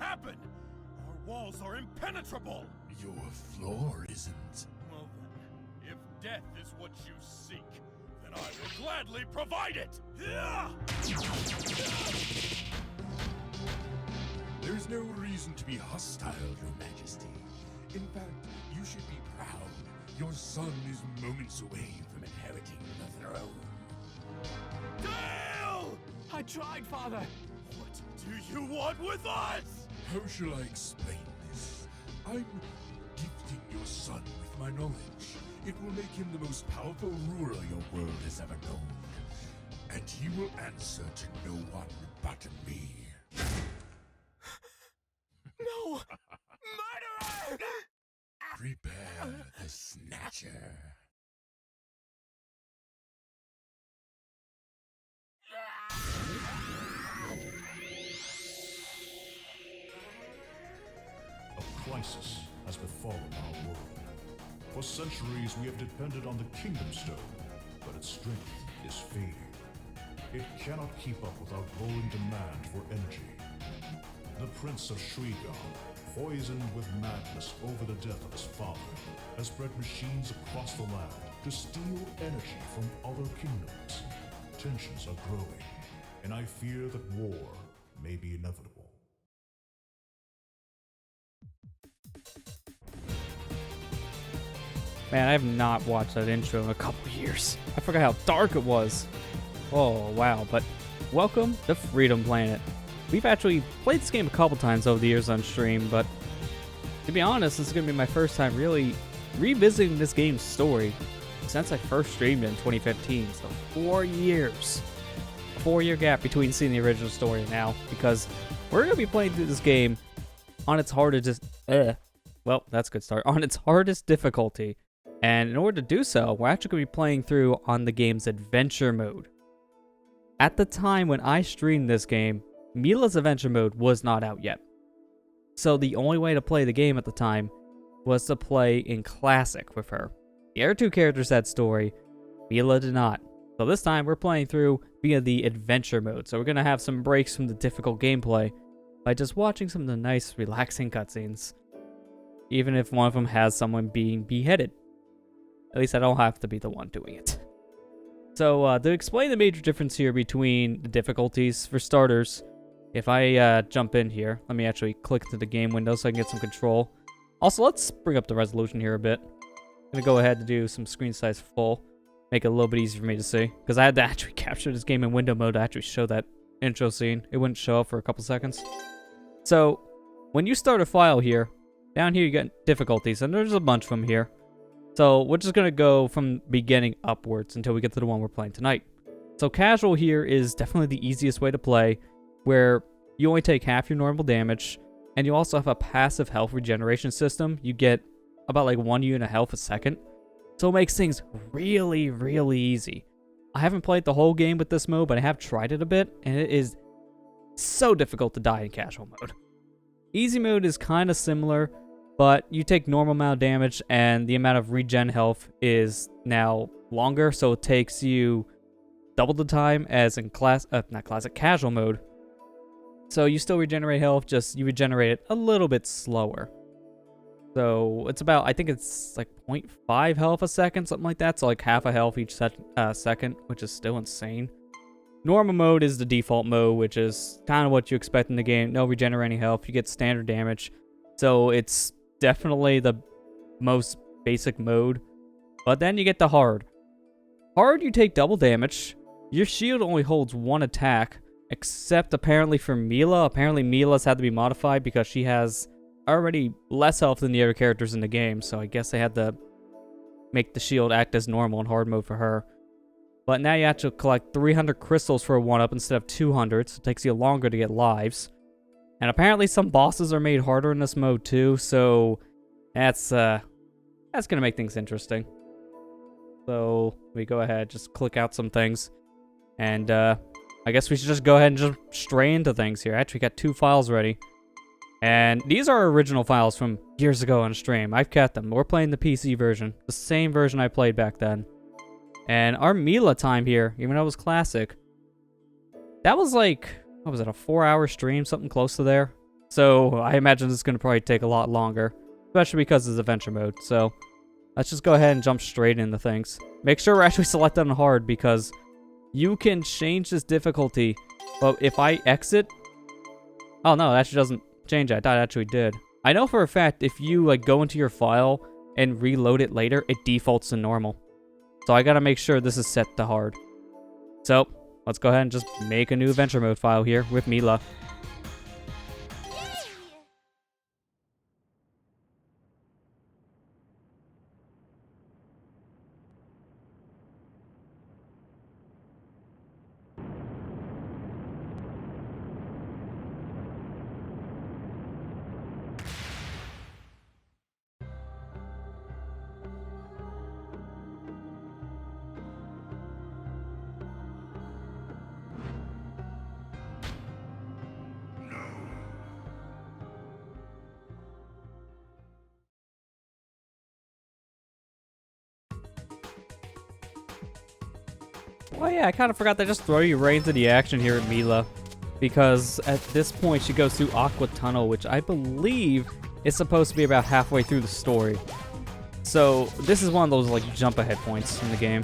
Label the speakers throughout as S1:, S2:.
S1: happen? Our walls are impenetrable!
S2: Your floor isn't.
S1: Well then, if death is what you seek, then I will gladly provide it!
S2: There's no reason to be hostile, Your Majesty. In fact, you should be proud. Your son is moments away from inheriting the throne.
S1: Dale!
S3: I tried, Father!
S1: What do you want with us?
S2: How shall I explain this? I'm gifting your son with my knowledge. It will make him the most powerful ruler your world has ever known. And he will answer to no one but me.
S3: No! Murderer!
S2: Prepare the Snatcher.
S4: A crisis has befallen our world. For centuries we have depended on the Kingdom Stone, but its strength is fading. It cannot keep up with our growing demand for energy. The Prince of Shrigar, poisoned with madness over the death of his father, has bred machines across the land to steal energy from other kingdoms. Tensions are growing, and I fear that war may be inevitable.
S5: Man, I have not watched that intro in a couple years. I forgot how dark it was. Oh, wow. But welcome to Freedom Planet. We've actually played this game a couple times over the years on stream, but to be honest, this is going to be my first time really revisiting this game's story since I first streamed it in 2015. So 4 years. A 4-year gap between seeing the original story and now, because we're going to be playing through this game on its hardest... well, that's a good start. On its hardest difficulty. And in order to do so, we're actually going to be playing through on the game's adventure mode. At the time when I streamed this game, Milla's adventure mode was not out yet. So the only way to play the game at the time was to play in Classic with her. The other two characters had story, Milla did not. So this time we're playing through via the adventure mode. So we're going to have some breaks from the difficult gameplay by just watching some of the nice, relaxing cutscenes. Even if one of them has someone being beheaded. At least I don't have to be the one doing it. So, to explain the major difference here between the difficulties, for starters, if I jump in here, let me actually click to the game window so I can get some control. Also, let's bring up the resolution here a bit. I'm going to go ahead and do some screen size full, make it a little bit easier for me to see, because I had to actually capture this game in window mode to actually show that intro scene. It wouldn't show up for a couple seconds. So, when you start a file here, down here you get difficulties, and there's a bunch of them here. So we're just going to go from beginning upwards until we get to the one we're playing tonight. So casual here is definitely the easiest way to play, where you only take half your normal damage, and you also have a passive health regeneration system. You get about like 1 unit of health a second. So it makes things really, really easy. I haven't played the whole game with this mode, but I have tried it a bit, and it is so difficult to die in casual mode. Easy mode is kind of similar, but you take normal amount of damage, and the amount of regen health is now longer, so it takes you double the time as in casual mode. So you still regenerate health, just you regenerate it a little bit slower. So it's about, I think it's like 0.5 health a second, something like that. So like half a health each second, which is still insane. Normal mode is the default mode, which is kind of what you expect in the game. No regenerating health, you get standard damage. So it's definitely the most basic mode. But then you get the hard. Hard, you take double damage. Your shield only holds one attack, except apparently for Milla. Apparently Milla's had to be modified because she has already less health than the other characters in the game. So I guess they had to make the shield act as normal in hard mode for her. But now you have to collect 300 crystals for a 1-up instead of 200, so it takes you longer to get lives. And apparently some bosses are made harder in this mode too, so that's gonna make things interesting. So we go ahead, just click out some things. And I guess we should just go ahead and just stray into things here. I actually got 2 files ready. And these are original files from years ago on stream. I've kept them. We're playing the PC version, the same version I played back then. And our Milla time here, even though it was classic, that was like, what was it, a 4-hour stream, something close to there? So I imagine this is going to probably take a lot longer, especially because it's adventure mode. So let's just go ahead and jump straight into things. Make sure we're actually selected on hard because you can change this difficulty. But if I exit... Oh no, it actually doesn't change it. I thought it actually did. I know for a fact if you like go into your file and reload it later, it defaults to normal. So I gotta make sure this is set to hard. So let's go ahead and just make a new adventure mode file here with Milla. Oh yeah, I kind of forgot to just throw you right into the action here at Milla. Because at this point she goes through Aqua Tunnel, which I believe is supposed to be about halfway through the story. So this is one of those like jump ahead points in the game.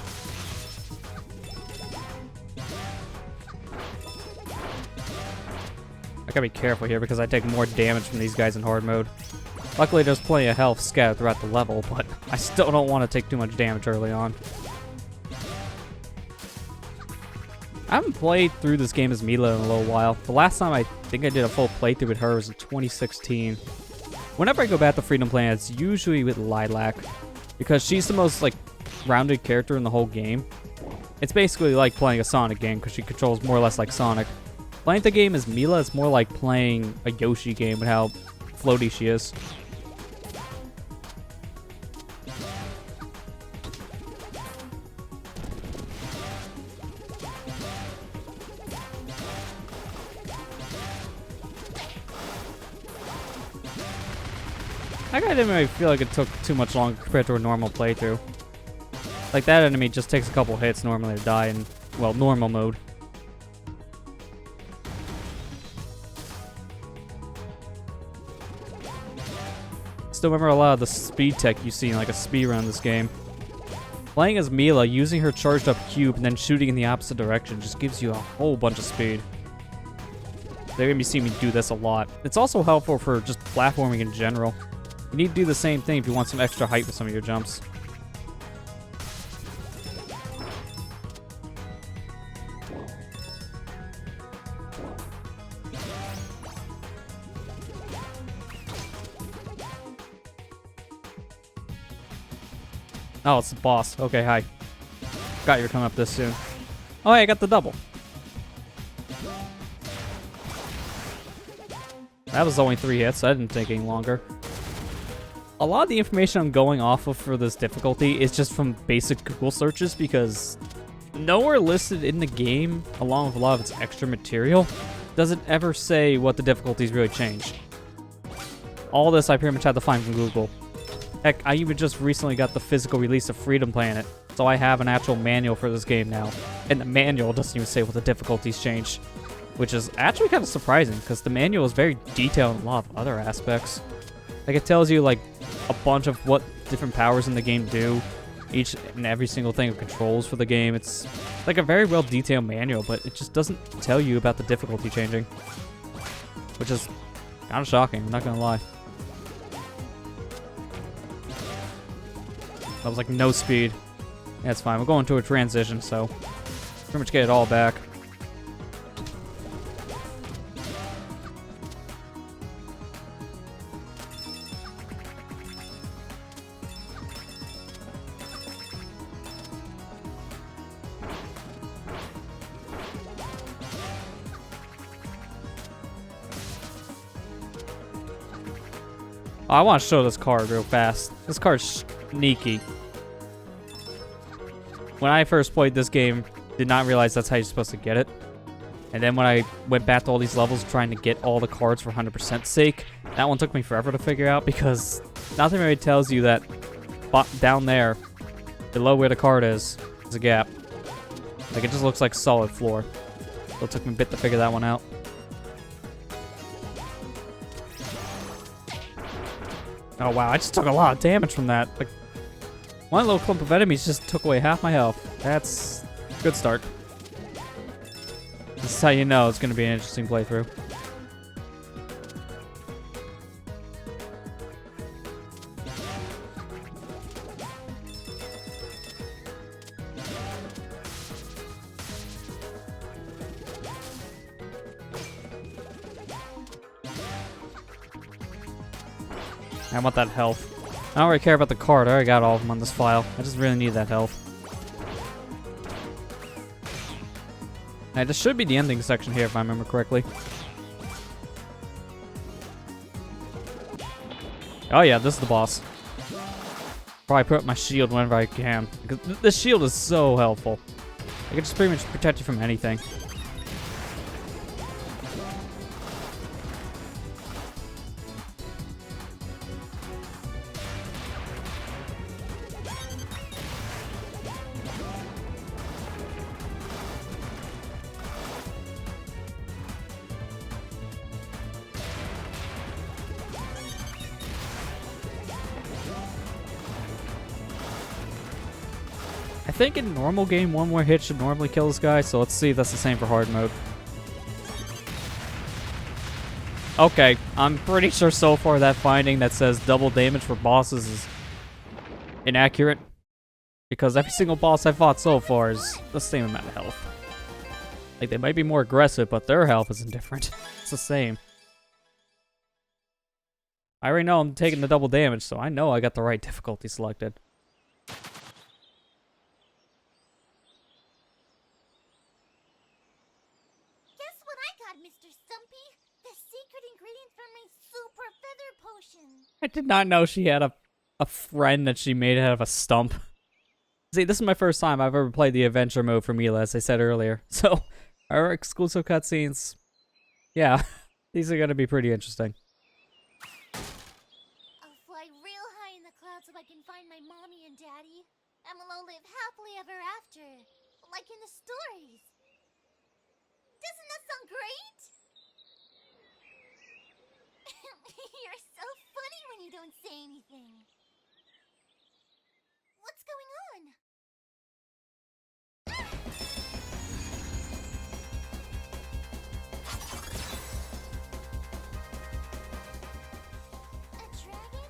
S5: I gotta be careful here because I take more damage from these guys in hard mode. Luckily there's plenty of health scattered throughout the level, but I still don't want to take too much damage early on. I haven't played through this game as Milla in a little while. The last time I think I did a full playthrough with her was in 2016. Whenever I go back to Freedom Planet, it's usually with Lilac, because she's the most like rounded character in the whole game. It's basically like playing a Sonic game because she controls more or less like Sonic. Playing the game as Milla is more like playing a Yoshi game with how floaty she is. That guy didn't really feel like it took too much longer compared to a normal playthrough. Like, that enemy just takes a couple hits normally to die in, well, normal mode. Still remember a lot of the speed tech you see in like a speedrun in this game. Playing as Milla, using her charged up cube and then shooting in the opposite direction just gives you a whole bunch of speed. They're gonna be seeing me do this a lot. It's also helpful for just platforming in general. You need to do the same thing if you want some extra height with some of your jumps. Oh, it's the boss. Okay, hi. Forgot you're coming up this soon. Oh, hey, I got the double. That was only 3 hits. That didn't take any longer. A lot of the information I'm going off of for this difficulty is just from basic Google searches because nowhere listed in the game, along with a lot of its extra material, does it ever say what the difficulties really change. All this I pretty much had to find from Google. Heck, I even just recently got the physical release of Freedom Planet, so I have an actual manual for this game now. And the manual doesn't even say what the difficulties change, which is actually kind of surprising because the manual is very detailed in a lot of other aspects. Like, it tells you like a bunch of what different powers in the game do, each and every single thing of controls for the game. It's like a very well detailed manual, but it just doesn't tell you about the difficulty changing, which is kind of shocking, I'm not gonna lie. That was like no speed. Yeah, it's fine. We're going to a transition, so pretty much get it all back. Oh, I want to show this card real fast. This card's sneaky. When I first played this game, did not realize that's how you're supposed to get it. And then when I went back to all these levels trying to get all the cards for 100% sake, that one took me forever to figure out because nothing really tells you that down there, below where the card is a gap. Like, it just looks like solid floor. So it took me a bit to figure that one out. Oh wow, I just took a lot of damage from that. Like, one little clump of enemies just took away half my health. That's a good start. This is how you know it's going to be an interesting playthrough. I want that health. I don't really care about the card. I already got all of them on this file. I just really need that health. Alright, this should be the ending section here if I remember correctly. Oh yeah, this is the boss. Probably put up my shield whenever I can. Because this shield is so helpful. I can just pretty much protect you from anything. I think in normal game, one more hit should normally kill this guy, so let's see if that's the same for hard mode. Okay, I'm pretty sure so far that finding that says double damage for bosses is inaccurate. Because every single boss I fought so far is the same amount of health. Like, they might be more aggressive, but their health isn't different. It's the same. I already know I'm taking the double damage, so I know I got the right difficulty selected.
S6: Mr. Stumpy, the secret ingredient for my super feather potion.
S5: I did not know she had a friend that she made out of a stump. See, this is my first time I've ever played the adventure mode for Milla, as I said earlier. So, our exclusive cutscenes, yeah, these are going to be pretty interesting.
S6: I'll fly real high in the clouds so I can find my mommy and daddy, and we'll all live happily ever after, like in the stories. Doesn't that sound great? You're so funny when you don't say anything. What's going on? A dragon?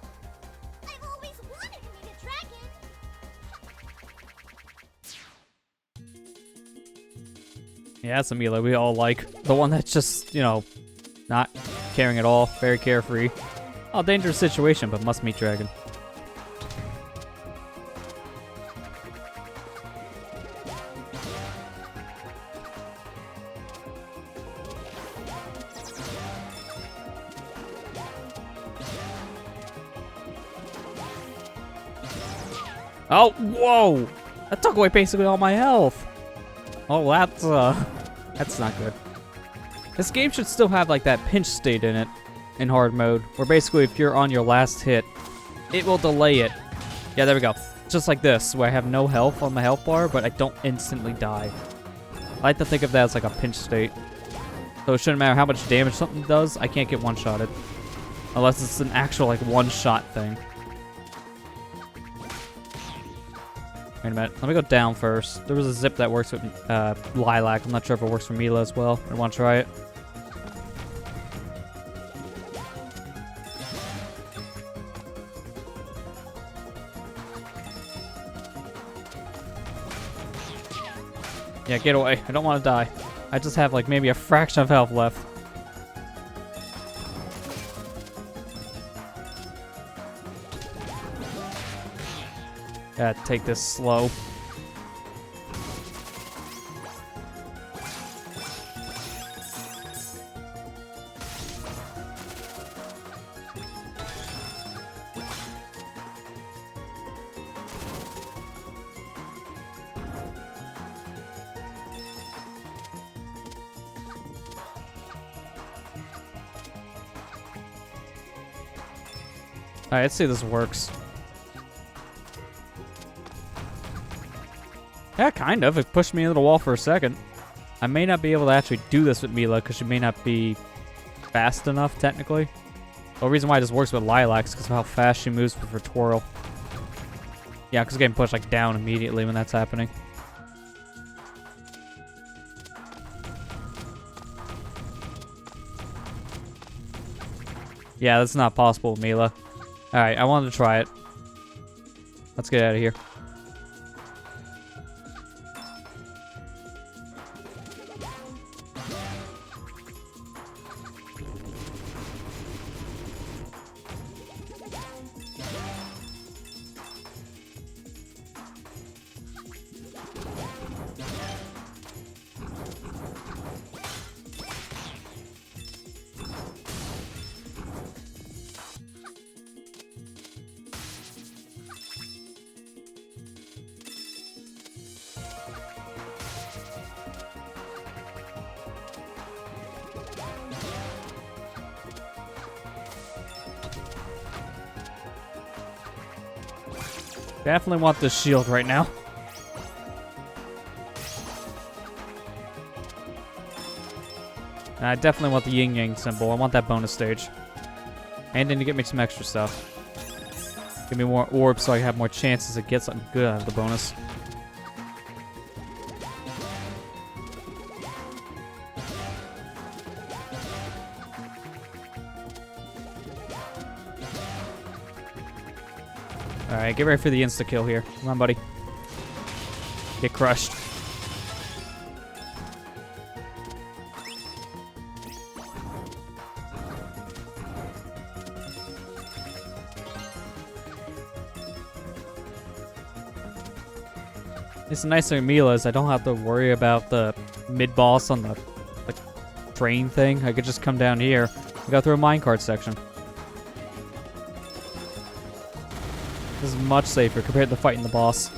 S6: I've always wanted to meet a dragon!
S5: Yeah, that's a Milla we all like. The one that's just, you know, not caring at all, very carefree. Oh, dangerous situation, but must meet dragon. Oh, whoa! That took away basically all my health. Oh, that's not good. This game should still have like that pinch state in it, in hard mode, where basically if you're on your last hit, it will delay it. Yeah, there we go. Just like this, where I have no health on the health bar, but I don't instantly die. I like to think of that as like a pinch state. So it shouldn't matter how much damage something does, I can't get one-shotted. Unless it's an actual like one-shot thing. Wait a minute, let me go down first. There was a zip that works with Lilac. I'm not sure if it works for Milla as well. I want to try it. Yeah, get away. I don't want to die. I just have like maybe a fraction of health left. Gotta take this slow. Alright, let's see if this works. Yeah, kind of. It pushed me into the wall for a second. I may not be able to actually do this with Milla because she may not be fast enough, technically. The reason why this works with Lilac is because of how fast she moves with her twirl. Yeah, because getting pushed like down immediately when that's happening. Yeah, that's not possible, Milla. Alright, I wanted to try it. Let's get out of here. Definitely want this shield right now. And I definitely want the yin yang symbol. I want that bonus stage. And then you get me some extra stuff. Give me more orbs so I have more chances to get something good out of the bonus. Alright, get ready for the insta-kill here. Come on, buddy. Get crushed. It's nice thing with Milla is I don't have to worry about the mid-boss on the train thing. I could just come down here and go through a minecart section. This is much safer compared to fighting the boss.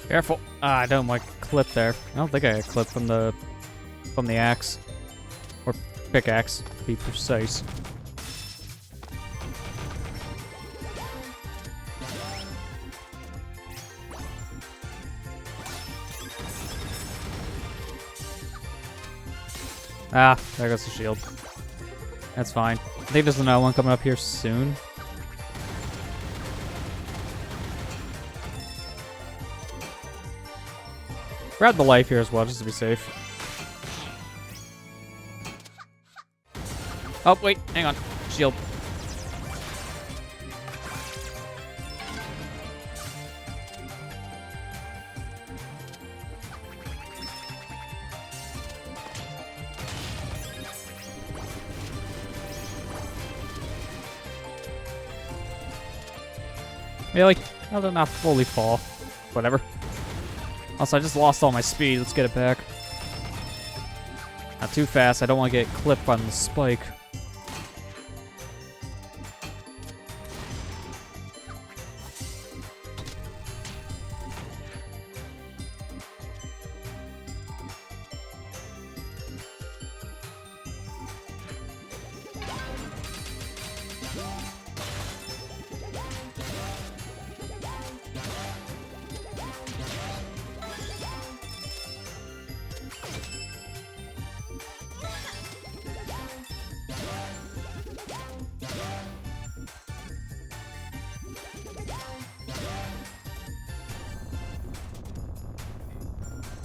S5: Careful. Ah, I don't like clip there. I don't think I got clipped from the axe. Or pickaxe, to be precise. Ah, there goes the shield. That's fine. I think there's another one coming up here soon. Grab the life here as well, just to be safe. Oh, wait, hang on. Shield. Really? How did it not fully fall? Whatever. Also, I just lost all my speed. Let's get it back. Not too fast. I don't want to get clipped on the spike.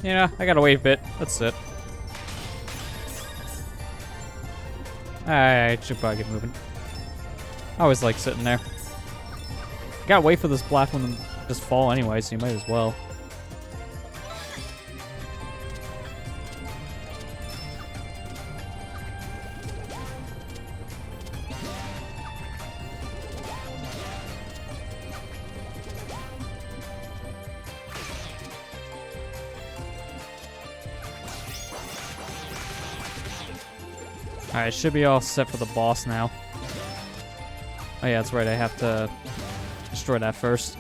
S5: Yeah, I gotta wait a bit. That's it. I should probably get moving. I always like sitting there. Gotta wait for this black one to just fall anyway, so you might as well. Alright, should be all set for the boss now. Oh yeah, that's right, I have to destroy that first.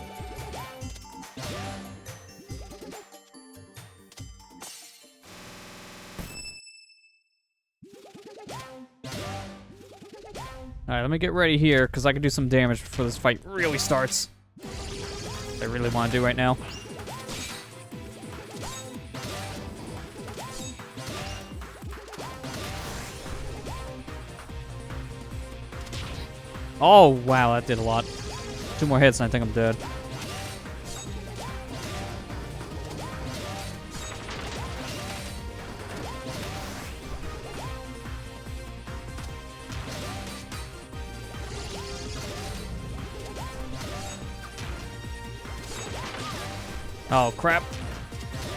S5: Alright, let me get ready here, because I can do some damage before this fight really starts. I really want to do right now. Oh, wow, that did a lot. 2 more hits and I think I'm dead. Oh, crap.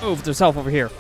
S5: Move, there's health over here.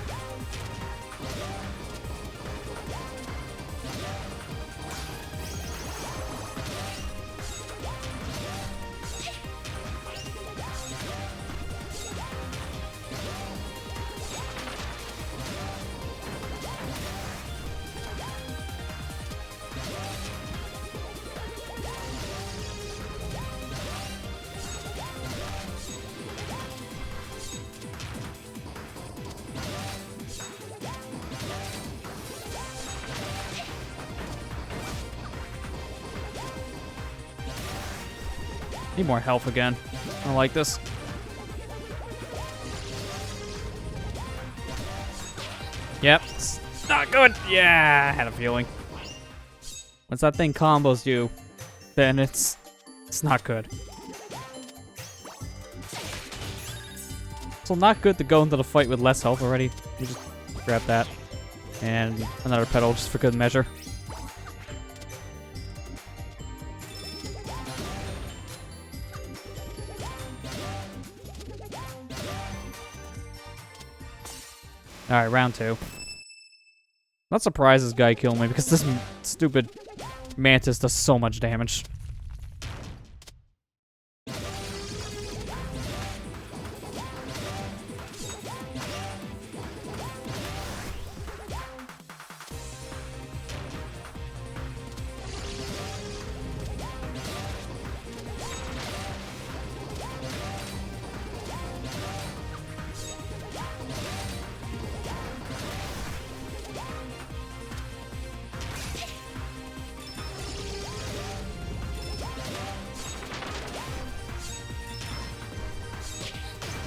S5: Need more health again. I don't like this. Yep, it's not good. Yeah, I had a feeling. Once that thing combos you, then it's not good. So not good to go into the fight with less health already. You just grab that. And another pedal just for good measure. Alright, round 2. Not surprised this guy killed me because this stupid mantis does so much damage.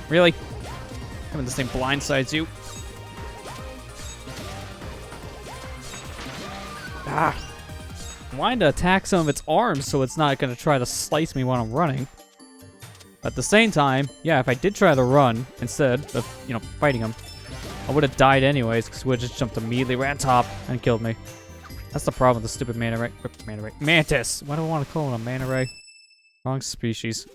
S5: Really? Having this thing blindsides you. Ah. I'm wanting to attack some of its arms so it's not going to try to slice me when I'm running. At the same time, yeah, if I did try to run instead of, fighting him, I would have died anyways because he would have just jumped immediately right on top and killed me. That's the problem with the stupid manta ray. Mantis! Why do I want to call it a manta ray? Wrong species.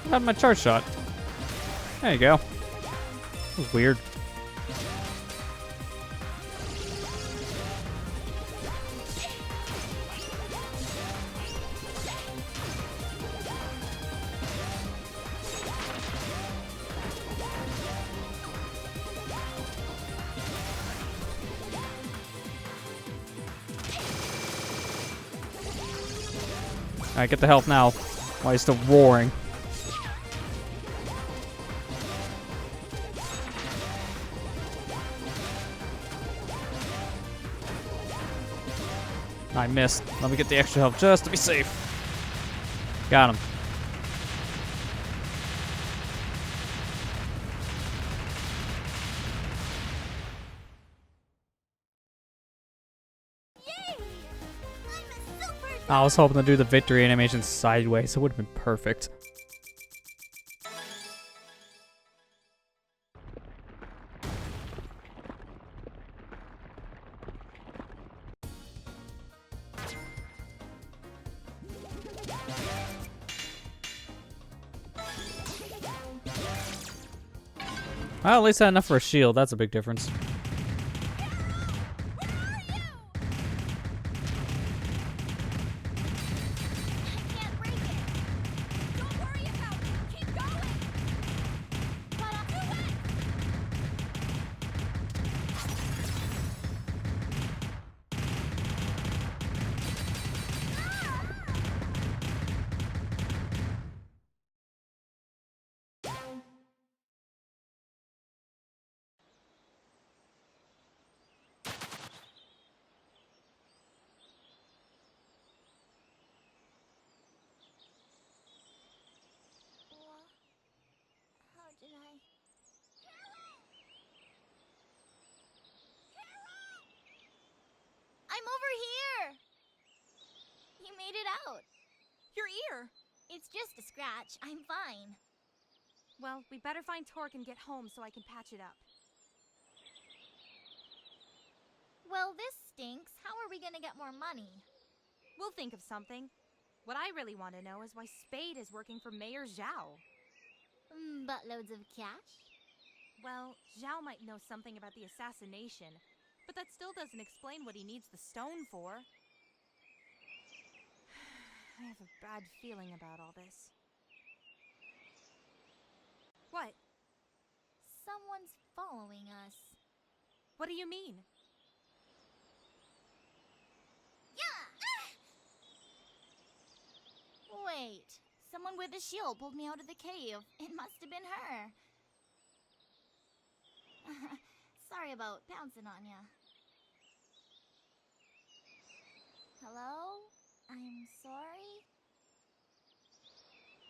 S5: I had my charge shot. There you go. That was weird. Alright, get the health now. While he's still roaring. I missed. Let me get the extra health just to be safe. Got him. I was hoping to do the victory animation sideways. It would have been perfect. Well, at least I had enough for a shield. That's a big difference.
S6: How did I? I'm over here! You made it out.
S7: Your ear!
S6: It's just a scratch. I'm fine.
S7: Well, we better find Torque and get home so I can patch it up.
S6: Well, this stinks. How are we gonna get more money?
S7: We'll think of something. What I really want to know is why Spade is working for Mayor Zhao.
S6: Buttloads of cash?
S7: Well, Zhao might know something about the assassination, but that still doesn't explain what he needs the stone for. I have a bad feeling about all this. What?
S6: Someone's following us.
S7: What do you mean?
S6: Wait. Someone with a shield pulled me out of the cave. It must have been her. Sorry about pouncing on ya. Hello? I'm sorry?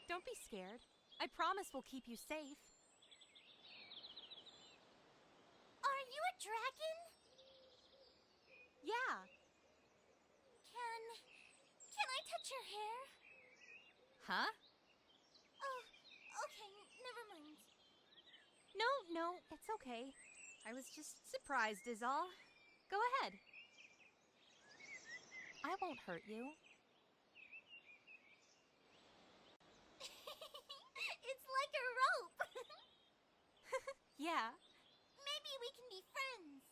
S7: Don't be scared. I promise we'll keep you safe.
S6: Are you a dragon?
S7: Yeah.
S6: Can I touch your hair?
S7: Huh?
S6: Oh, okay, never mind.
S7: No, it's okay. I was just surprised is all. Go ahead. I won't hurt you.
S6: It's like a rope.
S7: Yeah,
S6: Maybe we can be friends.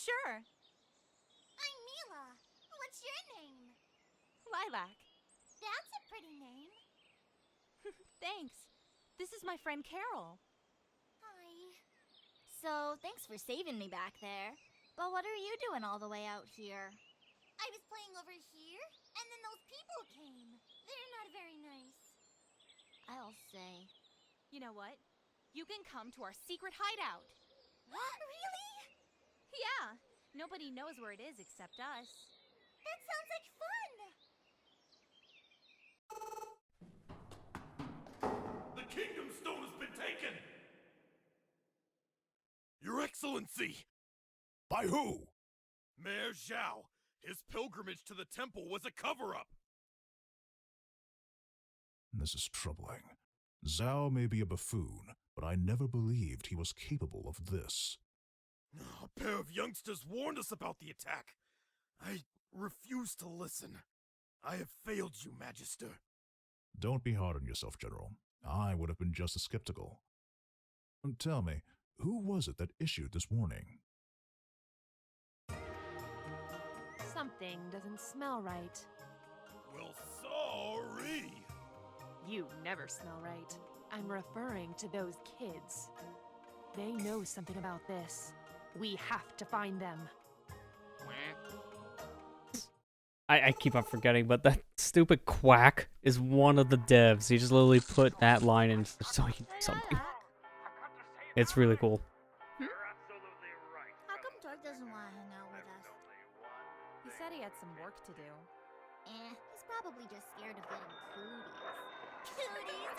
S7: sure.
S6: I'm Milla. What's your name?
S7: Lilac.
S6: That's a pretty name.
S7: Thanks. This is my friend Carol.
S6: Hi. So, thanks for saving me back there. But what are you doing all the way out here? I was playing over here, and then those people came. They're not very nice. I'll say.
S7: You know what? You can come to our secret hideout.
S6: What? Really?
S7: Yeah. Nobody knows where it is except us.
S6: That sounds like fun!
S1: The Kingdom Stone has been taken! Your Excellency!
S2: By who?
S1: Mayor Zhao. His pilgrimage to the temple was a cover-up.
S4: This is troubling. Zhao may be a buffoon, but I never believed he was capable of this.
S1: A pair of youngsters warned us about the attack. I refuse to listen. I have failed you, Magister.
S4: Don't be hard on yourself, General. I would have been just as skeptical. Tell me, who was it that issued this warning?
S7: Something doesn't smell right.
S1: Well, sorry.
S7: You never smell right. I'm referring to those kids. They know something about this. We have to find them.
S5: I keep on forgetting, but that stupid quack is one of the devs. He just literally put that line in so he can do something. It's really cool.
S6: How come Torque doesn't want to hang out with us?
S7: He said he had some work to do.
S6: He's probably just scared of getting cooties. Cooties?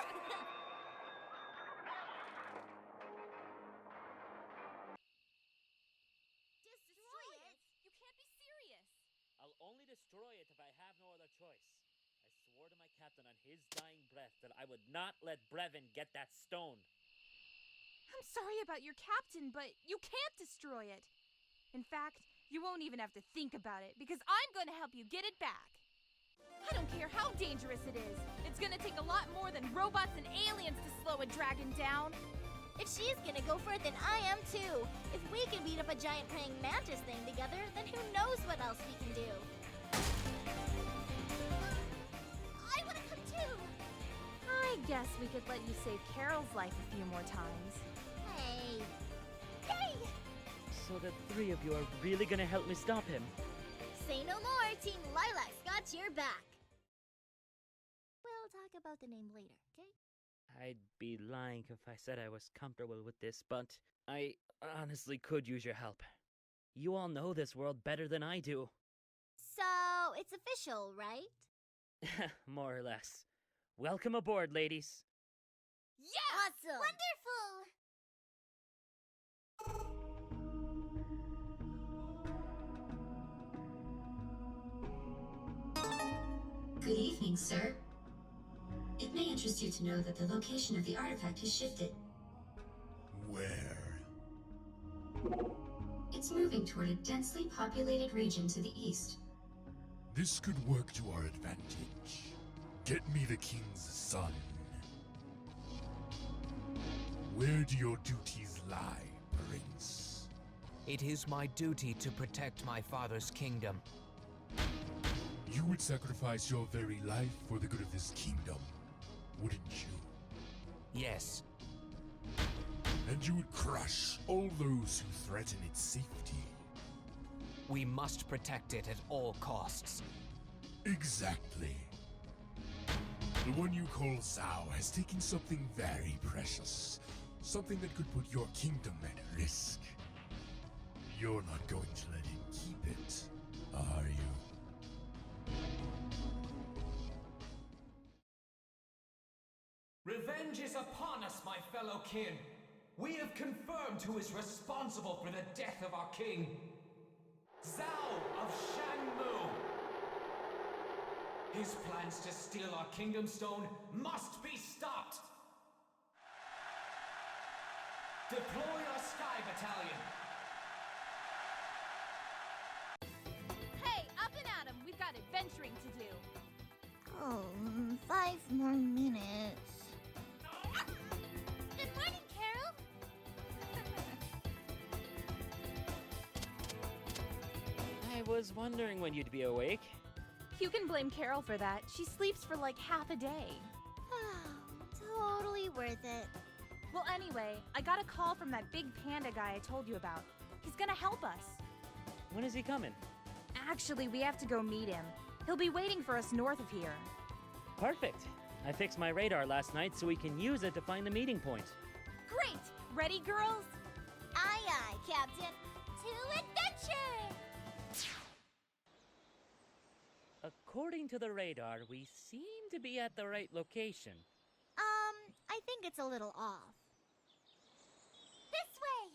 S7: Destroy it? You can't be serious.
S8: I'll only destroy it if I have no other captain on his dying breath that I would not let Brevin get that stone.
S9: I'm sorry about your captain, but you can't destroy it. In fact, you won't even have to think about it, because I'm going to help you get it back. I don't care how dangerous it is. It's going to take a lot more than robots and aliens to slow a dragon down.
S6: If she's gonna go for it, then I am too. If we can beat up a giant praying mantis thing together, then who knows what else we can do. I wanna come too!
S9: I guess we could let you save Carol's life a few more times.
S6: Hey! Hey!
S8: So the three of you are really gonna help me stop him?
S6: Say no more, Team Lilac's got your back. We'll talk about the name later, okay?
S8: I'd be lying if I said I was comfortable with this, but I honestly could use your help. You all know this world better than I do.
S6: So, it's official, right?
S8: More or less. Welcome aboard, ladies.
S6: Yeah! Awesome! Wonderful!
S10: Good evening, sir. It may interest you to know that the location of the artifact has shifted.
S2: Where?
S10: It's moving toward a densely populated region to the east.
S2: This could work to our advantage. Get me the king's son. Where do your duties lie, Prince?
S3: It is my duty to protect my father's kingdom.
S2: You would sacrifice your very life for the good of this kingdom, wouldn't you?
S3: Yes.
S2: And you would crush all those who threaten its safety.
S3: We must protect it at all costs.
S2: Exactly. The one you call Zhao has taken something very precious. Something that could put your kingdom at risk. You're not going to let him keep it, are you?
S11: Revenge is upon us, my fellow kin. We have confirmed who is responsible for the death of our king. Zhao of Shangmu. His plans to steal our kingdom stone must be stopped. Deploy our Sky Battalion.
S9: Hey, up and at 'em! We've got adventuring to do.
S6: Oh, 5 more minutes. Good morning, Carol.
S8: I was wondering when you'd be awake.
S9: You can blame Carol for that. She sleeps for like half a day.
S6: Totally worth it.
S9: Well, anyway, I got a call from that big panda guy I told you about. He's gonna help us.
S8: When is he coming?
S9: Actually, we have to go meet him. He'll be waiting for us north of here.
S8: Perfect. I fixed my radar last night so we can use it to find the meeting point.
S9: Great! Ready, girls?
S6: Aye, aye, Captain. To adventure!
S8: According to the radar, we seem to be at the right location.
S6: I think it's a little off. This way!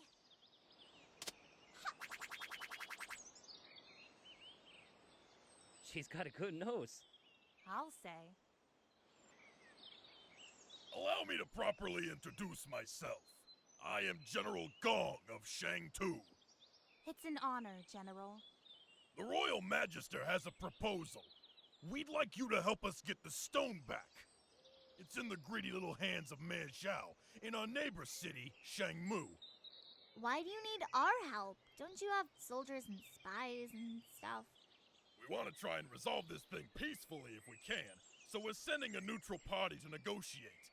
S8: She's got a good nose.
S9: I'll say.
S1: Allow me to properly introduce myself. I am General Gong of Shang-Tu.
S9: It's an honor, General.
S1: The Royal Magister has a proposal. We'd like you to help us get the stone back. It's in the greedy little hands of Man Xiao in our neighbor city, Shangmu.
S6: Why do you need our help? Don't you have soldiers and spies and stuff?
S1: We want to try and resolve this thing peacefully if we can, so we're sending a neutral party to negotiate.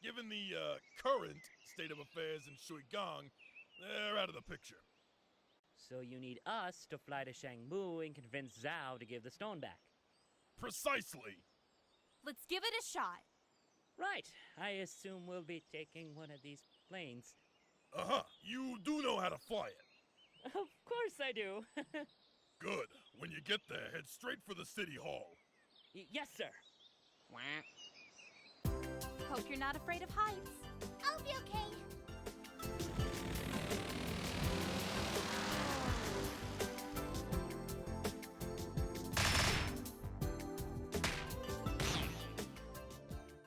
S1: Given the current state of affairs in Shuigang, they're out of the picture.
S8: So you need us to fly to Shangmu and convince Zhao to give the stone back.
S1: Precisely.
S9: Let's give it a shot.
S8: Right. I assume we'll be taking one of these planes.
S1: Uh-huh. You do know how to fly it.
S8: Of course I do.
S1: Good. When you get there, head straight for the city hall.
S8: Yes, sir.
S9: Hope you're not afraid of heights.
S6: I'll be okay.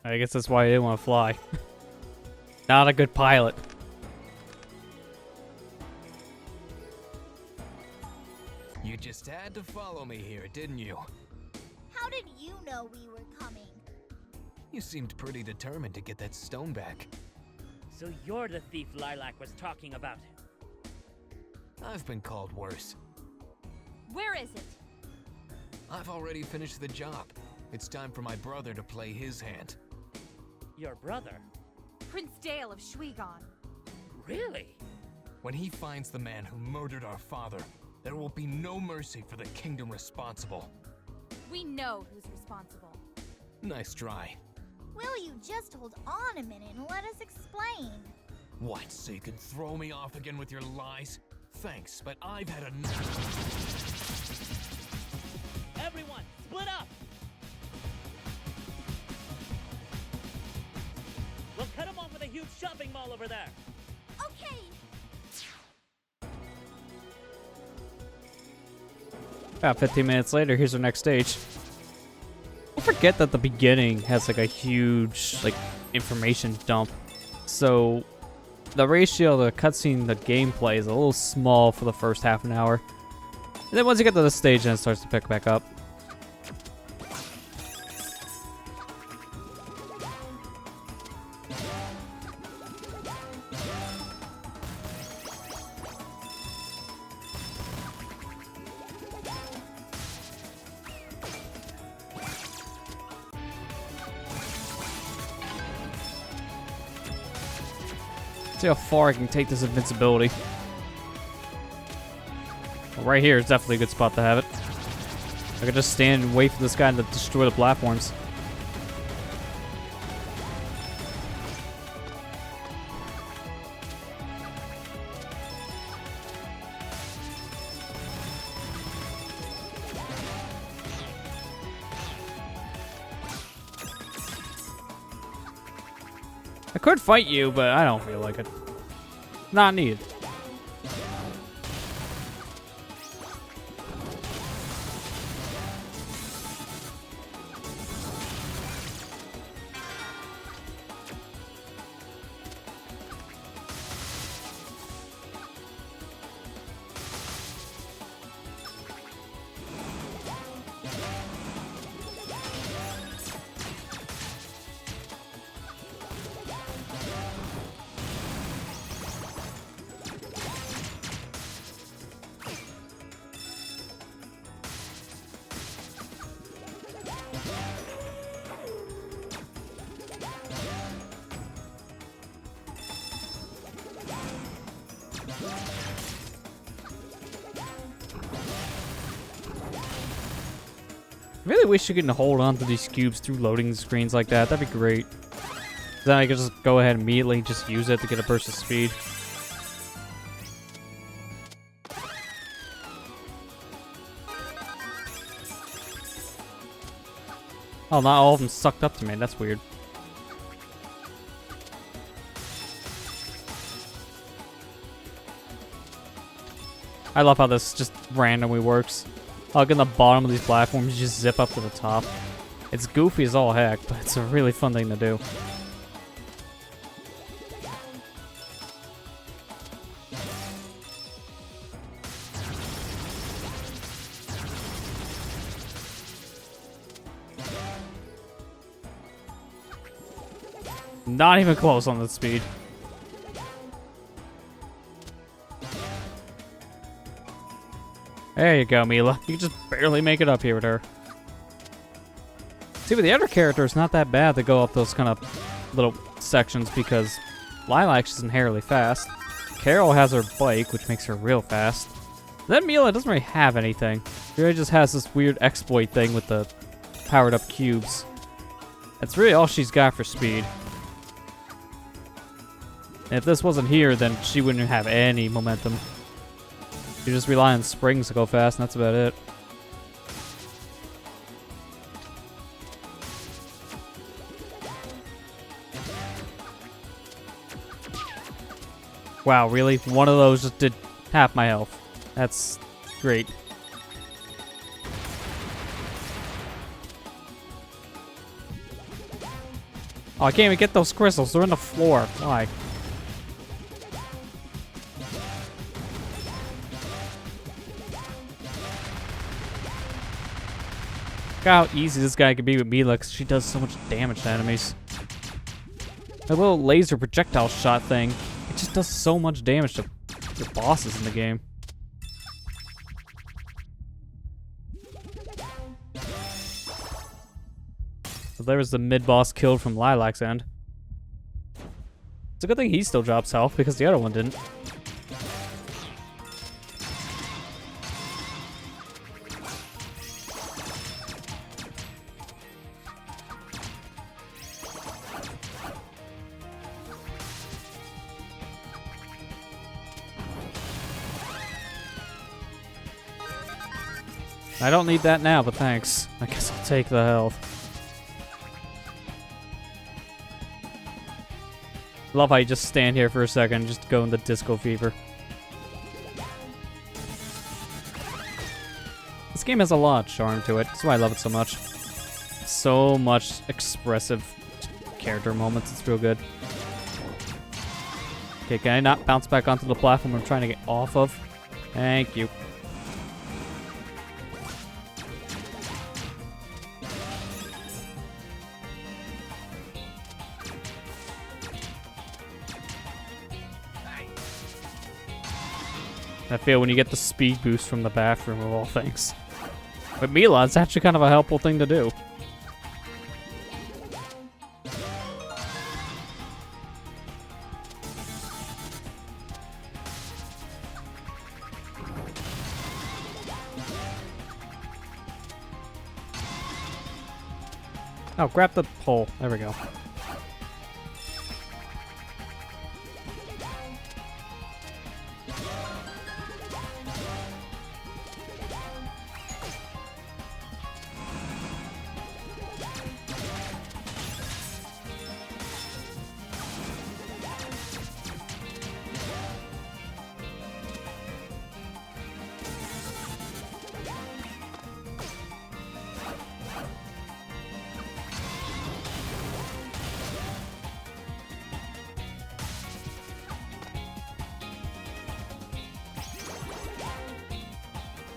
S5: I guess that's why I didn't want to fly. Not a good pilot.
S11: You just had to follow me here, didn't you?
S6: How did you know we were coming?
S11: You seemed pretty determined to get that stone back.
S8: So you're the thief Lilac was talking about.
S11: I've been called worse.
S9: Where is it?
S11: I've already finished the job. It's time for my brother to play his hand.
S8: Your brother?
S9: Prince Dale of Shuigon.
S8: Really?
S11: When he finds the man who murdered our father, there will be no mercy for the kingdom responsible.
S9: We know who's responsible.
S11: Nice try.
S6: Will you just hold on a minute and let us explain?
S11: What, so you can throw me off again with your lies? Thanks, but I've had enough.
S8: Everyone, split up! We'll cut him off with a huge shopping mall over there.
S6: Okay.
S5: About 15 minutes later, here's our next stage. Don't forget that the beginning has like a huge like information dump. So the ratio of the cutscene to gameplay is a little small for the first half an hour. And then once you get to this stage, then it starts to pick back up. See how far I can take this invincibility. Well, right here is definitely a good spot to have it. I could just stand and wait for this guy to destroy the platforms. I could fight you, but I don't feel like it. Not needed. I really wish you could hold on to these cubes through loading screens like that. That'd be great. Then I could just go ahead and immediately just use it to get a burst of speed. Oh, not all of them sucked up to me. That's weird. I love how this just randomly works. Like in the bottom of these platforms, you just zip up to the top. It's goofy as all heck, but it's a really fun thing to do. Not even close on the speed. There you go, Milla. You can just barely make it up here with her. See, with the other characters, not that bad to go up those kind of little sections because Lilac's is inherently fast. Carol has her bike, which makes her real fast. Then Milla doesn't really have anything. She really just has this weird exploit thing with the powered up cubes. That's really all she's got for speed. And if this wasn't here, then she wouldn't have any momentum. You just rely on springs to go fast, and that's about it. Wow, really? One of those just did half my health. That's great. Oh, I can't even get those crystals. They're in the floor. Why? Look how easy this guy could be with Milla, because she does so much damage to enemies. That little laser projectile shot thing, it just does so much damage to the bosses in the game. So there was the mid-boss killed from Lilac's end. It's a good thing he still drops health, because the other one didn't. I don't need that now, but thanks. I guess I'll take the health. Love how you just stand here for a second and just go into disco fever. This game has a lot of charm to it. That's why I love it so much. So much expressive character moments. It's real good. Okay, can I not bounce back onto the platform I'm trying to get off of? Thank you. I feel when you get the speed boost from the bathroom of all things. With Milla, it's actually kind of a helpful thing to do. Oh, grab the pole. There we go.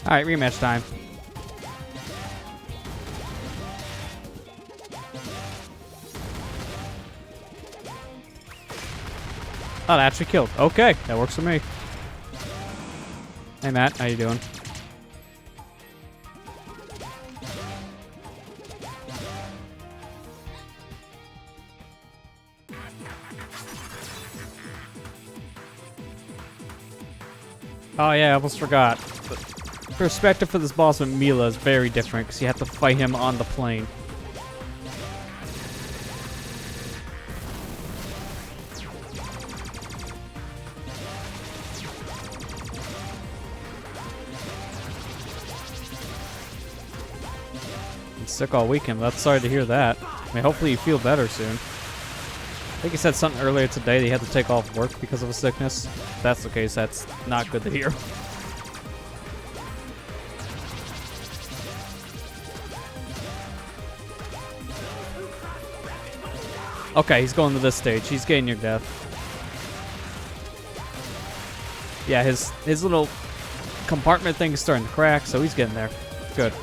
S5: Alright, rematch time. Oh, that actually killed. Okay, that works for me. Hey Matt, how you doing? Oh yeah, I almost forgot. Perspective for this boss with Milla is very different because you have to fight him on the plane. Been sick all weekend, but sorry to hear that. I mean, hopefully you feel better soon. I think he said something earlier today that he had to take off work because of a sickness. If that's the case, that's not good to hear. Okay, he's going to this stage. He's getting your death. Yeah, his little compartment thing is starting to crack, so he's getting there. Good.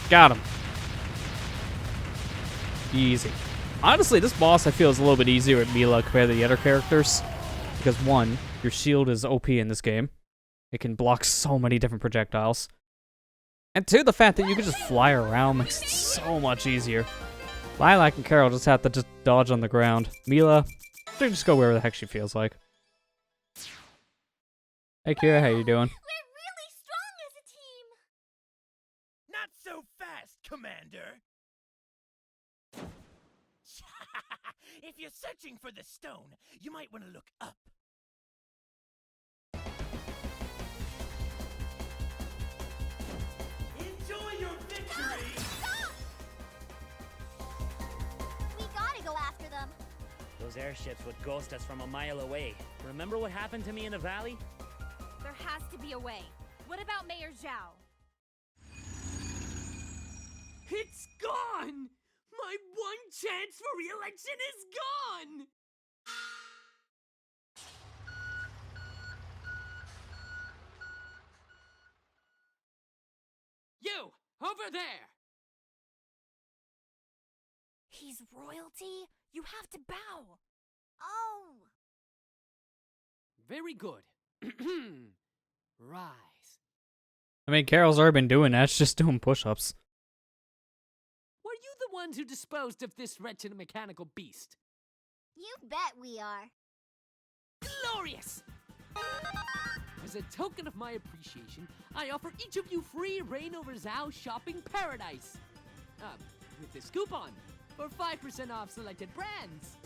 S5: Got him. Easy. Honestly, this boss I feel is a little bit easier with Milla compared to the other characters. Because one, your shield is OP in this game. It can block so many different projectiles. And two, the fact that you can just fly around makes it so much easier. Lilac and Carol just have to just dodge on the ground. Milla, they just go wherever the heck she feels like. Hey Kira, how you doing?
S6: We're really strong as a team.
S12: Not so fast, Commander. If you're searching for the stone, you might want to look up. Enjoy your victory!
S6: Stop! We gotta go after them.
S8: Those airships would ghost us from a mile away. Remember what happened to me in the valley?
S9: There has to be a way. What about Mayor Zhao?
S13: It's gone! My one chance for re-election is gone! You! Over there!
S9: He's royalty? You have to bow. Oh!
S13: Very good. Rise.
S5: I mean, Carol's already been doing that. It's just doing push-ups.
S13: Were you the ones who disposed of this wretched mechanical beast?
S6: You bet we are.
S13: Glorious! As a token of my appreciation, I offer each of you free reign over Zhao's shopping paradise. With this coupon, for 5% off selected brands.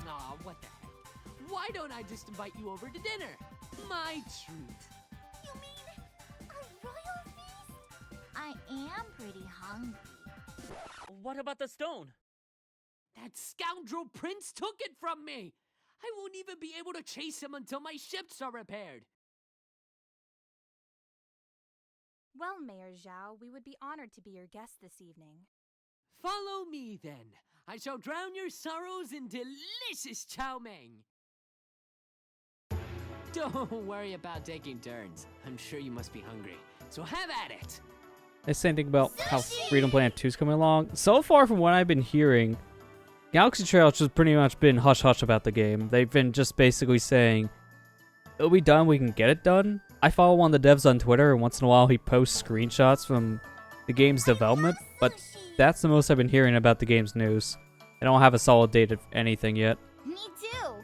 S13: Aw, what the heck? Why don't I just invite you over to dinner? My treat.
S6: You mean a royal feast? I am pretty hungry.
S8: What about the stone?
S13: That scoundrel prince took it from me! I won't even be able to chase him until my ships are repaired.
S9: Well, Mayor Zhao, we would be honored to be your guest this evening.
S13: Follow me, then. I shall drown your sorrows in delicious chow mein. Don't worry about taking turns. I'm sure you must be hungry, so have at it.
S5: The same thing about how Freedom Planet 2 is coming along. So far from what I've been hearing, Galaxy Trail has just pretty much been hush-hush about the game. They've been just basically saying, it'll be done, we can get it done. I follow one of the devs on Twitter, and once in a while he posts screenshots from the game's development, but that's the most I've been hearing about the game's news. I don't have a solid date of anything yet.
S6: Me too.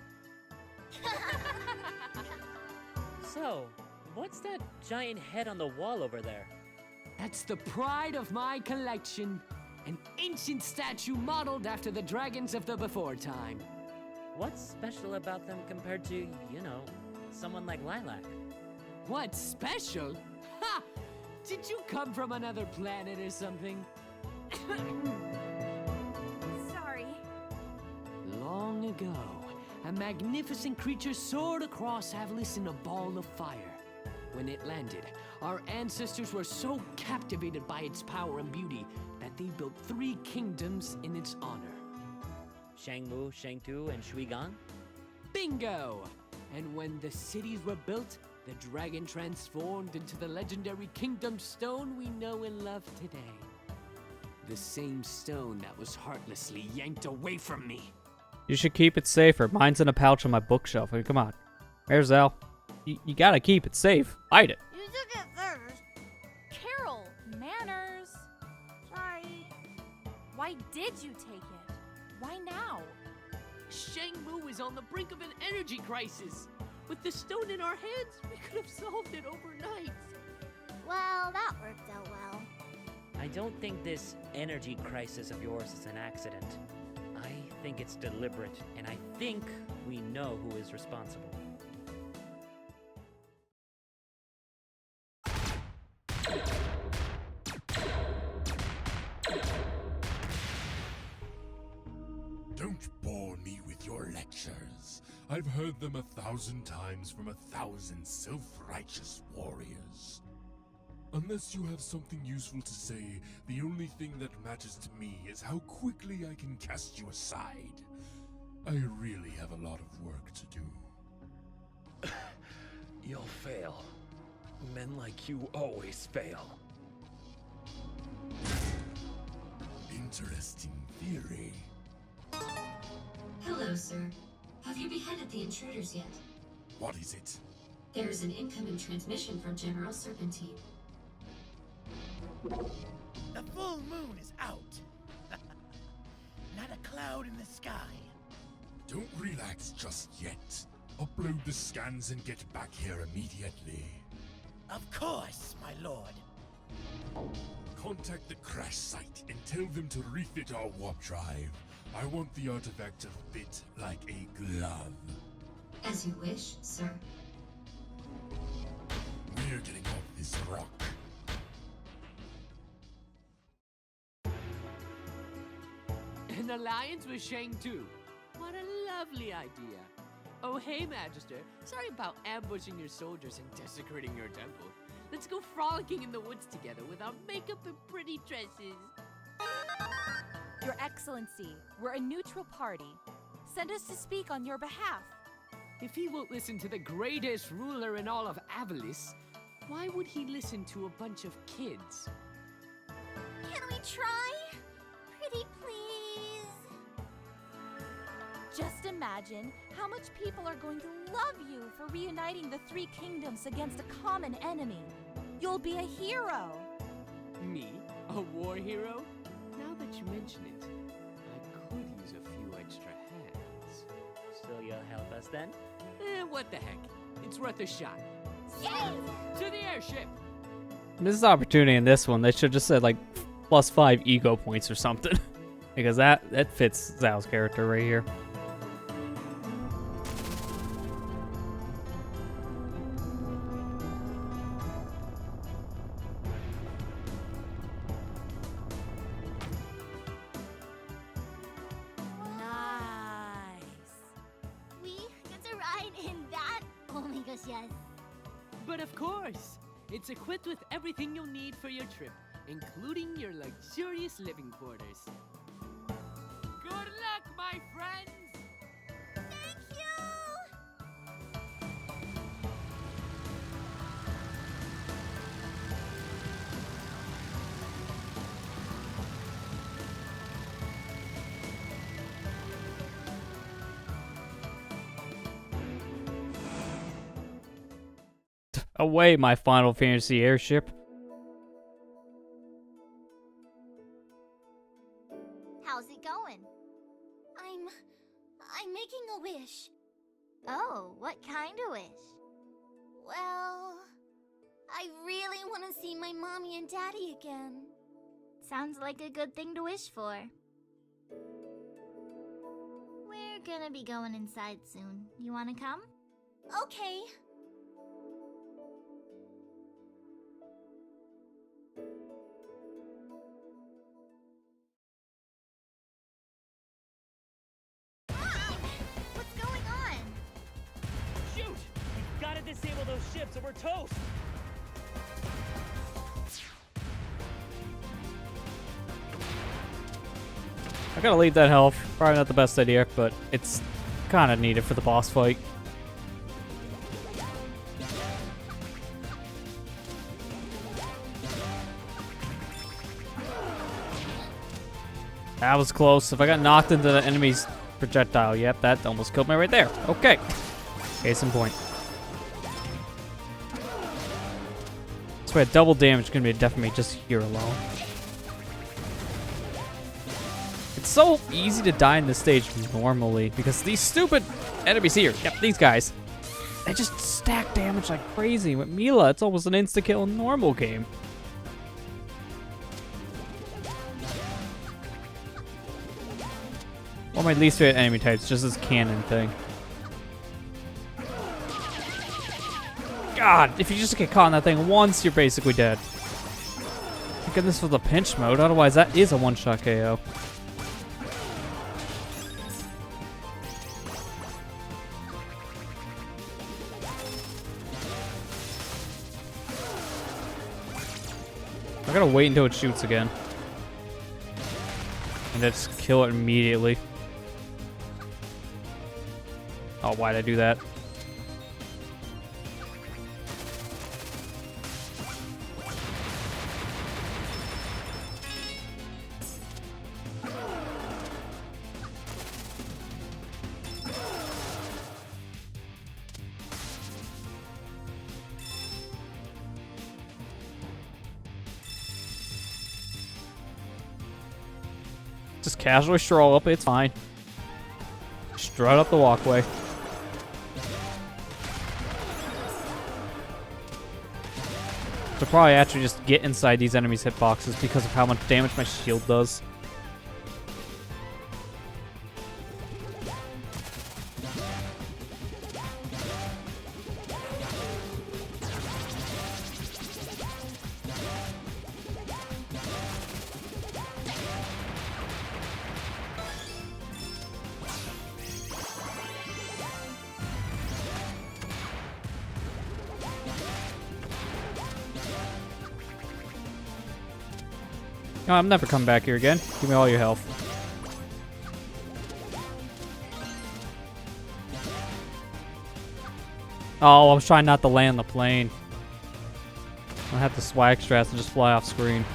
S8: So, what's that giant head on the wall over there?
S13: That's the pride of my collection. An ancient statue modeled after the dragons of the before time.
S8: What's special about them compared to, you know, someone like Lilac?
S13: What's special? Ha! Did you come from another planet or something?
S9: Sorry.
S13: Long ago, a magnificent creature soared across Avalis in a ball of fire. When it landed, our ancestors were so captivated by its power and beauty that they built 3 kingdoms in its honor.
S8: Shangmu, Shangtu, and Shuigang?
S13: Bingo! And when the cities were built, the dragon transformed into the legendary Kingdom Stone we know and love today. The same stone that was heartlessly yanked away from me.
S5: You should keep it safer. Mine's in a pouch on my bookshelf. I mean, come on. There's Al. You gotta keep it safe. Hide it.
S6: You took it first.
S9: Carol, manners. Sorry. Why did you take it? Why now?
S13: Shangmu is on the brink of an energy crisis. With the stone in our hands, we could have solved it overnight.
S6: Well, that worked out well.
S8: I don't think this energy crisis of yours is an accident. I think it's deliberate, and I think we know who is responsible.
S2: Don't bore me with your lectures. I've heard them 1,000 times from 1,000 self-righteous warriors. Unless you have something useful to say, the only thing that matters to me is how quickly I can cast you aside. I really have a lot of work to do.
S14: You'll fail. Men like you always fail.
S2: Interesting theory.
S10: Hello, sir. Have you beheaded the intruders yet?
S2: What is it?
S10: There's an incoming transmission from General Serpentine.
S12: The full moon is out. Not a cloud in the sky.
S2: Don't relax just yet. Upload the scans and get back here immediately.
S12: Of course, my lord.
S2: Contact the crash site and tell them to refit our warp drive. I want the artifact to fit like a glove.
S10: As you wish, sir.
S2: We're getting off this rock.
S13: an alliance with Shang too. What a lovely idea. Oh, hey, Magister. Sorry about ambushing your soldiers and desecrating your temple. Let's go frolicking in the woods together with our makeup and pretty dresses.
S9: Your Excellency, we're a neutral party. Send us to speak on your behalf.
S13: If he won't listen to the greatest ruler in all of Avalis, why would he listen to a bunch of kids?
S6: Can we try? Pretty please.
S9: Just imagine how much people are going to love you for reuniting the three kingdoms against a common enemy. You'll be a hero.
S13: Me? A war hero? Now that you mention it, I could use a few extra hands.
S8: So you'll help us then?
S13: What the heck? It's worth a shot.
S6: Yay!
S13: To the airship!
S5: Missed opportunity in this one. They should just said like +5 ego points or something. Because that fits Zhao's character right here.
S13: But of course, it's equipped with everything you'll need for your trip, including your luxurious living quarters. Good luck, my friends!
S6: Thank you!
S5: Away, my Final Fantasy airship.
S6: How's it going? I'm making a wish. Oh, what kind of wish? Well, I really want to see my mommy and daddy again. Sounds like a good thing to wish for. We're gonna be going inside soon. You wanna come? Okay. What's going on?
S8: Shoot! We've got to disable those ships or we're toast!
S5: I gotta leave that health. Probably not the best idea, but it's kind of needed for the boss fight. That was close. If I got knocked into the enemy's projectile, yep, that almost killed me right there. Okay. Case in point. So double damage is gonna be a death for me just here alone. It's so easy to die in this stage normally because these stupid enemies here, yep, these guys, they just stack damage like crazy. With Milla, it's almost an insta-kill in normal game. One of my least favorite enemy types, just this cannon thing. God, if you just get caught in that thing once, you're basically dead. Thank goodness for the pinch mode, otherwise that is a one-shot KO. I gotta wait until it shoots again. And then just kill it immediately. Oh, why'd I do that? Just casually stroll up, it's fine. Strut up the walkway. So probably actually just get inside these enemies' hitboxes because of how much damage my shield does. Oh, I'm never coming back here again. Give me all your health. Oh, I was trying not to land the plane. I have to swag strats and just fly off screen.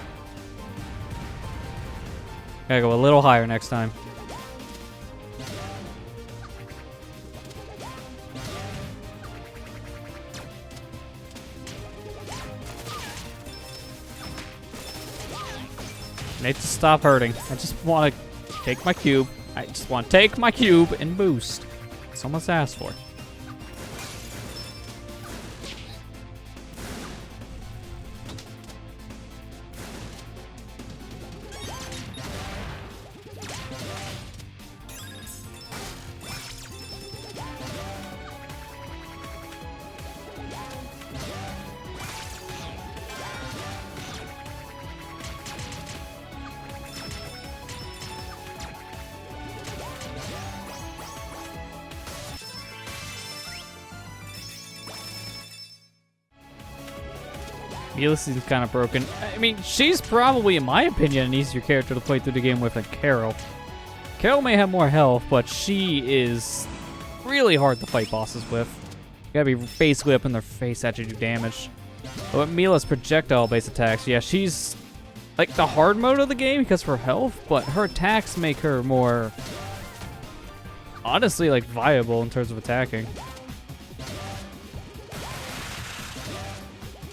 S5: Gotta go a little higher next time. Need to stop hurting. I just want to take my cube. I just want to take my cube and boost. Someone's asked for. Milla seems kind of broken. I mean, she's probably, in my opinion, an easier character to play through the game with than Carol. Carol may have more health, but she is really hard to fight bosses with. You gotta be basically up in their face that you do damage. But with Milla's projectile-based attacks, yeah, she's like the hard mode of the game because of her health, but her attacks make her more, honestly, like viable in terms of attacking.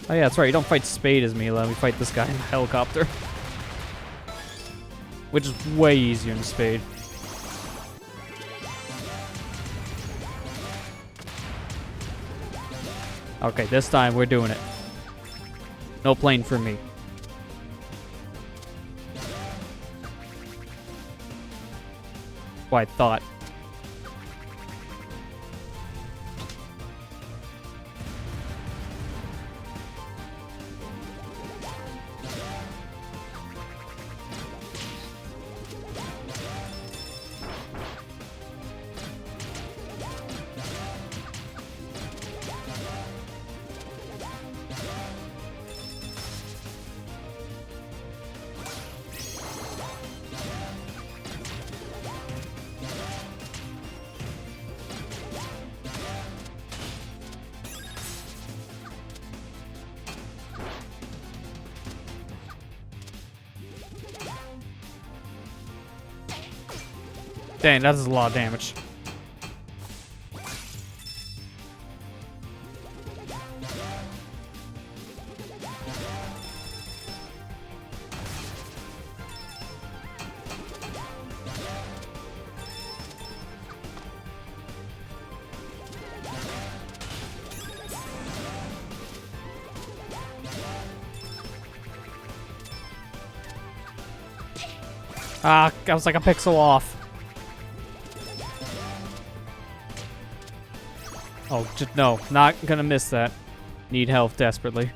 S5: Oh yeah, that's right. You don't fight Spade as Milla. We fight this guy in the helicopter. Which is way easier than Spade. Okay, this time we're doing it. No plane for me. What I thought. Dang, that is a lot of damage. Ah, I was like a pixel off. Oh, just no. Not gonna miss that. Need health desperately.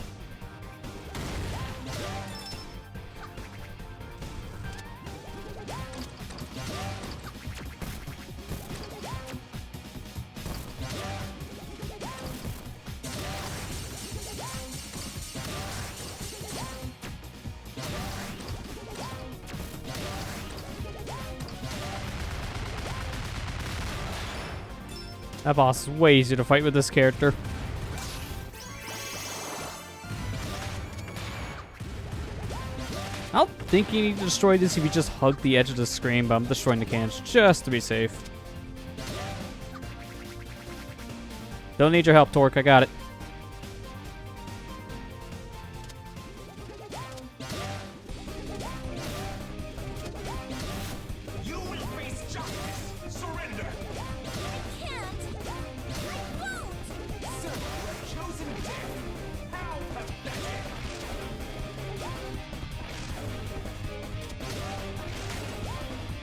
S5: That boss is way easier to fight with this character. I don't think you need to destroy this if you just hug the edge of the screen, but I'm destroying the cans just to be safe. Don't need your help, Torque. I got it.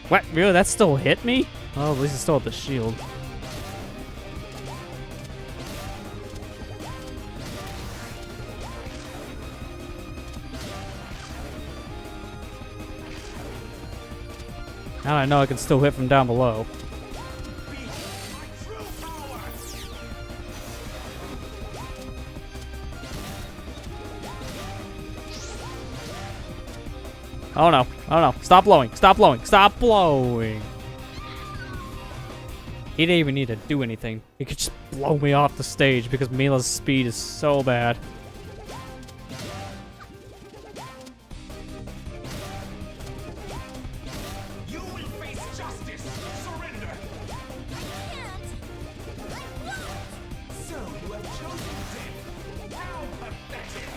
S5: What? Really? That still hit me? Oh, at least it still hit the shield. Now I know I can still hit from down below. Oh no. Oh no. Stop blowing. Stop blowing. Stop blowing. He didn't even need to do anything. He could just blow me off the stage because Milla's speed is so bad.
S11: You will face justice. Surrender. So you have chosen death. How pathetic.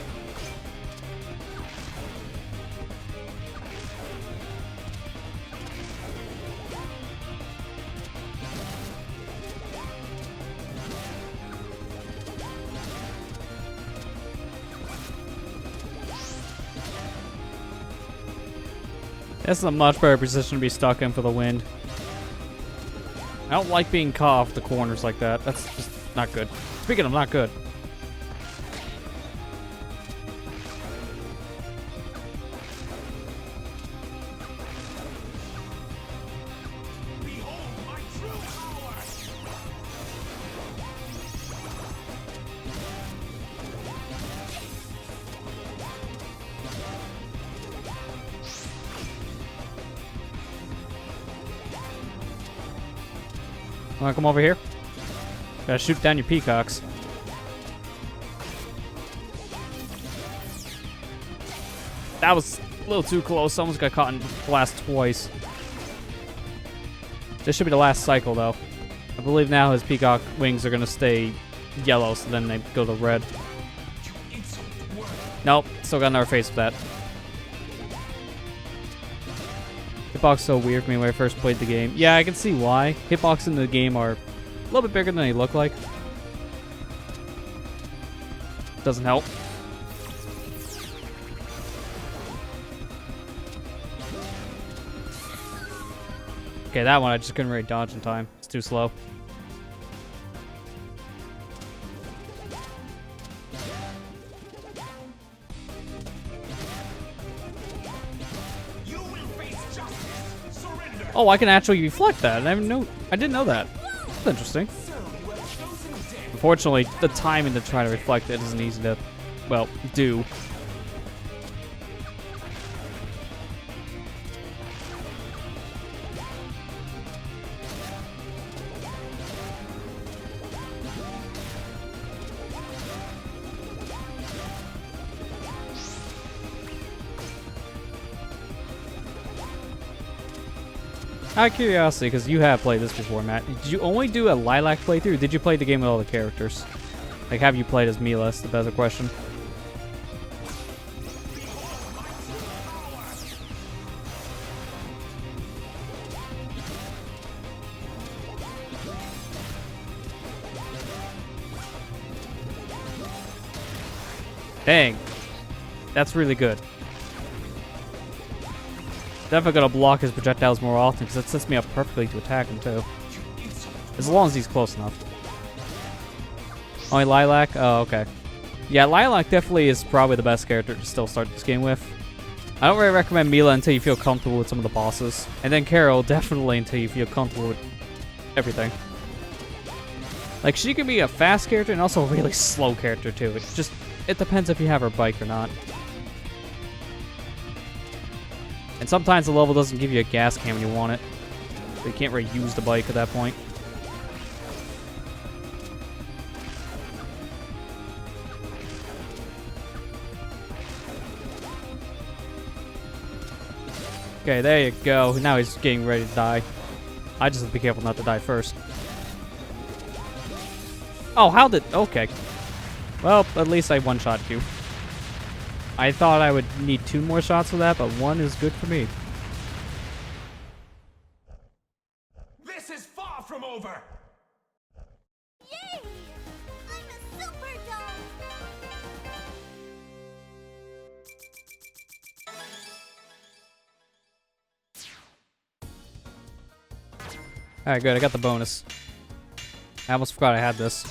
S5: This is a much better position to be stuck in for the wind. I don't like being caught off the corners like that. That's just not good. Speaking of not good.
S11: Behold my true power.
S5: Wanna come over here? Gotta shoot down your peacocks. That was a little too close. Someone's got caught in blast twice. This should be the last cycle, though. I believe now his peacock wings are gonna stay yellow, so then they go to red. Nope, still got another face with that. Hitbox so weird for me when I first played the game. Yeah, I can see why. Hitbox in the game are a little bit bigger than they look like. Doesn't help. Okay, that one I just couldn't really dodge in time. It's too slow. Oh, I can actually reflect that. I didn't know that. That's interesting. Unfortunately, the timing to try to reflect it isn't easy to, well, do. Out of curiosity, because you have played this before, Matt, did you only do a Lilac playthrough, or did you play the game with all the characters? Like, have you played as Milla? That's the better question. Dang. That's really good. Definitely gonna block his projectiles more often because it sets me up perfectly to attack him too. As long as he's close enough. Only Lilac? Oh, okay. Yeah, Lilac definitely is probably the best character to still start this game with. I don't really recommend Milla until you feel comfortable with some of the bosses. And then Carol definitely until you feel comfortable with everything. Like, she can be a fast character and also a really slow character too. It depends if you have her bike or not. And sometimes the level doesn't give you a gas can when you want it. So you can't really use the bike at that point. Okay, there you go. Now he's getting ready to die. I just have to be careful not to die first. Oh, how did... Okay. Well, at least I one-shot you. I thought I would need 2 more shots for that, but 1 is good for me.
S11: This is far from over.
S6: Yay! I'm a super dog!
S5: Alright, good. I got the bonus. I almost forgot I had this.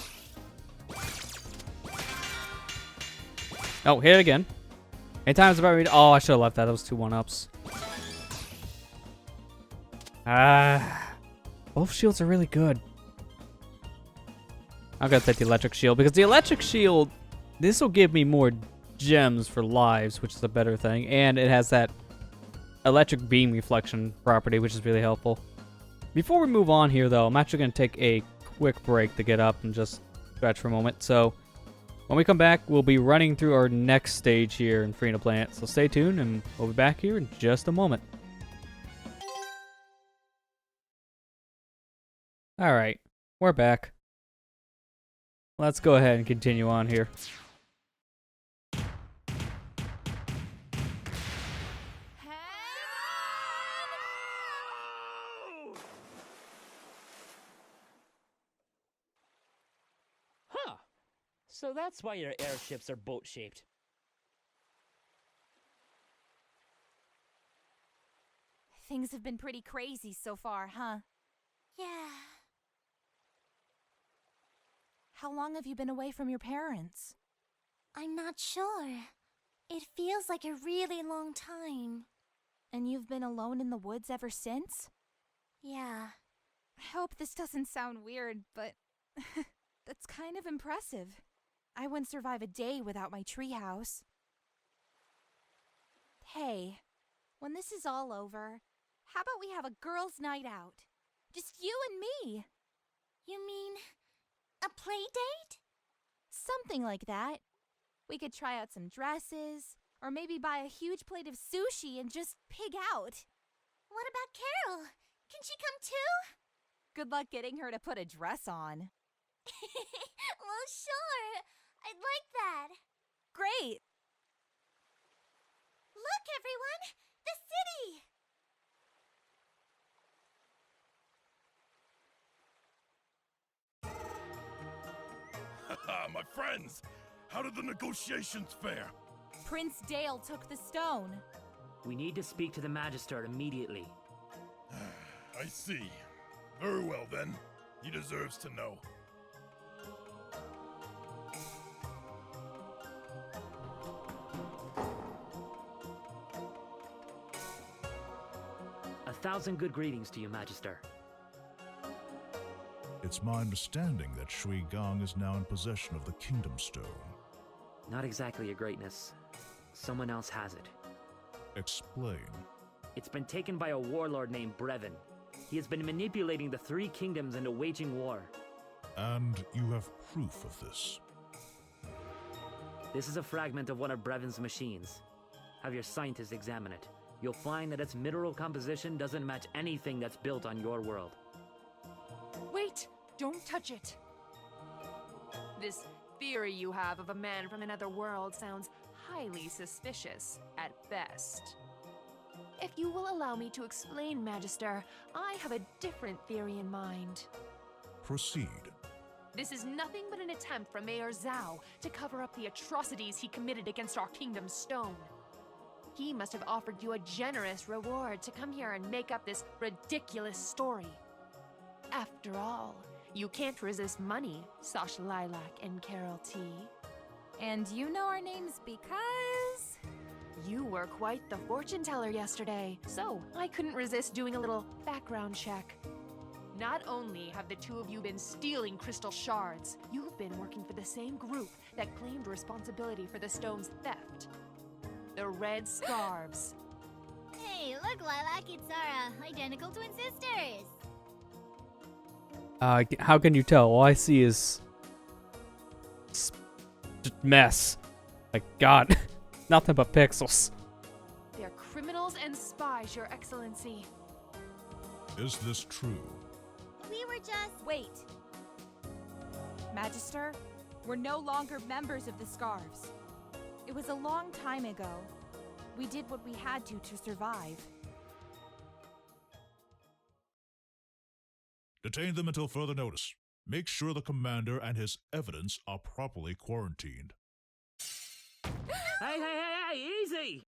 S5: Oh, hit it again. Anytime it's about ready. Oh, I should have left that. That was 2 1-ups. Both shields are really good. I'm gonna take the electric shield because the electric shield, this will give me more gems for lives, which is a better thing, and it has that electric beam reflection property, which is really helpful. Before we move on here, though, I'm actually going to take a quick break to get up and just stretch for a moment. So when we come back, we'll be running through our next stage here in Freedom Planet. So stay tuned, and we'll be back here in just a moment. Alright, we're back. Let's go ahead and continue on here.
S8: Huh. So that's why your airships are boat-shaped.
S9: Things have been pretty crazy so far, huh?
S6: Yeah.
S9: How long have you been away from your parents?
S6: I'm not sure. It feels like a really long time.
S9: And you've been alone in the woods ever since?
S6: Yeah.
S9: I hope this doesn't sound weird, but that's kind of impressive. I wouldn't survive a day without my treehouse. Hey, when this is all over, how about we have a girls' night out? Just you and me.
S6: You mean a play date?
S9: Something like that. We could try out some dresses, or maybe buy a huge plate of sushi and just pig out.
S6: What about Carol? Can she come too?
S9: Good luck getting her to put a dress on.
S6: Well, sure. I'd like that.
S9: Great.
S6: Look, everyone! The city!
S1: Haha, my friends! How did the negotiations fare?
S9: Prince Dale took the stone.
S8: We need to speak to the Magister immediately.
S1: I see. Very well, then. He deserves to know.
S8: A thousand good greetings to you, Magister.
S4: It's my understanding that Shui Gong is now in possession of the Kingdom Stone.
S8: Not exactly, Your Greatness. Someone else has it.
S4: Explain.
S8: It's been taken by a warlord named Brevin. He has been manipulating the three kingdoms into waging war.
S4: And you have proof of this?
S8: This is a fragment of one of Brevin's machines. Have your scientists examine it. You'll find that its mineral composition doesn't match anything that's built on your world.
S7: Wait! Don't touch it! This theory you have of a man from another world sounds highly suspicious, at best. If you will allow me to explain, Magister, I have a different theory in mind.
S4: Proceed.
S7: This is nothing but an attempt from Mayor Zhao to cover up the atrocities he committed against our kingdom's stone. He must have offered you a generous reward to come here and make up this ridiculous story. After all, you can't resist money, Sash Lilac and Carol T.
S9: And you know our names because...
S7: You were quite the fortune teller yesterday, so I couldn't resist doing a little background check. Not only have the two of you been stealing crystal shards, you've been working for the same group that claimed responsibility for the stone's theft. The Red Scarves.
S6: Hey, look, Lilac, it's our identical twin sisters.
S5: How can you tell? All I see is just mess. Like, God, nothing but pixels.
S7: They're criminals and spies, Your Excellency.
S4: Is this true?
S6: We were just...
S9: Wait. Magister, we're no longer members of the Scarves. It was a long time ago. We did what we had to survive.
S4: Detain them until further notice. Make sure the commander and his evidence are properly quarantined.
S8: Hey, easy!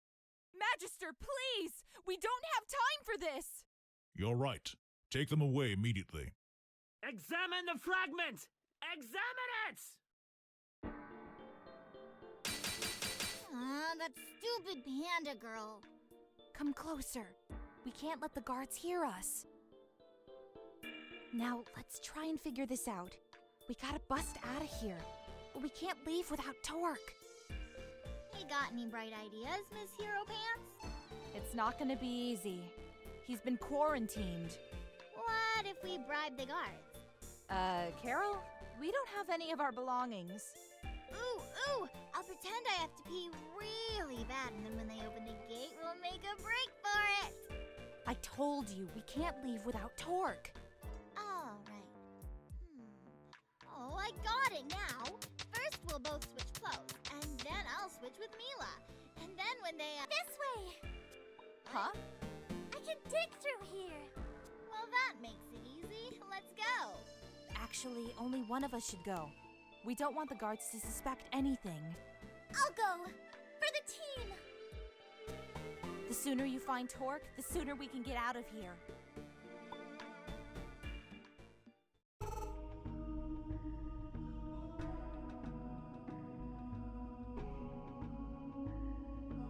S9: Magister, please! We don't have time for this!
S4: You're right. Take them away immediately.
S8: Examine the fragment! Examine it!
S6: That stupid panda girl.
S9: Come closer. We can't let the guards hear us. Now, let's try and figure this out. We gotta bust out of here. But we can't leave without Torque.
S6: You got any bright ideas, Miss Hero Pants?
S9: It's not gonna be easy. He's been quarantined.
S6: What if we bribe the guards?
S9: Carol? We don't have any of our belongings.
S6: Ooh, I'll pretend I have to pee really bad, and then when they open the gate, we'll make a break for it.
S9: I told you, we can't leave without Torque.
S6: All right. Oh, I got it now. First, we'll both switch clothes, and then I'll switch with Milla. And then when they... This way!
S9: Huh?
S6: I can dig through here. Well, that makes it easy. Let's go.
S9: Actually, only one of us should go. We don't want the guards to suspect anything.
S6: I'll go. For the team.
S9: The sooner you find Torque, the sooner we can get out of here.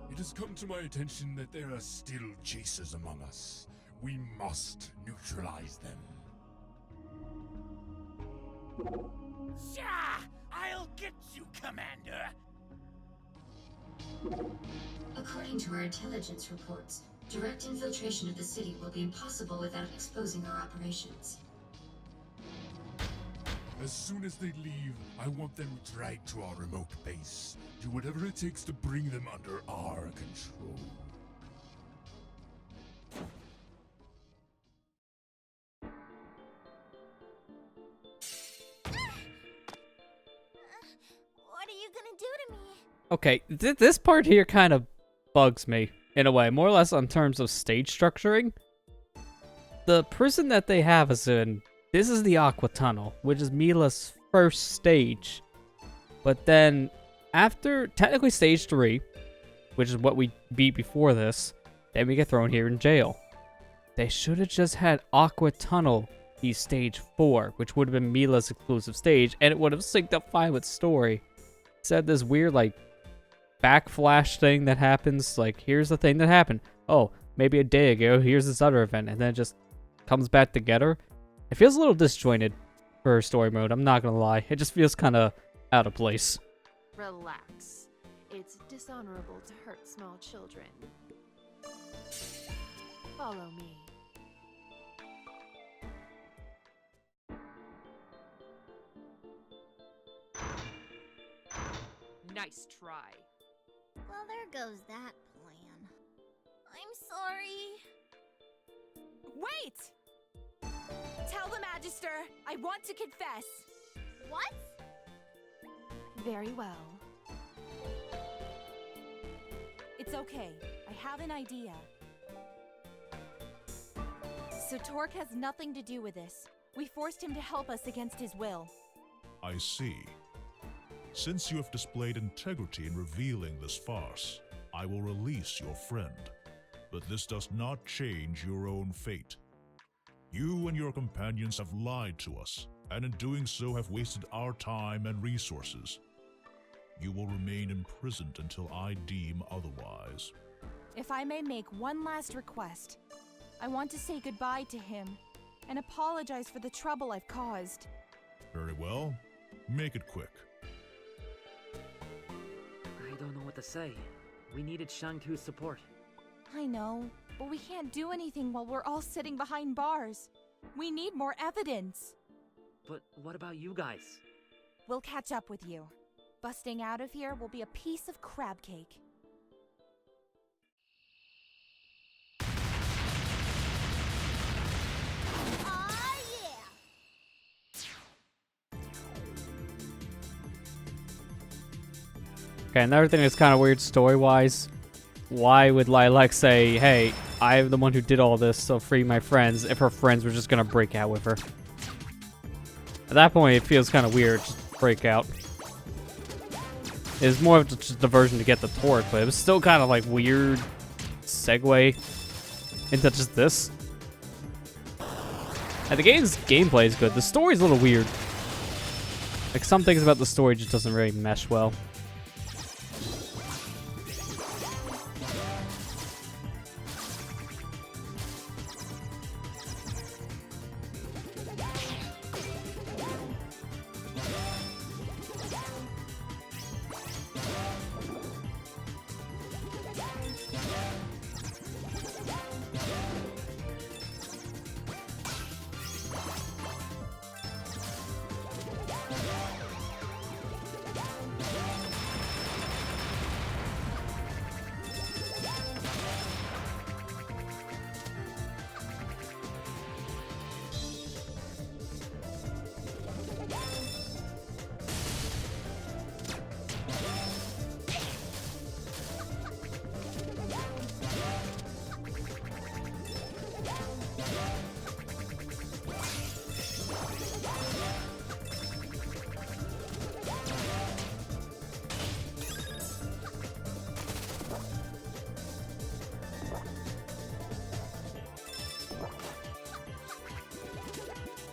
S2: It has come to my attention that there are still chasers among us. We must neutralize them.
S12: Sha! I'll get you, Commander!
S10: According to our intelligence reports, direct infiltration of the city will be impossible without exposing our operations.
S2: As soon as they leave, I want them dragged to our remote base. Do whatever it takes to bring them under our control.
S6: What are you gonna do to me?
S5: Okay, this part here kind of bugs me, in a way, more or less in terms of stage structuring. The prison that they have us in, this is the Aqua Tunnel, which is Milla's first stage. But then, after, technically stage 3, which is what we beat before this, then we get thrown here in jail. They should have just had Aqua Tunnel be stage 4, which would have been Milla's exclusive stage, and it would have synced up fine with story. Said this weird, like, backflash thing that happens, like, here's the thing that happened. Oh, maybe a day ago, here's this other event, and then it just comes back together. It feels a little disjointed for story mode, I'm not gonna lie. It just feels kind of out of place.
S7: Relax. It's dishonorable to hurt small children. Follow me. Nice try.
S6: Well, there goes that plan. I'm sorry.
S9: Wait! Tell the Magister, I want to confess.
S6: What?
S9: Very well. It's okay. I have an idea. So Torque has nothing to do with this. We forced him to help us against his will.
S4: I see. Since you have displayed integrity in revealing this farce, I will release your friend. But this does not change your own fate. You and your companions have lied to us, and in doing so have wasted our time and resources. You will remain imprisoned until I deem otherwise.
S9: If I may make one last request, I want to say goodbye to him and apologize for the trouble I've caused.
S4: Very well. Make it quick.
S8: I don't know what to say. We needed Shang-Tu's support.
S9: I know, but we can't do anything while we're all sitting behind bars. We need more evidence.
S8: But what about you guys?
S9: We'll catch up with you. Busting out of here will be a piece of crab cake.
S6: Aw, yeah!
S5: Okay, another thing that's kind of weird story-wise. Why would Lilac say, hey, I'm the one who did all this, so free my friends, if her friends were just gonna break out with her? At that point, it feels kind of weird, just break out. It was more of just a diversion to get the Torque, but it was still kind of like weird segue into just this. And the game's gameplay is good. The story's a little weird. Like, some things about the story just doesn't really mesh well.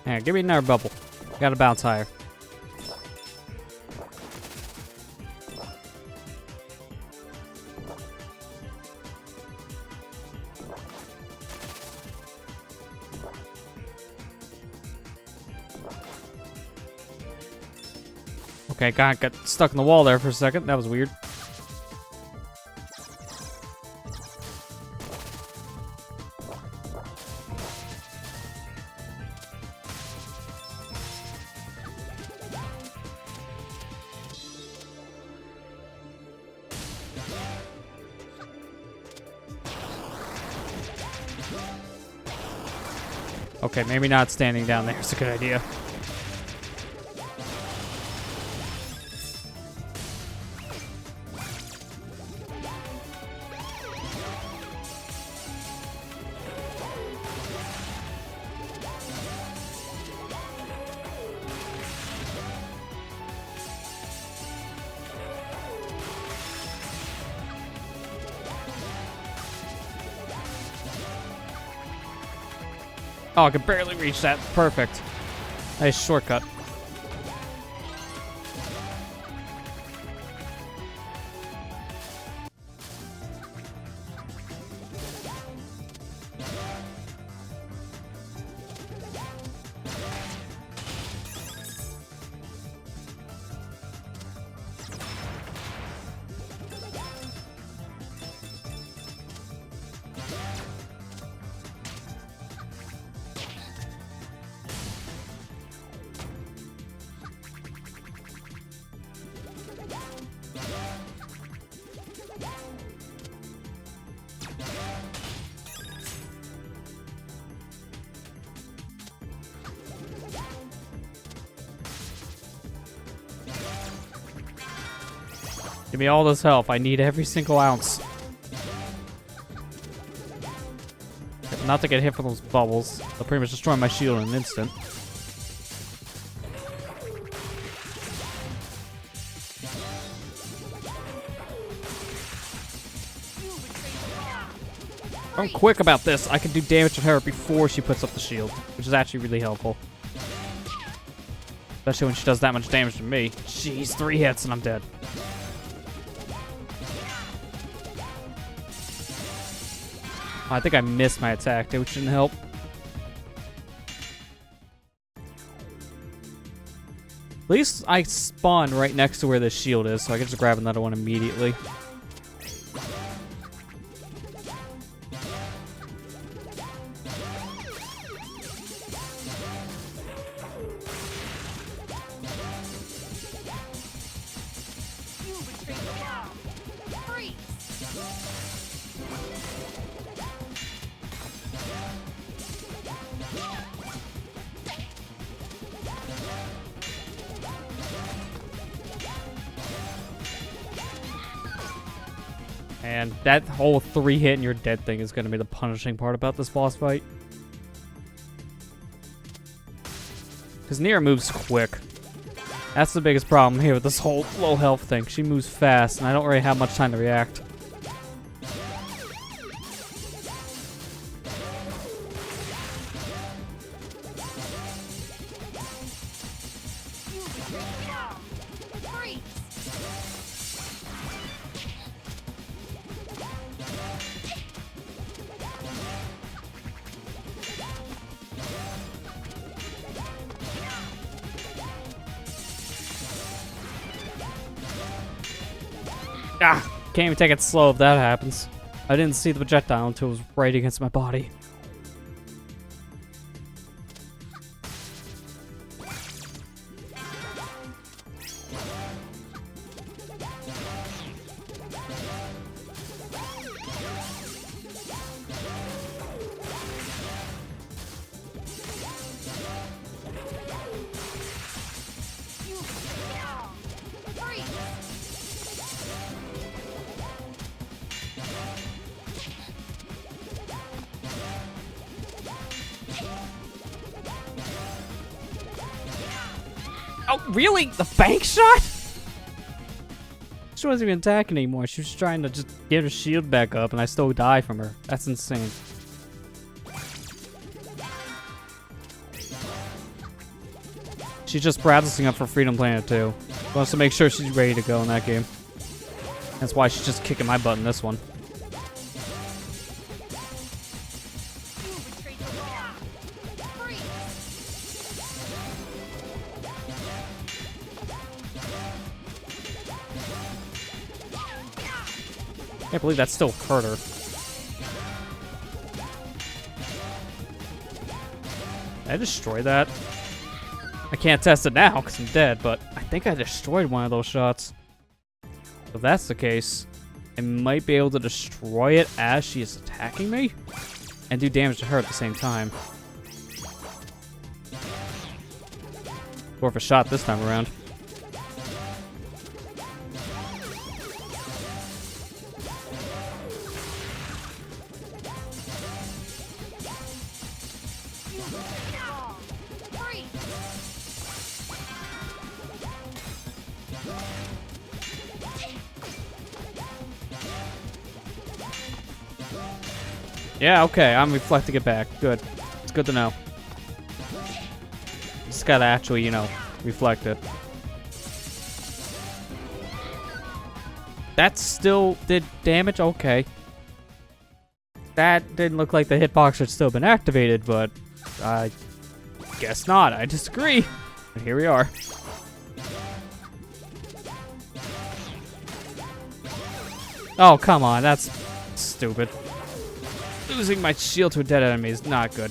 S5: Hey, give me another bubble. Gotta bounce higher. Okay, got stuck in the wall there for a second. That was weird. Okay, maybe not standing down there is a good idea. Oh, I could barely reach that. Perfect. Nice shortcut. Give me all this health. I need every single ounce. Not to get hit from those bubbles. They'll pretty much destroy my shield in an instant. If I'm quick about this, I can do damage to her before she puts up the shield, which is actually really helpful. Especially when she does that much damage to me. Jeez, 3 hits and I'm dead. I think I missed my attack, which didn't help. At least I spawned right next to where this shield is, so I can just grab another one immediately. And that whole 3 hit and you're dead thing is going to be the punishing part about this boss fight. Because Nier moves quick. That's the biggest problem here with this whole low health thing. She moves fast and I don't really have much time to react. Ah! Can't even take it slow if that happens. I didn't see the projectile until it was right against my body. Oh, really? The bank shot? She wasn't even attacking anymore. She was trying to just get her shield back up, and I still die from her. That's insane. She's just practicing up for Freedom Planet 2. Wants to make sure she's ready to go in that game. That's why she's just kicking my butt in this one. Can't believe that still hurt her. Did I destroy that? I can't test it now because I'm dead, but I think I destroyed one of those shots. If that's the case, I might be able to destroy it as she is attacking me and do damage to her at the same time. Worth a shot this time around. Yeah, okay, I'm reflecting it back. Good. It's good to know. Just gotta actually, you know, reflect it. That still did damage? Okay. That didn't look like the hitbox had still been activated, but I guess not. I disagree. And here we are. Oh, come on. That's stupid. Losing my shield to a dead enemy is not good.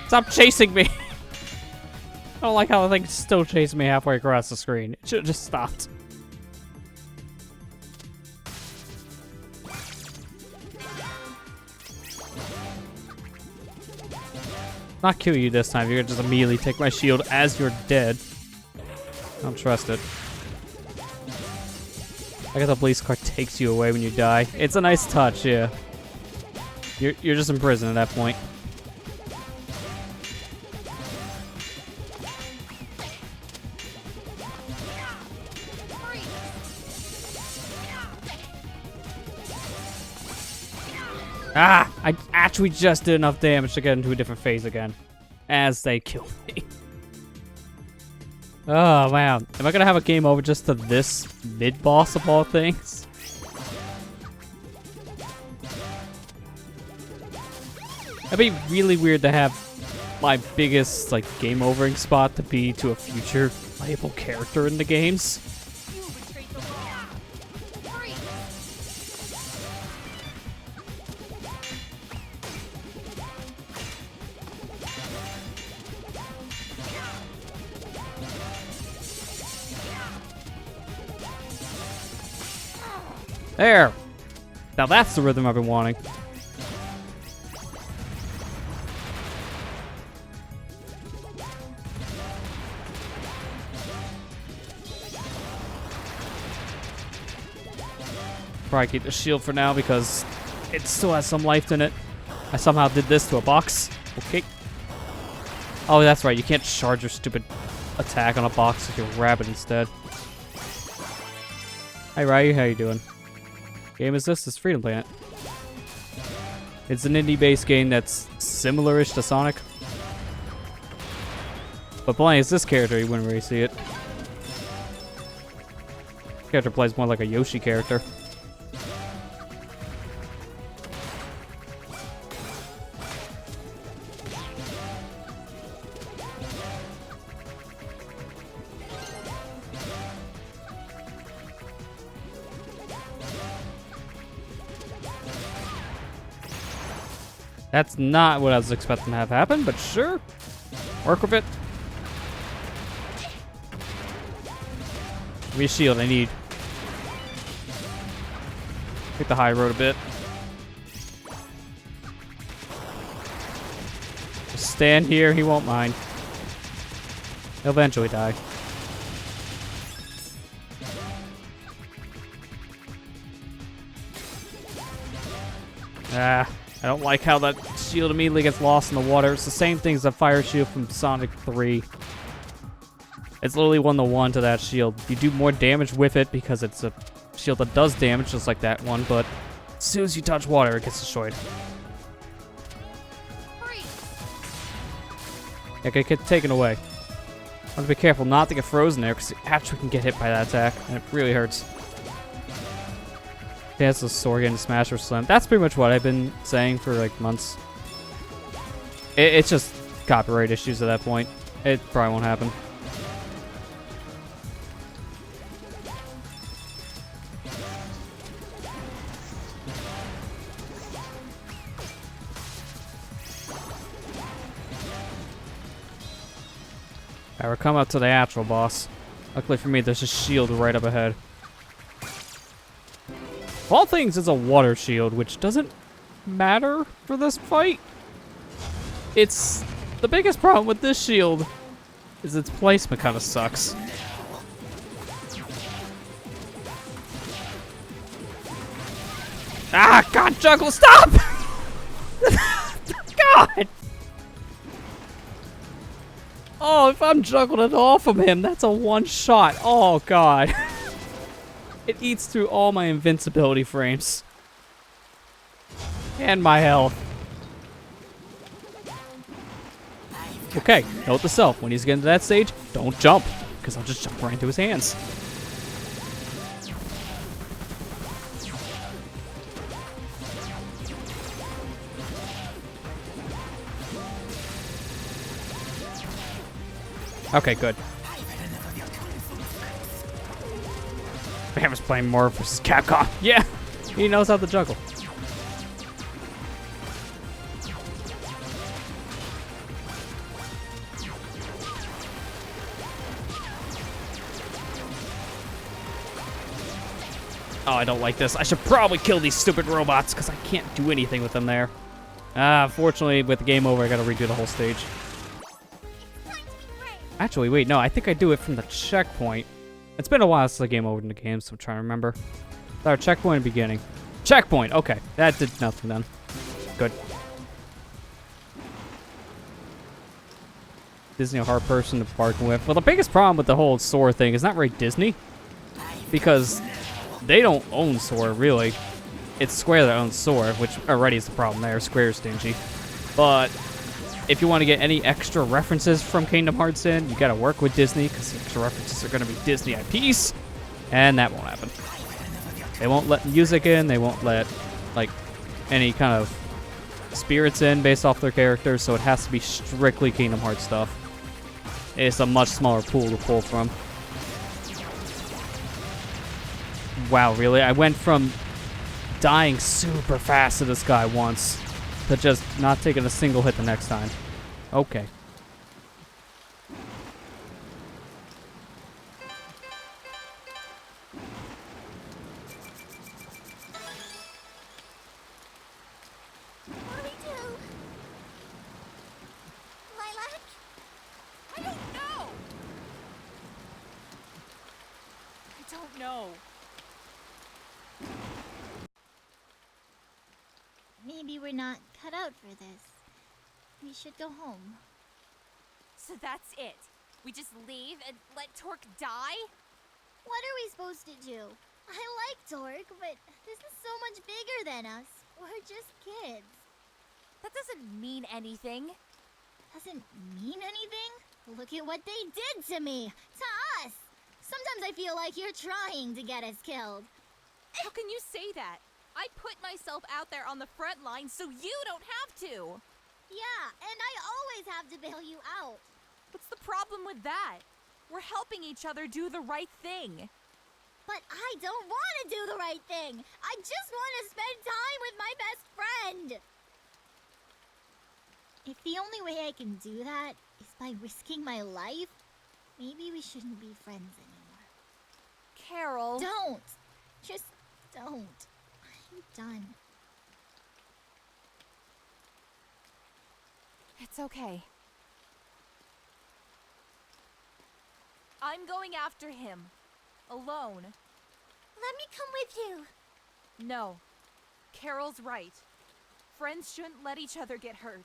S5: Stop chasing me! I don't like how the thing's still chasing me halfway across the screen. It should have just stopped. Not kill you this time. You're gonna just immediately take my shield as you're dead. I don't trust it. I guess the police car takes you away when you die. It's a nice touch, yeah. You're just in prison at that point. Ah! I actually just did enough damage to get into a different phase again. As they kill me. Oh, man. Am I gonna have a game over just to this mid-boss of all things? That'd be really weird to have my biggest, like, game-overing spot to be to a future playable character in the games. There! Now that's the rhythm I've been wanting. Probably keep the shield for now because it still has some life in it. I somehow did this to a box. Okay. Oh, that's right. You can't charge your stupid attack on a box if you're a rabbit instead. Hi, Ryu. How you doing? Game is this? It's Freedom Planet. It's an indie-based game that's similar-ish to Sonic. But playing as this character, you wouldn't really see it. This character plays more like a Yoshi character. That's not what I was expecting to have happen, but sure. Work with it. Give me a shield, I need. Take the high road a bit. Just stand here, he won't mind. He'll eventually die. Ah, I don't like how that shield immediately gets lost in the water. It's the same thing as the fire shield from Sonic 3. It's literally 1-to-1 to that shield. You do more damage with it because it's a shield that does damage just like that one, but as soon as you touch water, it gets destroyed. Yeah, get taken away. I want to be careful not to get frozen there because you actually can get hit by that attack, and it really hurts. That's the sword and smash or slam. That's pretty much what I've been saying for like months. It's just copyright issues at that point. It probably won't happen. Alright, we're coming up to the actual boss. Luckily for me, there's a shield right up ahead. Of all things, it's a water shield, which doesn't matter for this fight. It's... the biggest problem with this shield is its placement kind of sucks. Ah, God, Juggle, stop! God! Oh, if I'm juggling it off of him, that's a one shot. Oh, God. It eats through all my invincibility frames. And my health. Okay, note to self. When he's getting to that stage, don't jump. Because I'll just jump right into his hands. Okay, good. Man was playing more versus Capcom. Yeah, he knows how to juggle. Oh, I don't like this. I should probably kill these stupid robots because I can't do anything with them there. Unfortunately, with the game over, I gotta redo the whole stage. Actually, wait, no, I think I do it from the checkpoint. It's been a while since I game over in the game, so I'm trying to remember. Our checkpoint in the beginning. Checkpoint, okay. That did nothing then. Good. Disney a hard person to bargain with. Well, the biggest problem with the whole Sora thing is not really Disney. Because they don't own Sora, really. It's Square that owns Sora, which already is the problem there. Square's stingy. But if you want to get any extra references from Kingdom Hearts in, you gotta work with Disney, because the extra references are gonna be Disney IPs, and that won't happen. They won't let music in, they won't let, like, any kind of spirits in based off their characters, so it has to be strictly Kingdom Hearts stuff. It's a much smaller pool to pull from. Wow, really? I went from dying super fast to this guy once to just not taking a single hit the next time. Okay.
S6: What do we do? Lilac?
S9: I don't know. I don't know.
S6: Maybe we're not cut out for this. We should go home.
S9: So that's it. We just leave and let Torque die?
S6: What are we supposed to do? I like Torque, but this is so much bigger than us. We're just kids.
S9: That doesn't mean anything.
S6: Doesn't mean anything? Look at what they did to me! To us! Sometimes I feel like you're trying to get us killed.
S9: How can you say that? I put myself out there on the front line so you don't have to.
S6: Yeah, and I always have to bail you out.
S9: What's the problem with that? We're helping each other do the right thing.
S6: But I don't want to do the right thing. I just want to spend time with my best friend. If the only way I can do that is by risking my life, maybe we shouldn't be friends anymore.
S9: Carol.
S6: Don't. Just don't. I'm done.
S9: It's okay. I'm going after him. Alone.
S6: Let me come with you.
S9: No. Carol's right. Friends shouldn't let each other get hurt.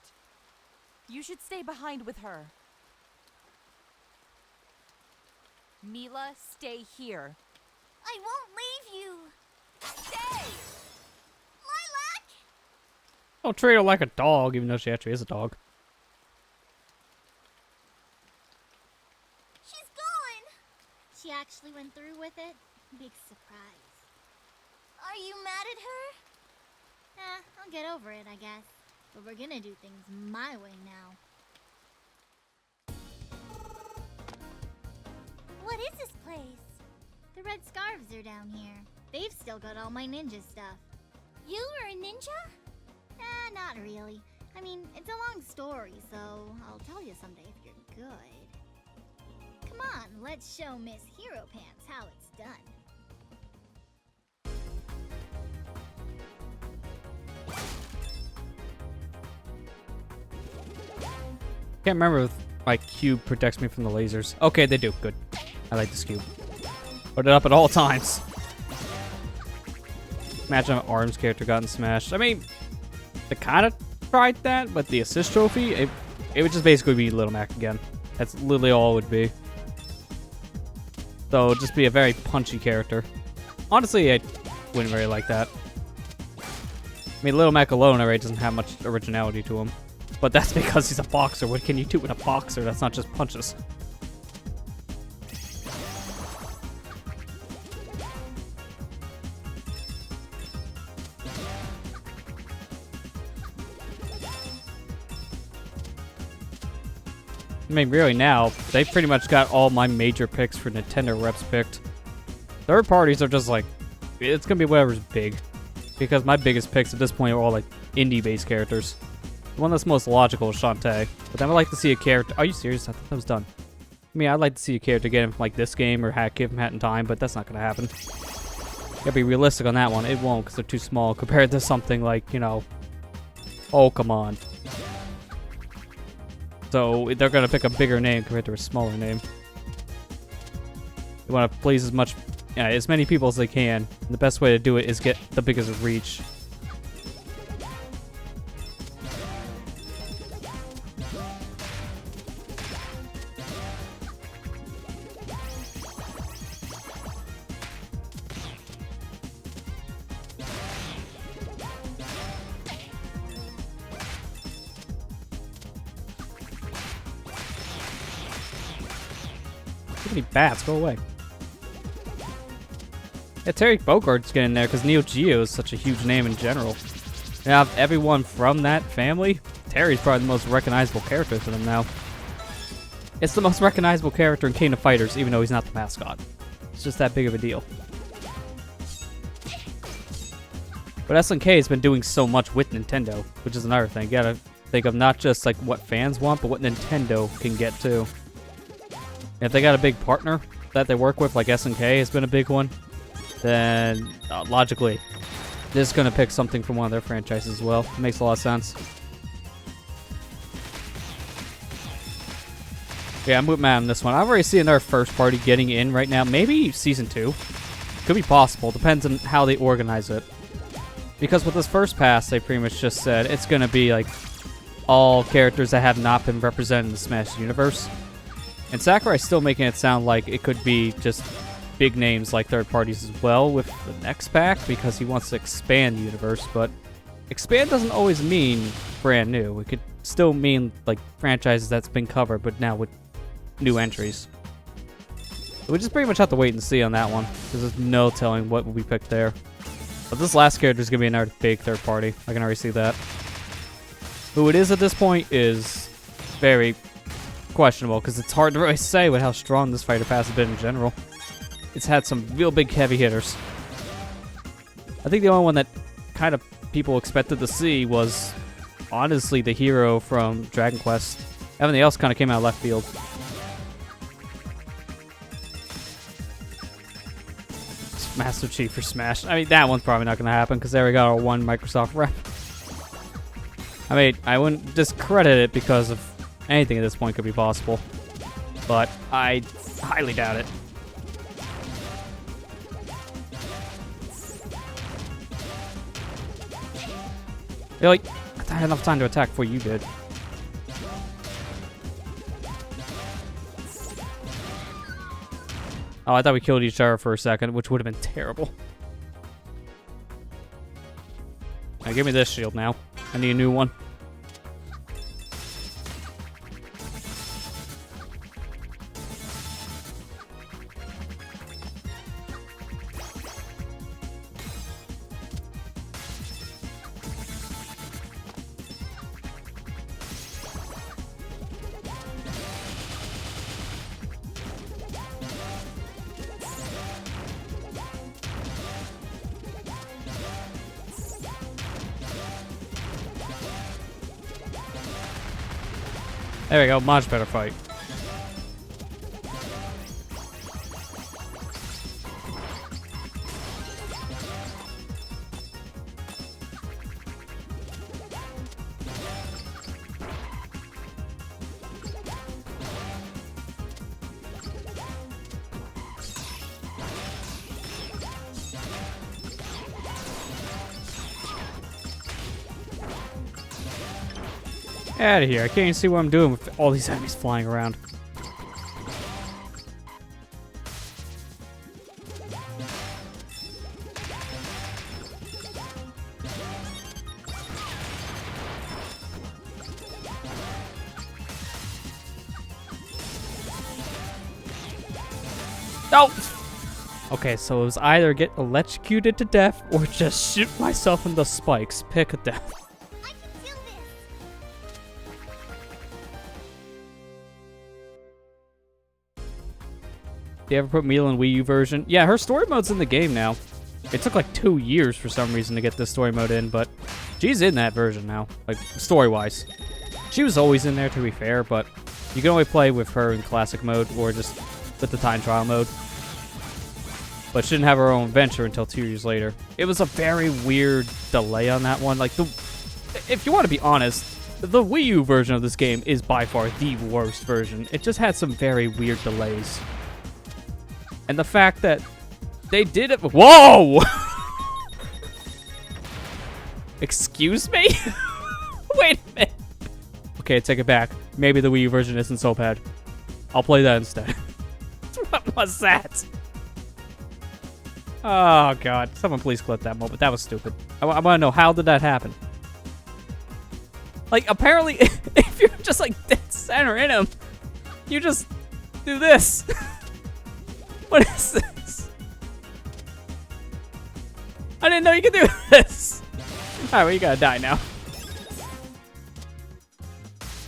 S9: You should stay behind with her. Milla, stay here.
S6: I won't leave you. Stay! Lilac!
S5: Don't treat her like a dog, even though she actually is a dog.
S6: She's gone! She actually went through with it? Big surprise. Are you mad at her? I'll get over it, I guess. But we're gonna do things my way now. What is this place? The red scarves are down here. They've still got all my ninja stuff. You are a ninja? Not really. I mean, it's a long story, so I'll tell you someday if you're good. Come on, let's show Miss Hero Pants how it's done.
S5: Can't remember if my cube protects me from the lasers. Okay, they do. Good. I like this cube. Put it up at all times. Imagine if Arm's character gotten smashed. I mean, they kind of tried that, but the assist trophy, it would just basically be Little Mac again. That's literally all it would be. So, just be a very punchy character. Honestly, I wouldn't really like that. I mean, Little Mac alone already doesn't have much originality to him. But that's because he's a boxer. What can you do with a boxer? That's not just punches. I mean, really now, they pretty much got all my major picks for Nintendo reps picked. Third parties are just like, it's gonna be whatever's big. Because my biggest picks at this point are all like indie-based characters. The one that's most logical is Shantae. But then I'd like to see a character. Are you serious? I thought that was done. I mean, I'd like to see a character get him from like this game or give him Hat in Time, but that's not gonna happen. Gotta be realistic on that one. It won't because they're too small compared to something like, you know. Oh, come on. So they're gonna pick a bigger name compared to a smaller name. They want to please as many people as they can. And the best way to do it is get the biggest reach. Too many bats, go away. Yeah, Terry Bogart's getting there because Neo Geo is such a huge name in general. You have everyone from that family. Terry's probably the most recognizable character to them now. It's the most recognizable character in King of Fighters, even though he's not the mascot. It's just that big of a deal. But SNK has been doing so much with Nintendo, which is another thing. You gotta think of not just like what fans want, but what Nintendo can get too. If they got a big partner that they work with, like SNK has been a big one, then logically, they're just going to pick something from one of their franchises as well. It makes a lot of sense. Yeah, I'm with Matt on this one. I've already seen their first party getting in right now. Maybe Season 2. Could be possible. Depends on how they organize it. Because with this first pass, they pretty much just said it's going to be like all characters that have not been represented in the Smash universe. And Sakurai's still making it sound like it could be just big names like third parties as well with the next pack because he wants to expand the universe, but expand doesn't always mean brand new. It could still mean like franchises that's been covered but now with new entries. So we just pretty much have to wait and see on that one because there's no telling what will be picked there. But this last character is going to be another big third party. I can already see that. Who it is at this point is very questionable because it's hard to really say with how strong this fighter pass has been in general. It's had some real big heavy hitters. I think the only one that kind of people expected to see was honestly the hero from Dragon Quest. Everything else kind of came out of left field. Master Chief for Smash. I mean, that one's probably not going to happen because there we got our one Microsoft rep. I mean, I wouldn't discredit it because of anything at this point could be possible. But I highly doubt it. Really? I had enough time to attack before you did. Oh, I thought we killed each other for a second, which would have been terrible. Now give me this shield now. I need a new one. There we go, much better fight. Out of here. I can't even see what I'm doing with all these enemies flying around. No! Okay, so it was either get electrocuted to death or just shoot myself in the spikes. Pick a death. You ever put Milla in Wii U version? Yeah, her story mode's in the game now. It took like 2 years for some reason to get this story mode in, but she's in that version now, like story-wise. She was always in there, to be fair, but you can only play with her in classic mode or just with the time trial mode. But she didn't have her own adventure until 2 years later. It was a very weird delay on that one. Like, if you want to be honest, the Wii U version of this game is by far the worst version. It just had some very weird delays. And the fact that they did it... Whoa! Excuse me? Wait a minute. Okay, take it back. Maybe the Wii U version isn't so bad. I'll play that instead. What was that? Oh, God. Someone please clip that moment. That was stupid. I want to know, how did that happen? Like, apparently, if you're just, like, dead center in him, you just do this. What is this? I didn't know you could do this. Alright, well, you gotta die now.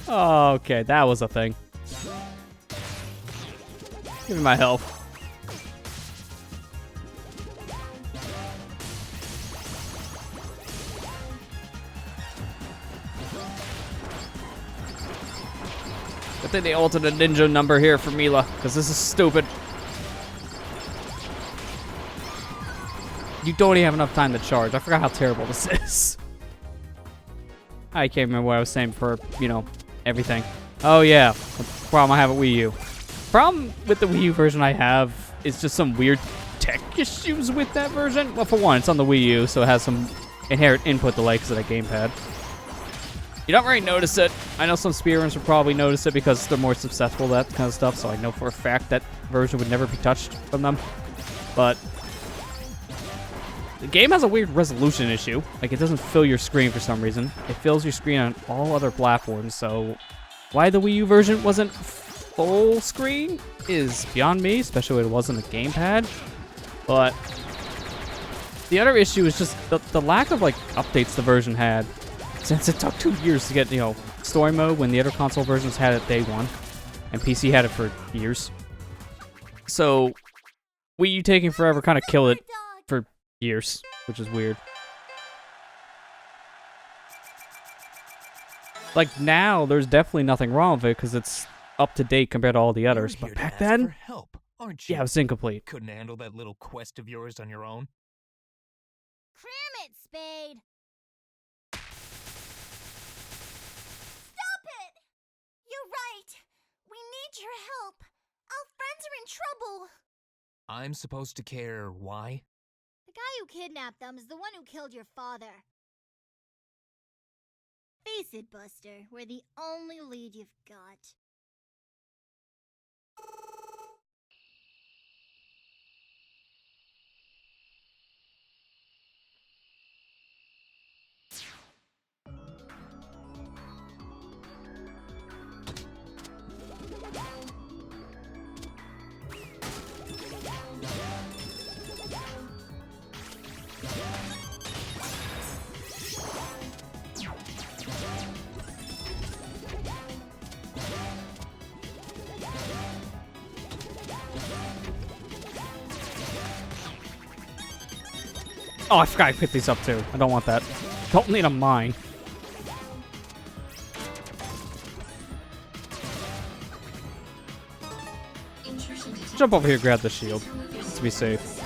S5: Oh, okay, that was a thing. Give me my health. I think they altered the ninja number here for Milla, because this is stupid. You don't even have enough time to charge. I forgot how terrible this is. I can't remember what I was saying for, you know, everything. Oh, yeah. The problem I have with Wii U. Problem with the Wii U version I have is just some weird tech issues with that version. Well, for one, it's on the Wii U, so it has some inherent input delay because of that gamepad. You don't really notice it. I know some speedrunners will probably notice it because they're more susceptible to that kind of stuff, so I know for a fact that version would never be touched from them. But the game has a weird resolution issue. Like, it doesn't fill your screen for some reason. It fills your screen on all other platforms, so why the Wii U version wasn't full screen is beyond me, especially when it wasn't a gamepad. But the other issue is just the lack of, like, updates the version had. Since it took 2 years to get, you know, story mode when the other console versions had it day one, and PC had it for years. So Wii U taking forever kind of killed it for years, which is weird. Like, now there's definitely nothing wrong with it because it's up to date compared to all the others, but back then,
S11: for help, aren't you?
S5: yeah, it was incomplete.
S11: Couldn't handle that little quest of yours on your own.
S6: Cram it, Spade.
S9: too.
S3: I'm supposed to care why?
S6: The guy who kidnapped them is the one who killed your father. Face it, Buster, we're the only lead you've got.
S5: Oh, I forgot I picked these up too. I don't want that. Don't need a mine. Jump over here, grab the shield to be safe.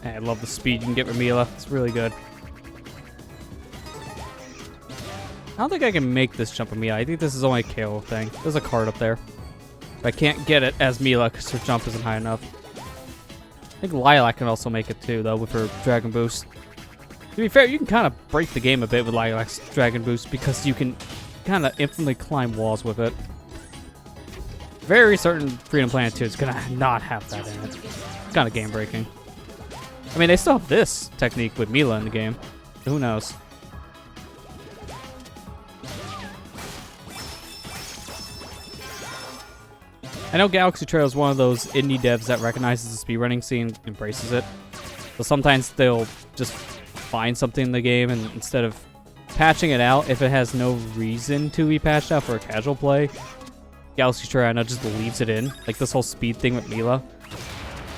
S5: I love the speed you can get with Milla. It's really good. I don't think I can make this jump with Milla. I think this is only a KO thing. There's a card up there. But I can't get it as Milla because her jump isn't high enough. I think Lilac can also make it too, though, with her Dragon Boost. To be fair, you can kind of break the game a bit with Lilac's Dragon Boost because you can kind of infinitely climb walls with it. Very certain Freedom Planet 2 is going to not have that in it. It's kind of game breaking. I mean, they still have this technique with Milla in the game. Who knows? I know Galaxy Trail is one of those indie devs that recognizes the speedrunning scene, embraces it. So sometimes they'll just find something in the game, and instead of patching it out, if it has no reason to be patched out for a casual play, Galaxy Trail, I know, just leaves it in. Like this whole speed thing with Milla.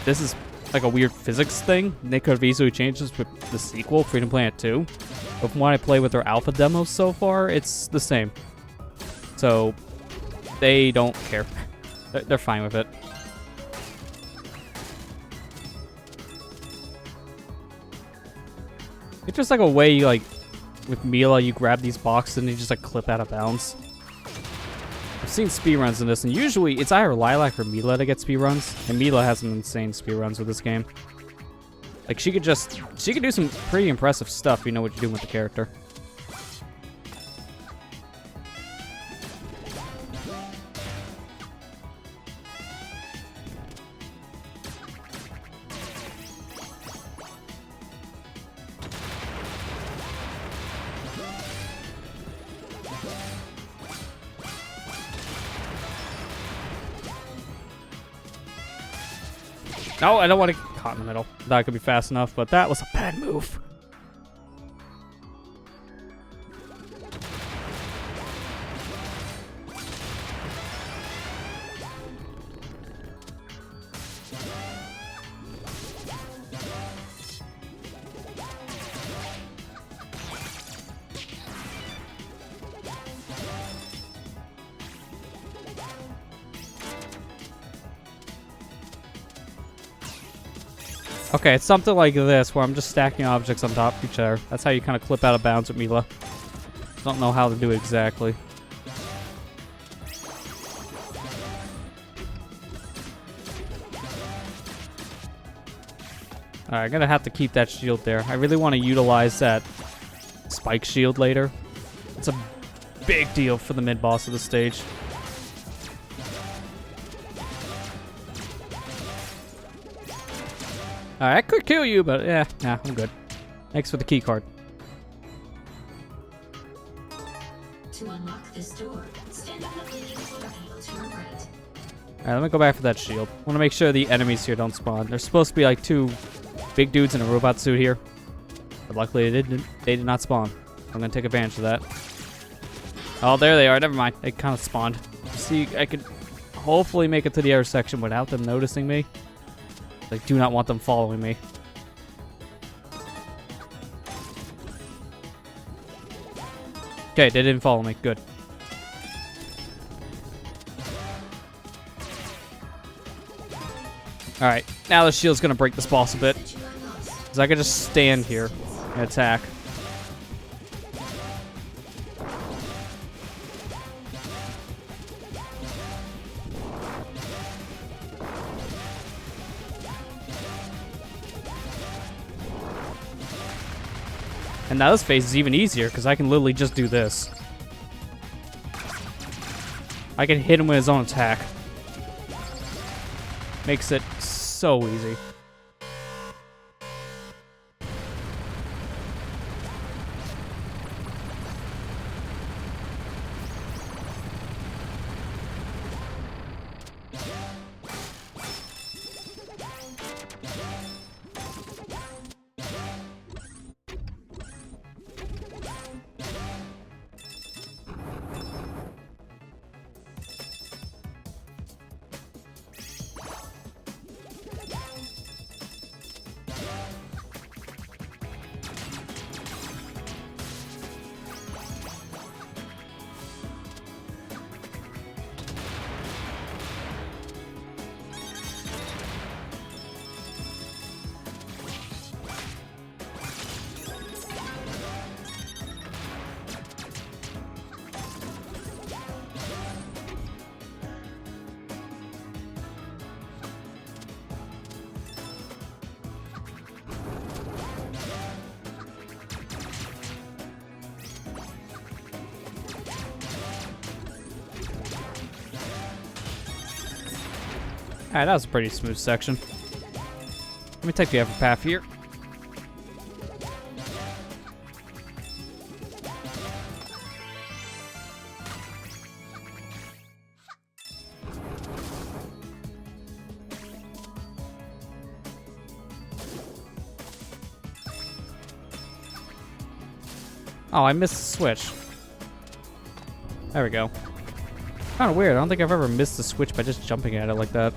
S5: This is like a weird physics thing. They could have easily changed this with the sequel, Freedom Planet 2. But from what I play with their alpha demos so far, it's the same. So they don't care. They're fine with it. It's just like a way you, like, with Milla, you grab these boxes and you just like clip out of bounds. I've seen speedruns in this, and usually it's either Lilac or Milla to get speedruns, and Milla has some insane speedruns with this game. Like, she could do some pretty impressive stuff if you know what you're doing with the character. No, I don't want to get caught in the middle. That could be fast enough, but that was a bad move. Okay, it's something like this, where I'm just stacking objects on top of each other. That's how you kind of clip out of bounds with Milla. Don't know how to do it exactly. Alright, I'm gonna have to keep that shield there. I really want to utilize that spike shield later. It's a big deal for the mid-boss of the stage. Alright, I could kill you, but yeah, nah, I'm good. Thanks for the key card.
S10: To unlock this door, stand on the bleeding floor panel to your right.
S5: Alright, let me go back for that shield. I want to make sure the enemies here don't spawn. There's supposed to be like 2 big dudes in a robot suit here. But luckily they did not spawn. I'm going to take advantage of that. Oh, there they are. Never mind. They kind of spawned. See, I could hopefully make it to the other section without them noticing me. I do not want them following me. Okay, they didn't follow me. Good. Alright, now the shield's gonna break this boss a bit. Because I can just stand here and attack. And now this phase is even easier because I can literally just do this. I can hit him with his own attack. Makes it so easy. Alright, that was a pretty smooth section. Let me take the upper path here. Oh, I missed the switch. There we go. Kind of weird. I don't think I've ever missed the switch by just jumping at it like that.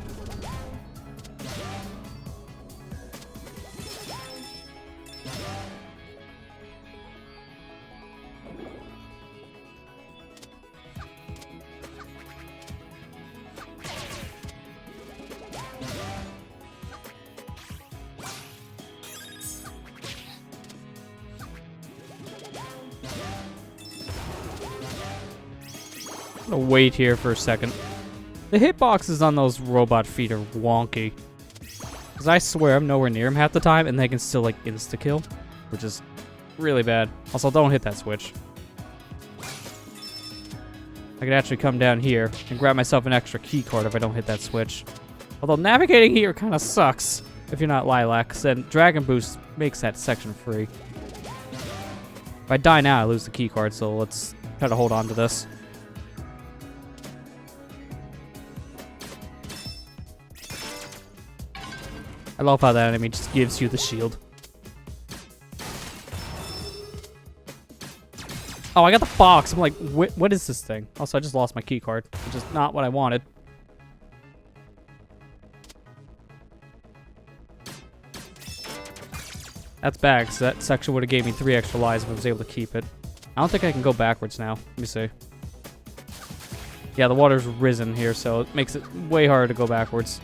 S5: I'm gonna wait here for a second. The hitboxes on those robot feet are wonky. Because I swear I'm nowhere near them half the time, and they can still, like, insta-kill. Which is really bad. Also, don't hit that switch. I could actually come down here and grab myself an extra key card if I don't hit that switch. Although navigating here kind of sucks if you're not Lilac, 'cause then Dragon Boost makes that section free. If I die now, I lose the key card, so let's try to hold on to this. I love how that enemy just gives you the shield. Oh, I got the box. I'm like, what is this thing? Also, I just lost my key card, which is not what I wanted. That's bad, because that section would have gave me 3 extra lives if I was able to keep it. I don't think I can go backwards now. Let me see. Yeah, the water's risen here, so it makes it way harder to go backwards.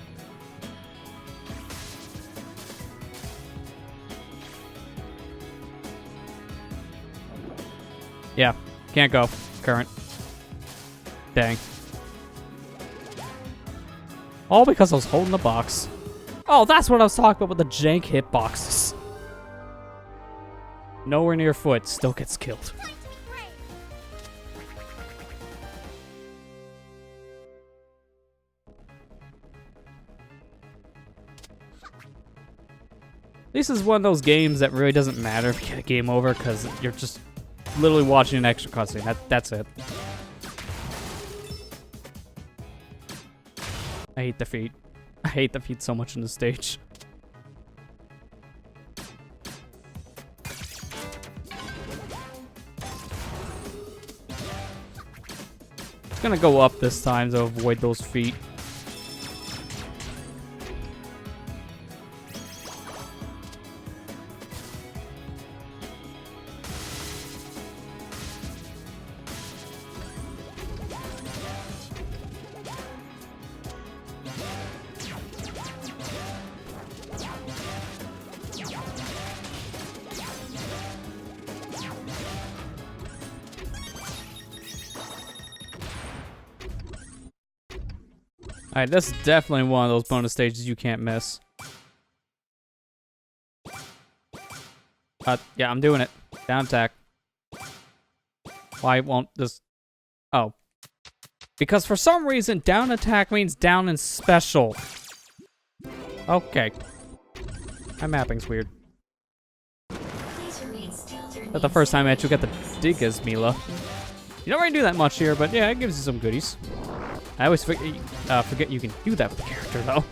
S5: Yeah, can't go. Current. Dang. All because I was holding the box. Oh, that's what I was talking about with the jank hitboxes. Nowhere near foot, still gets killed. This is one of those games that really doesn't matter if you get a game over, because you're just literally watching an extra cutscene. That's it. I hate the feet. I hate the feet so much in the stage. It's gonna go up this time to avoid those feet. Alright, this is definitely one of those bonus stages you can't miss. Yeah, I'm doing it. Down attack. Why won't this... Oh. Because for some reason, down attack means down in special. Okay. My mapping's weird. But the first time I actually got the dig as Milla. You don't really do that much here, but yeah, it gives you some goodies. I always forget you can do that with the character, though.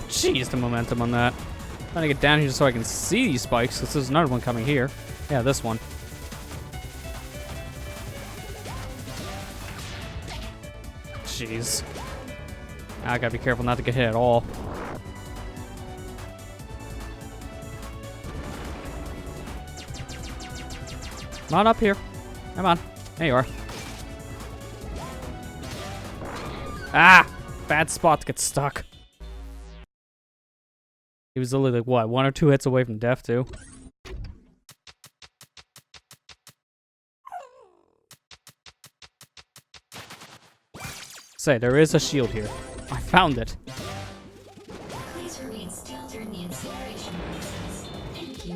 S5: Jeez, the momentum on that. I'm trying to get down here so I can see these spikes, because there's another one coming here. Yeah, this one. Jeez. I gotta be careful not to get hit at all. Come on up here. Come on. There you are. Ah! Bad spot to get stuck. He was only like, what, 1 or 2 hits away from death, too? Say, there is a shield here. I found it.
S10: Please remain still during the incineration process. Thank you.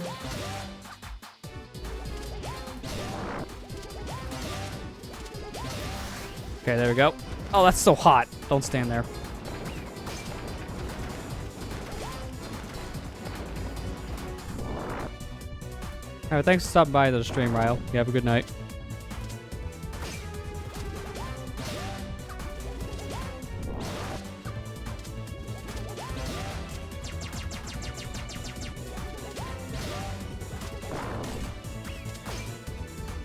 S5: Okay, there we go. Oh, that's so hot. Don't stand there. Alright, thanks for stopping by the stream, Ryle. You have a good night.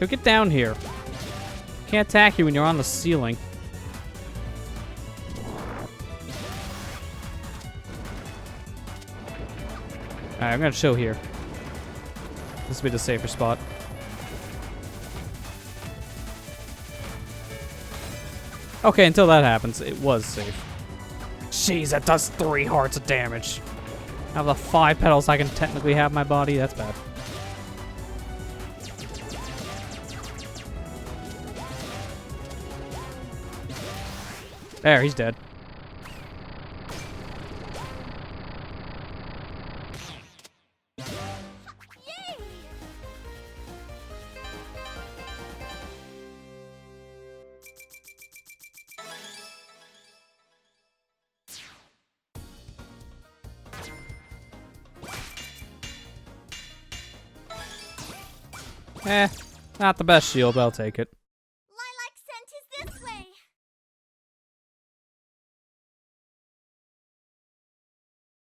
S5: Go get down here. Can't attack you when you're on the ceiling. Alright, I'm gonna chill here. This will be the safer spot. Okay, until that happens, it was safe. Jeez, that does 3 hearts of damage. Out of the 5 petals I can technically have in my body, that's bad. There, he's dead. Not the best shield, but I'll take it.
S6: Lilac scent is this way.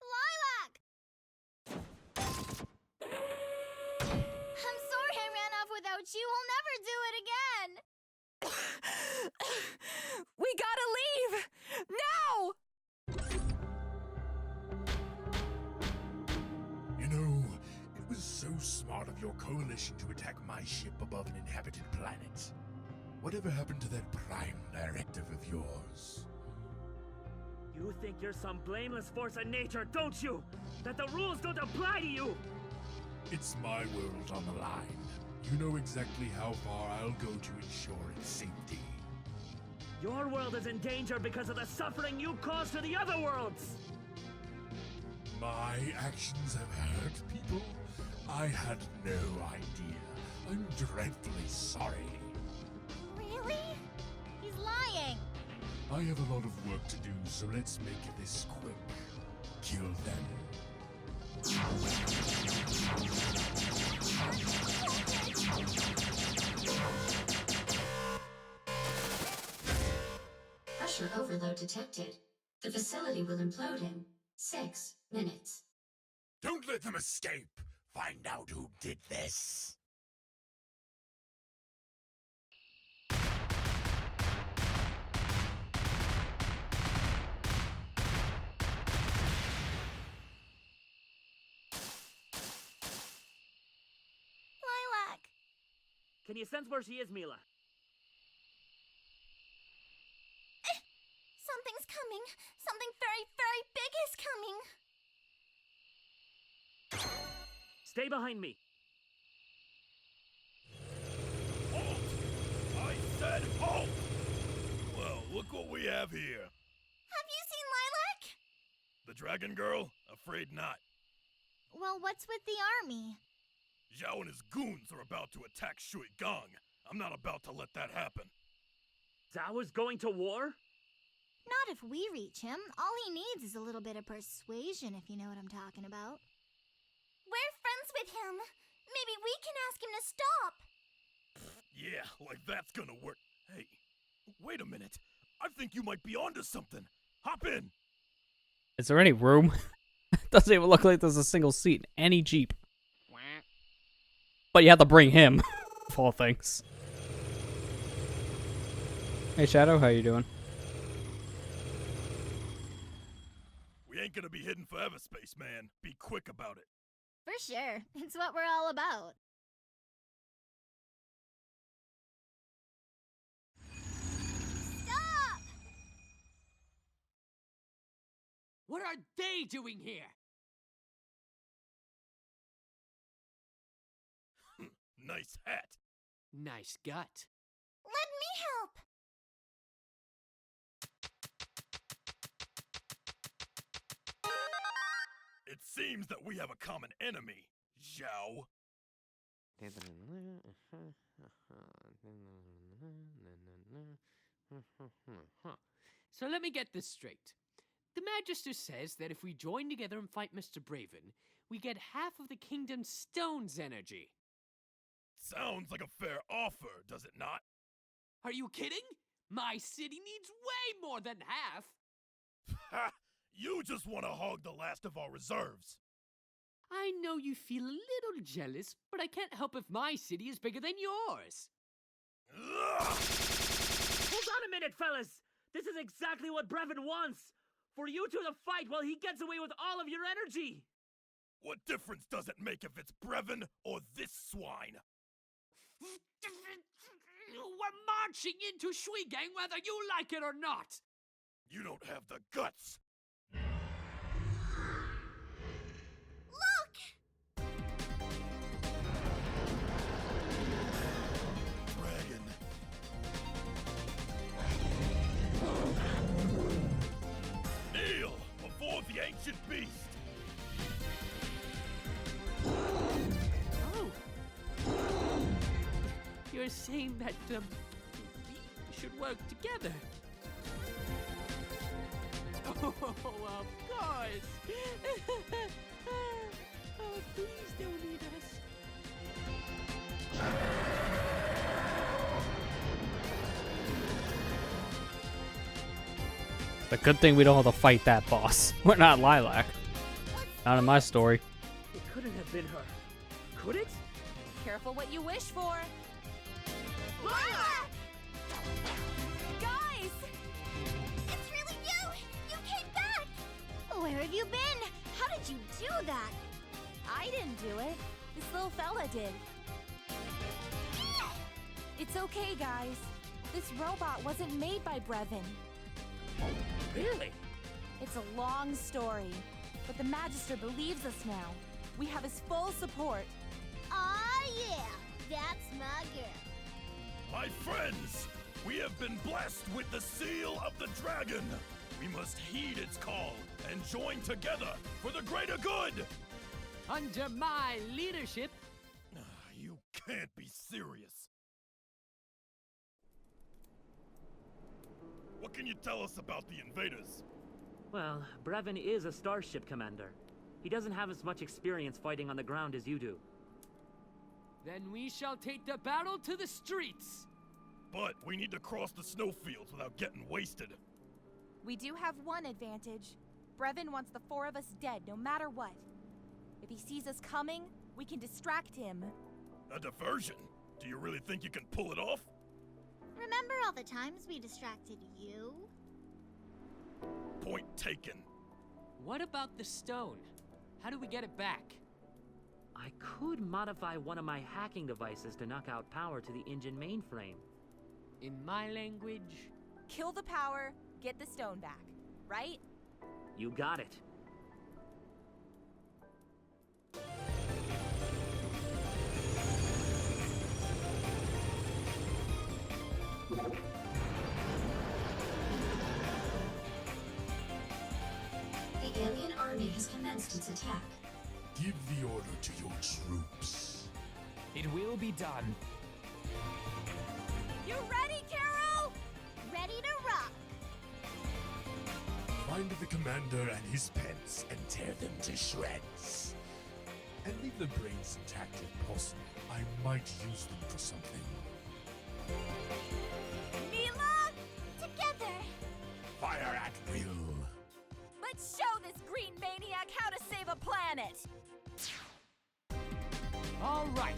S6: Lilac! I'm sorry I ran off without you. I'll never do it again.
S7: We gotta leave! Now!
S2: You know, it was so smart of your coalition to attack my ship above an inhabited planet. Whatever happened to that prime directive of yours?
S15: You think you're some blameless force of nature, don't you? That the rules don't apply to you!
S2: It's my world on the line. You know exactly how far I'll go to ensure its safety.
S15: Your world is in danger because of the suffering you caused to the other worlds!
S2: My actions have hurt people? I had no idea. I'm dreadfully sorry.
S6: Really? He's lying.
S2: I have a lot of work to do, so let's make this quick. Kill them.
S10: Pressure overload detected. The facility will implode in 6 minutes.
S2: Don't let them escape! Find out who did this!
S15: Can you sense where she is, Milla?
S6: Something's coming. Something very, very big is coming.
S15: Stay behind me.
S1: Halt! I said halt! Well, look what we have here.
S6: Have you seen Lilac?
S1: The dragon girl? Afraid not.
S6: Well, what's with the army?
S1: Zhao and his goons are about to attack Shui Gong. I'm not about to let that happen.
S15: Zhao is going to war?
S6: Not if we reach him. All he needs is a little bit of persuasion, if you know what I'm talking about. We're friends with him. Maybe we can ask him to stop.
S1: Yeah, like that's gonna work. Hey, wait a minute. I think you might be onto something. Hop in.
S5: Is there any room? Doesn't even look like there's a single seat in any Jeep. But you have to bring him, of all things. Hey Shadow, how you doing?
S1: We ain't gonna be hidden forever, spaceman. Be quick about it.
S6: For sure. It's what we're all about. Stop!
S13: What are they doing here?
S1: Nice hat.
S13: Nice gut.
S6: Let me help.
S1: It seems that we have a common enemy, Zhao.
S13: So let me get this straight. The Magister says that if we join together and fight Mr. Braven, we get half of the Kingdom's stone's energy.
S1: Sounds like a fair offer, does it not?
S13: Are you kidding? My city needs way more than half.
S1: Ha! You just want to hog the last of our reserves.
S13: I know you feel a little jealous, but I can't help if my city is bigger than yours.
S1: Ugh!
S15: Hold on a minute, fellas! This is exactly what Brevin wants! For you two to fight while he gets away with all of your energy!
S1: What difference does it make if it's Brevin or this swine?
S13: We're marching into Shuigang whether you like it or not!
S1: You don't have the guts!
S6: Look!
S1: Dragon. Kneel before the ancient beast!
S13: Oh! You're saying that, we should work together. Oh, of course! Oh, please don't eat us.
S5: The good thing we don't have to fight that boss. We're not Lilac. Not in my story.
S15: It couldn't have been her. Could it?
S9: Careful what you wish for.
S6: Lilac! Guys! It's really you! You came back! Where have you been? How did you do that?
S9: I didn't do it. This little fella did. It's okay, guys. This robot wasn't made by Brevin.
S15: Really?
S9: It's a long story, but the Magister believes us now. We have his full support.
S6: Aw, yeah! That's my girl.
S1: My friends, we have been blessed with the seal of the dragon. We must heed its call and join together for the greater good.
S13: Under my leadership.
S1: You can't be serious. What can you tell us about the invaders?
S15: Well, Brevin is a starship commander. He doesn't have as much experience fighting on the ground as you do.
S13: Then we shall take the battle to the streets.
S1: But we need to cross the snowfields without getting wasted.
S9: We do have one advantage. Brevin wants the four of us dead, no matter what. If he sees us coming, we can distract him.
S1: A diversion? Do you really think you can pull it off?
S6: Remember all the times we distracted you?
S1: Point taken.
S13: What about the stone? How do we get it back?
S15: I could modify one of my hacking devices to knock out power to the engine mainframe.
S13: In my language,
S9: Kill the power, get the stone back, right?
S15: You got it.
S10: The alien army has commenced its attack.
S2: Give the order to your troops.
S3: It will be done.
S9: You ready, Carol?
S6: Ready to rock.
S2: Find the commander and his pets and tear them to shreds. And leave the brains intact if possible. I might use them for something.
S6: Milla, together.
S2: Fire at will.
S9: Let's show this green maniac how to save a planet.
S13: all right.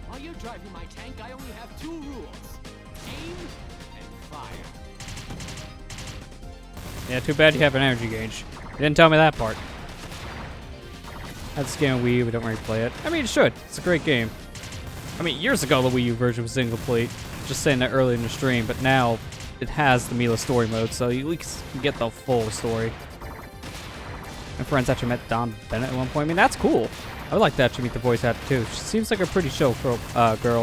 S13: While you're driving my tank, I only have 2 rules. Aim and fire.
S5: Yeah, too bad you have an energy gauge. You didn't tell me that part. That's a game on Wii U, we don't really play it. I mean, it should. It's a great game. I mean, years ago, the Wii U version was incomplete. Just saying that earlier in the stream, but now it has the Milla story mode, so you at least can get the full story. My friends actually met Don Bennett at one point. I mean, that's cool. I would like to actually meet the voice actor, too. She seems like a pretty chill girl,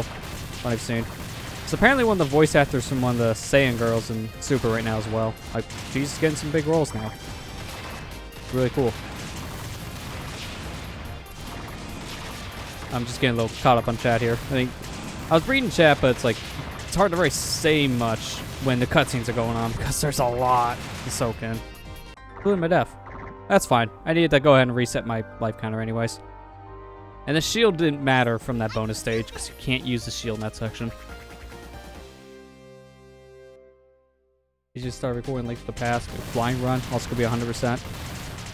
S5: what I've seen. It's apparently one of the voice actors from one of the Saiyan girls in Super right now as well. Like, she's getting some big roles now. Really cool. I'm just getting a little caught up on chat here. I think I was reading chat, but it's like it's hard to really say much when the cutscenes are going on because there's a lot to soak in. Including my death. That's fine. I needed to go ahead and reset my life counter anyways. And the shield didn't matter from that bonus stage because you can't use the shield in that section. You just start recording Link to the Past. Flying Run also could be 100%.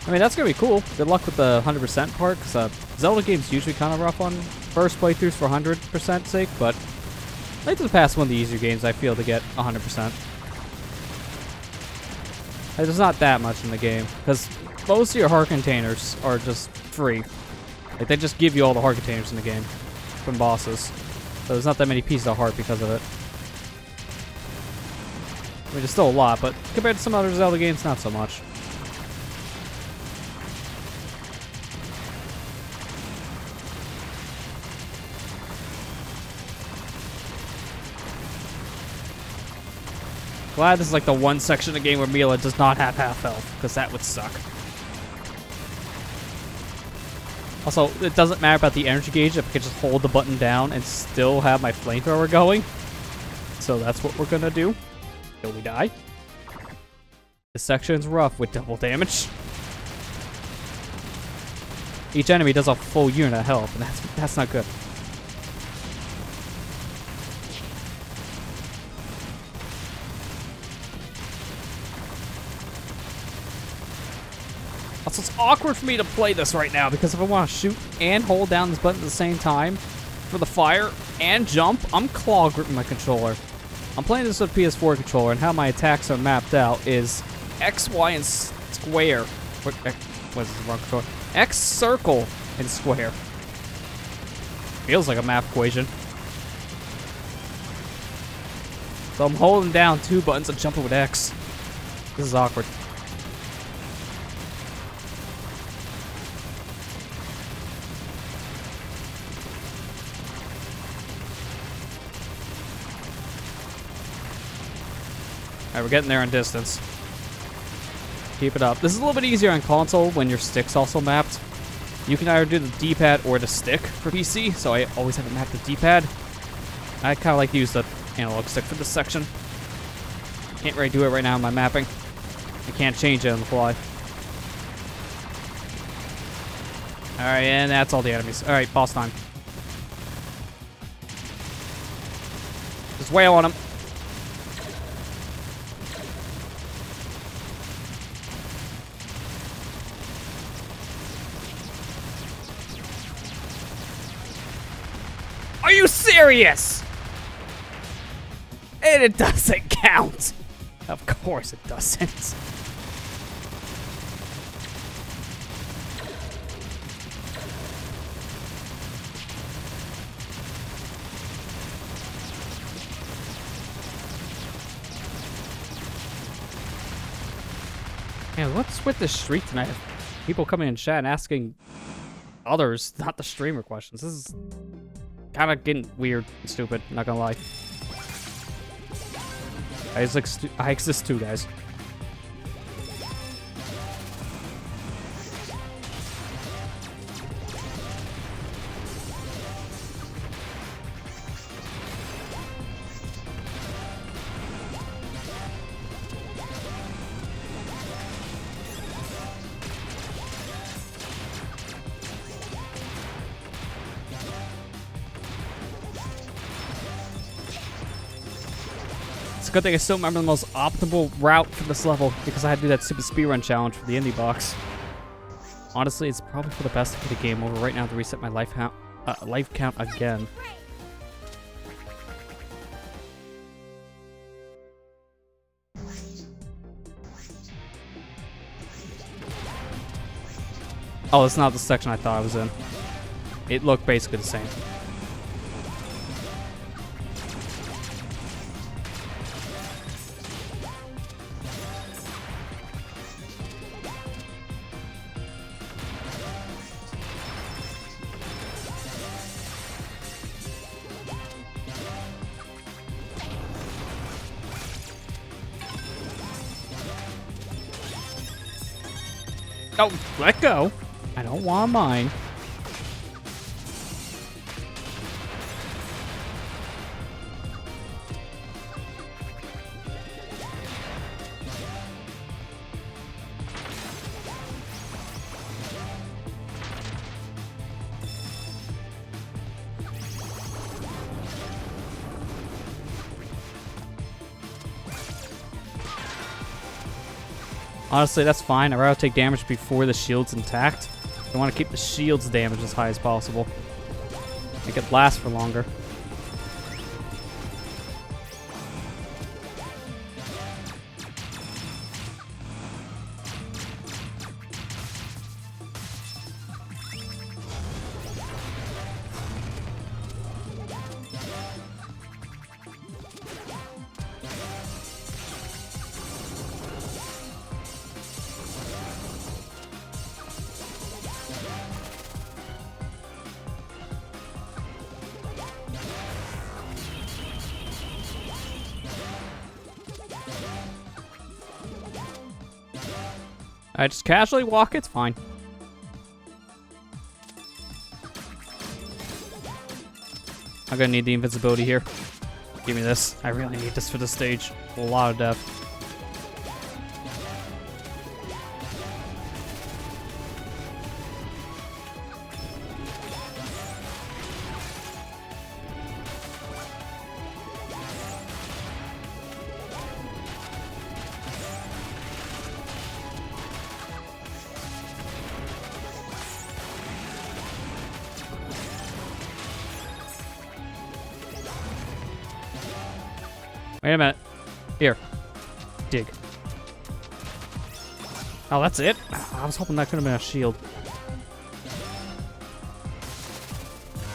S5: I mean, that's going to be cool. Good luck with the 100% part, because Zelda games usually kind of rough on first playthroughs for 100% sake, but Link to the Past is one of the easier games I feel to get 100%. There's not that much in the game, because most of your heart containers are just free. Like, they just give you all the heart containers in the game from bosses. So there's not that many pieces of heart because of it. I mean, there's still a lot, but compared to some other Zelda games, not so much. Glad this is like the one section of the game where Milla does not have half health, because that would suck. Also, it doesn't matter about the energy gauge if I can just hold the button down and still have my flamethrower going. So that's what we're gonna do. Till we die. This section's rough with double damage. Each enemy does a full unit of health, and that's not good. Also, it's awkward for me to play this right now because if I want to shoot and hold down this button at the same time for the fire and jump, I'm claw gripping my controller. I'm playing this with a PS4 controller, and how my attacks are mapped out is X, Y, and square. What is the wrong controller? X, circle, and square. Feels like a math equation. So I'm holding down 2 buttons and jumping with X. This is awkward. Alright, we're getting there in distance. Keep it up. This is a little bit easier on console when your stick's also mapped. You can either do the D-pad or the stick for PC, so I always have it mapped to D-pad. I kind of like to use the analog stick for this section. Can't really do it right now in my mapping. I can't change it on the fly. Alright, and that's all the enemies. Alright, boss time. Just wail on him. Are you serious? And it doesn't count. Of course it doesn't. Man, what's with this streak tonight? People coming in chat and asking others, not the streamer, questions. This is kind of getting weird and stupid, not gonna lie. I exist too, guys. Good thing I still remember the most optimal route for this level because I had to do that stupid speedrun challenge for the indie box. Honestly, it's probably for the best to get the game over right now to reset my life count again. Oh, it's not the section I thought I was in. It looked basically the same. Oh, let go. I don't want mine. Honestly, that's fine. I'd rather take damage before the shield's intact. I want to keep the shield's damage as high as possible. Make it last for longer. I just casually walk, it's fine. I'm gonna need the invincibility here. Give me this. I really need this for the stage. A lot of death. Wait a minute. Here. Dig. Oh, that's it? I was hoping that could have been a shield.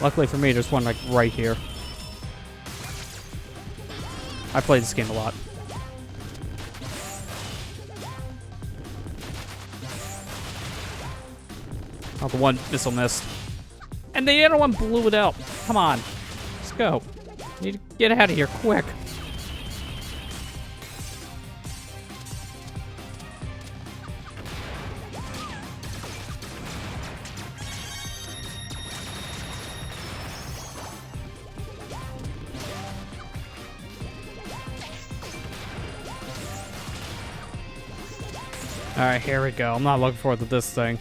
S5: Luckily for me, there's one like right here. I played this game a lot. Oh, the one missile missed. And the other one blew it out. Come on. Let's go. Need to get out of here quick. Alright, here we go. I'm not looking forward to this thing.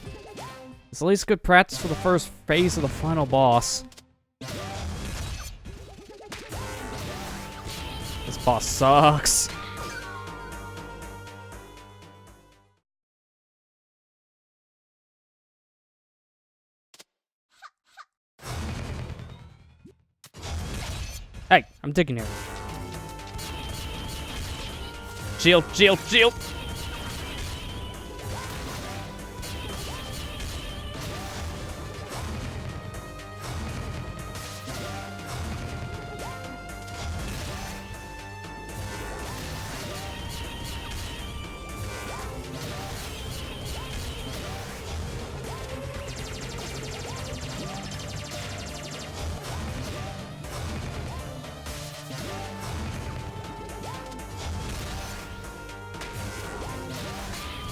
S5: It's at least good practice for the first phase of the final boss. This boss sucks. Hey, I'm digging here. Shield, shield, shield!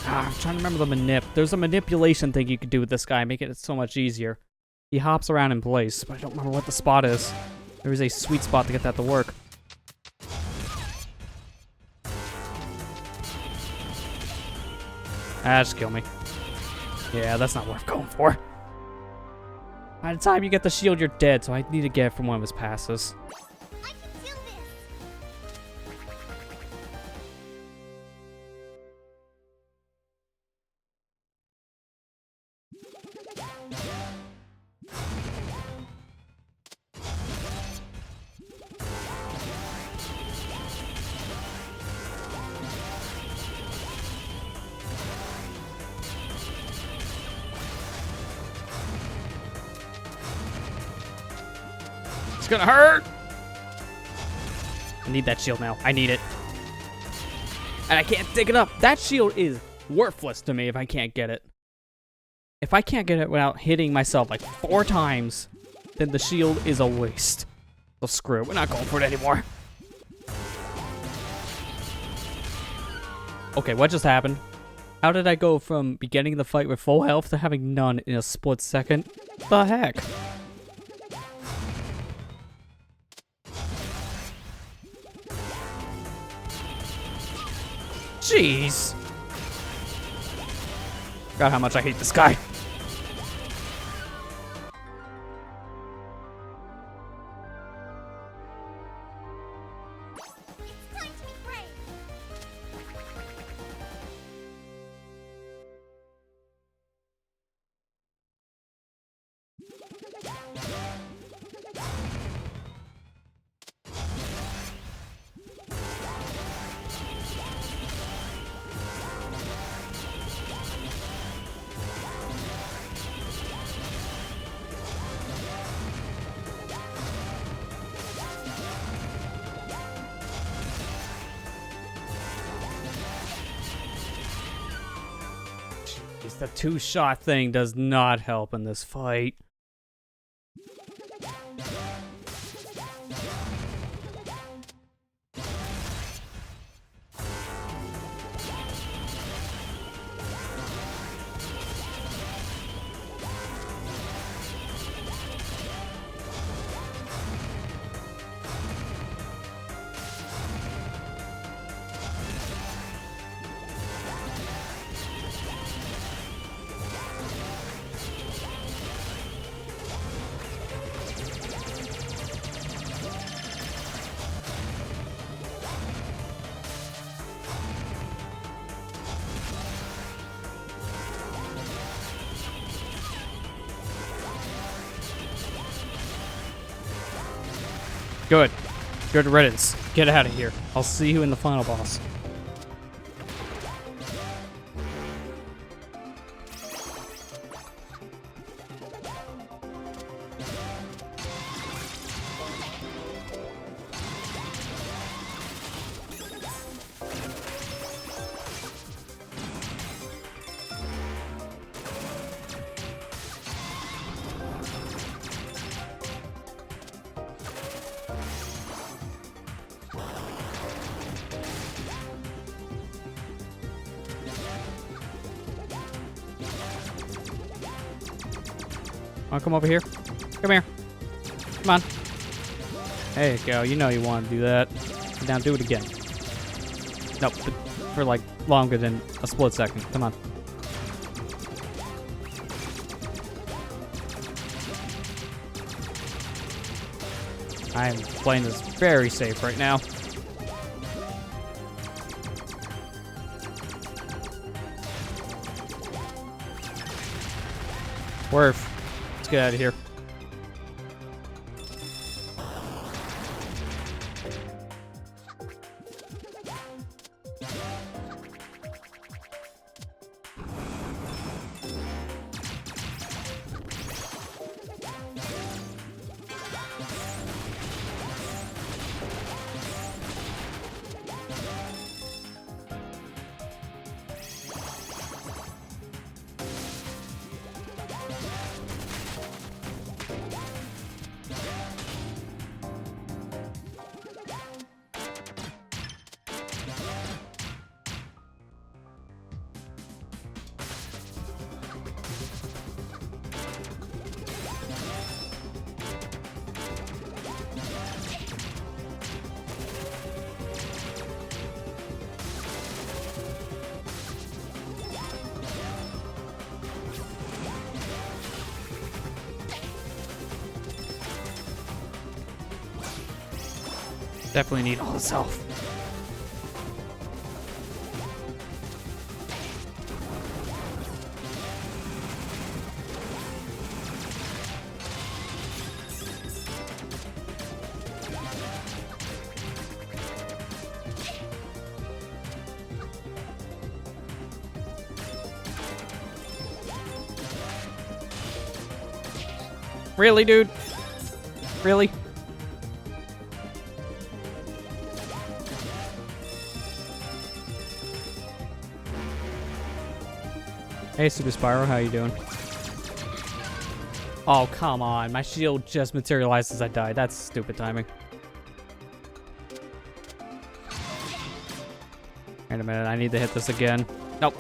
S5: I'm trying to remember the manip. There's a manipulation thing you could do with this guy, making it so much easier. He hops around in place, but I don't remember what the spot is. There is a sweet spot to get that to work. Ah, just kill me. Yeah, that's not worth going for. By the time you get the shield, you're dead, so I need to get it from one of his passes. It's gonna hurt! I need that shield now. I need it. And I can't take it up. That shield is worthless to me if I can't get it. If I can't get it without hitting myself like 4 times, then the shield is a waste. So screw it. We're not going for it anymore. Okay, what just happened? How did I go from beginning the fight with full health to having none in a split second? The heck? Jeez. God, how much I hate this guy. The 2-shot thing does not help in this fight. Good. Good riddance. Get out of here. I'll see you in the final boss. Wanna come over here? Come here. Come on. There you go. You know you want to do that. Now do it again. Nope. For like longer than a split second. Come on. I am playing this very safe right now. Worth. Let's get out of here. Definitely need all this health. Really, dude? Really? Hey, Super Spyro, how you doing? Oh, come on. My shield just materialized as I died. That's stupid timing. Wait a minute, I need to hit this again. Nope.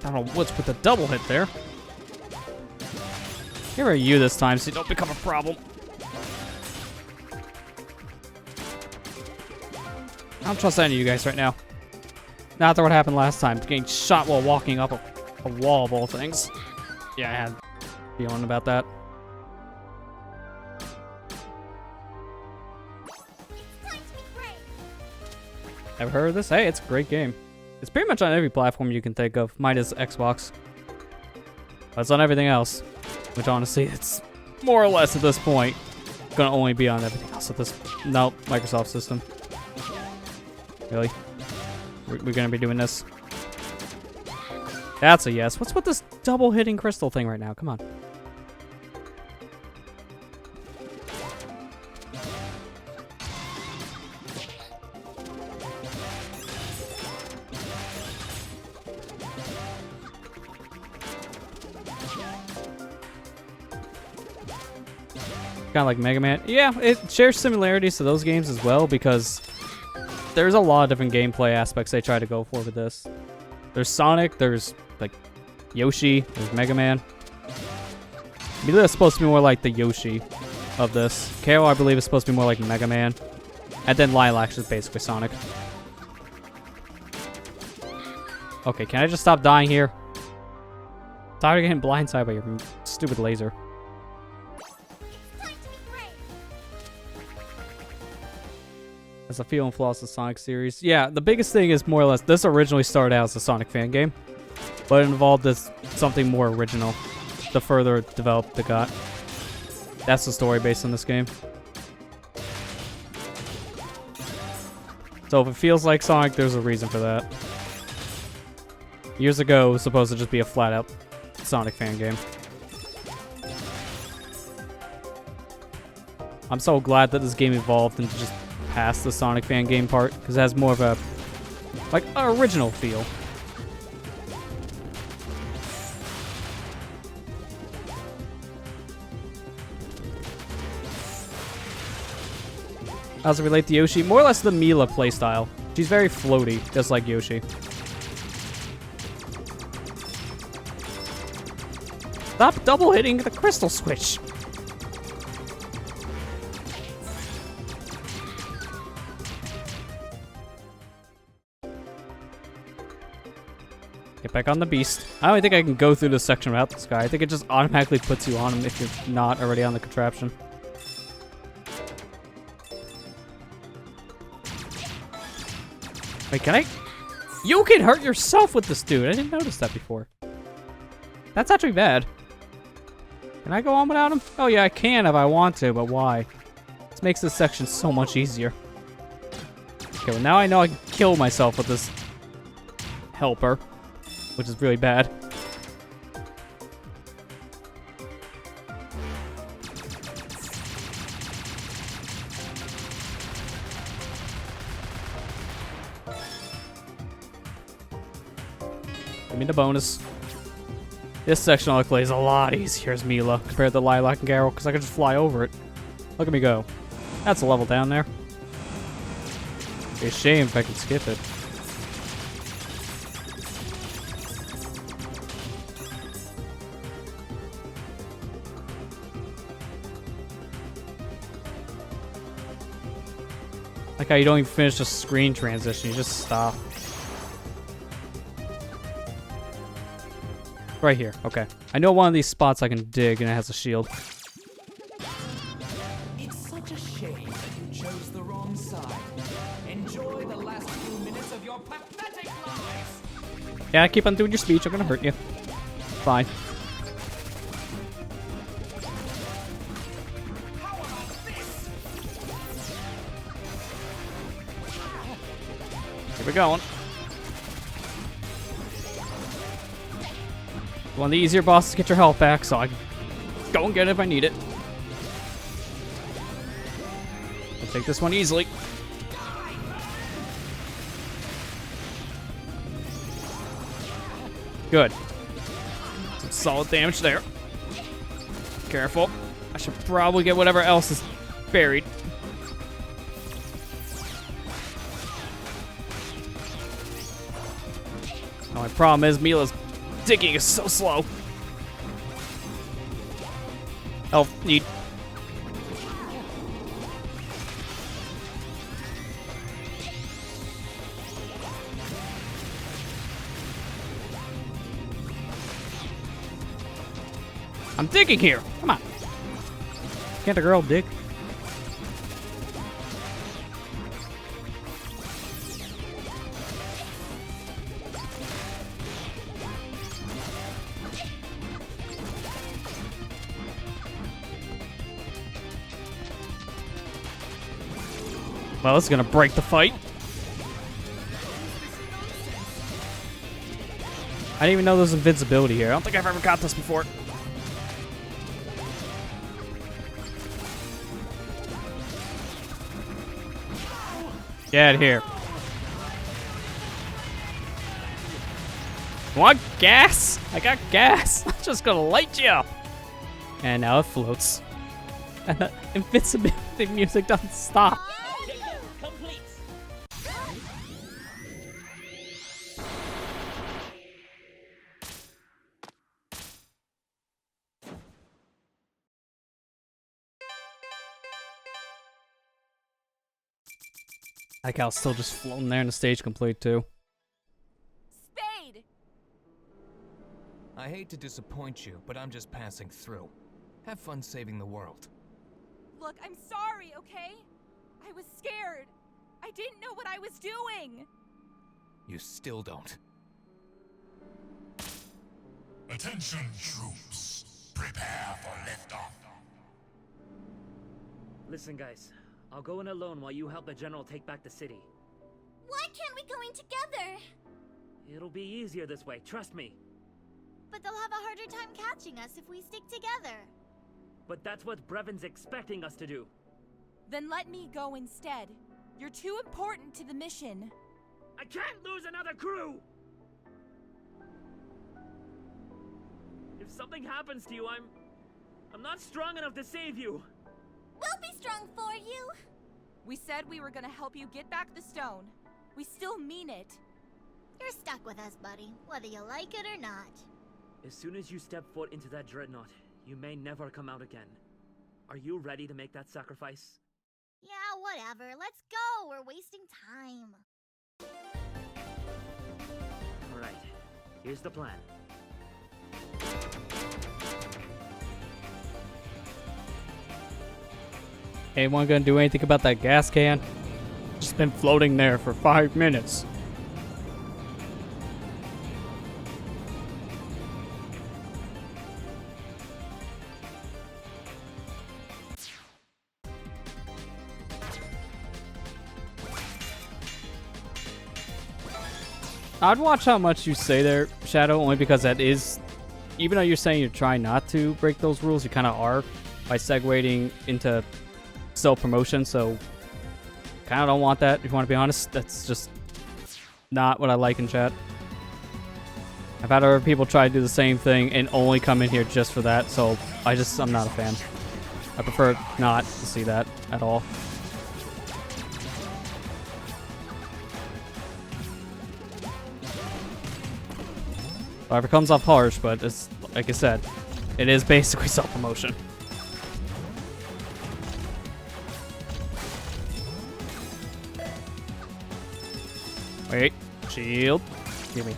S5: I don't know what's with the double hit there. Here are you this time, so you don't become a problem. I don't trust any of you guys right now. Not after what happened last time, getting shot while walking up a wall of all things. Yeah, I had a feeling about that. Ever heard of this? Hey, it's a great game. It's pretty much on every platform you can think of, minus Xbox. But it's on everything else. Which honestly, it's more or less at this point gonna only be on everything else at this Microsoft system. Really? We're gonna be doing this? That's a yes. What's with this double hitting crystal thing right now? Come on. Kind of like Mega Man. Yeah, it shares similarities to those games as well because there's a lot of different gameplay aspects they try to go for with this. There's Sonic, there's like Yoshi, there's Mega Man. Milla is supposed to be more like the Yoshi of this. KO, I believe, is supposed to be more like Mega Man. And then Lilac is basically Sonic. Okay, can I just stop dying here? Tired of getting blindsided by your stupid laser. That's a feel and flaws of the Sonic series. Yeah, the biggest thing is more or less, this originally started out as a Sonic fan game, but it involved something more original the further it developed it got. That's the story based on this game. So if it feels like Sonic, there's a reason for that. Years ago, it was supposed to just be a flat-out Sonic fan game. I'm so glad that this game evolved into just past the Sonic fan game part, because it has more of a, like, original feel. How does it relate to Yoshi? More or less the Milla playstyle. She's very floaty, just like Yoshi. Stop double hitting the crystal switch! Get back on the beast. I don't think I can go through this section without this guy. I think it just automatically puts you on him if you're not already on the contraption. Wait, can I? You can hurt yourself with this dude. I didn't notice that before. That's actually bad. Can I go on without him? Oh yeah, I can if I want to, but why? This makes this section so much easier. Okay, well now I know I can kill myself with this helper, which is really bad. Give me the bonus. This section luckily is a lot easier as Milla compared to Lilac and Garrel because I can just fly over it. Look at me go. That's a level down there. It'd be a shame if I could skip it. Like how you don't even finish the screen transition, you just stop. Right here, okay. I know one of these spots I can dig and it has a shield.
S11: It's such a shame that you chose the wrong side. Enjoy the last few minutes of your pathetic lives.
S5: Yeah, keep on doing your speech. I'm gonna hurt you. Fine. Here we go. One of the easier bosses to get your health back, so I can go and get it if I need it. I'll take this one easily. Good. Some solid damage there. Careful. I should probably get whatever else is buried. Oh, my problem is Milla's digging is so slow. Elf need. I'm digging here. Come on. Can't a girl dig? Well, this is gonna break the fight. I didn't even know there was invincibility here. I don't think I've ever got this before. Get out of here. Want gas? I got gas. I'm just gonna light you up. And now it floats. And the invincibility music doesn't stop. I like how it's still just floating there and the stage complete too.
S9: Spade!
S16: I hate to disappoint you, but I'm just passing through. Have fun saving the world.
S9: Look, I'm sorry, okay? I was scared. I didn't know what I was doing.
S16: You still don't.
S2: Attention, troops. Prepare for liftoff.
S15: Listen, guys. I'll go in alone while you help the general take back the city.
S6: Why can't we go in together?
S15: It'll be easier this way, trust me.
S6: But they'll have a harder time catching us if we stick together.
S15: But that's what Brevin's expecting us to do.
S9: Then let me go instead. You're too important to the mission.
S15: I can't lose another crew! If something happens to you, I'm not strong enough to save you.
S6: We'll be strong for you.
S9: We said we were gonna help you get back the stone. We still mean it.
S6: You're stuck with us, buddy, whether you like it or not.
S15: As soon as you step foot into that dreadnought, you may never come out again. Are you ready to make that sacrifice?
S6: Yeah, whatever. Let's go. We're wasting time.
S15: Alright, here's the plan.
S5: Anyone gonna do anything about that gas can? Just been floating there for 5 minutes. I'd watch how much you say there, Shadow, only because that is, even though you're saying you're trying not to break those rules, you kind of are by segueing into self-promotion, so kind of don't want that, if you want to be honest. That's just not what I like in chat. I've had other people try to do the same thing and only come in here just for that, so I'm not a fan. I prefer not to see that at all. Well, it comes off harsh, but it's, like I said, it is basically self-promotion. Wait, shield. Give me.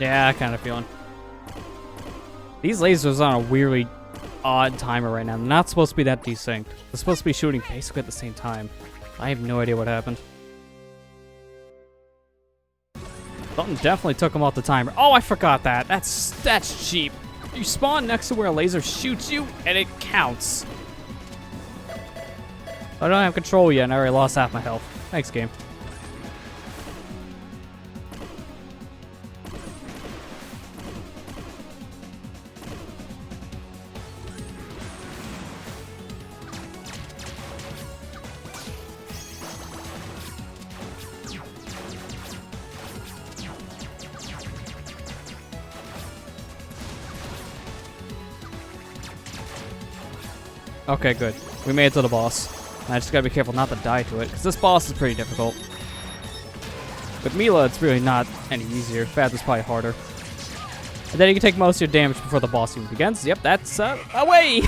S5: Yeah, I kind of feeling. These lasers are on a weirdly odd timer right now. They're not supposed to be that desynced. They're supposed to be shooting basically at the same time. I have no idea what happened. Something definitely took them off the timer. Oh, I forgot that. That's cheap. You spawn next to where a laser shoots you, and it counts. I don't have control yet, and I already lost half my health. Thanks, game. Okay, good. We made it to the boss. I just gotta be careful not to die to it, because this boss is pretty difficult. With Milla, it's really not any easier. Faz is probably harder. And then you can take most of your damage before the boss even begins. Yep, that's, away!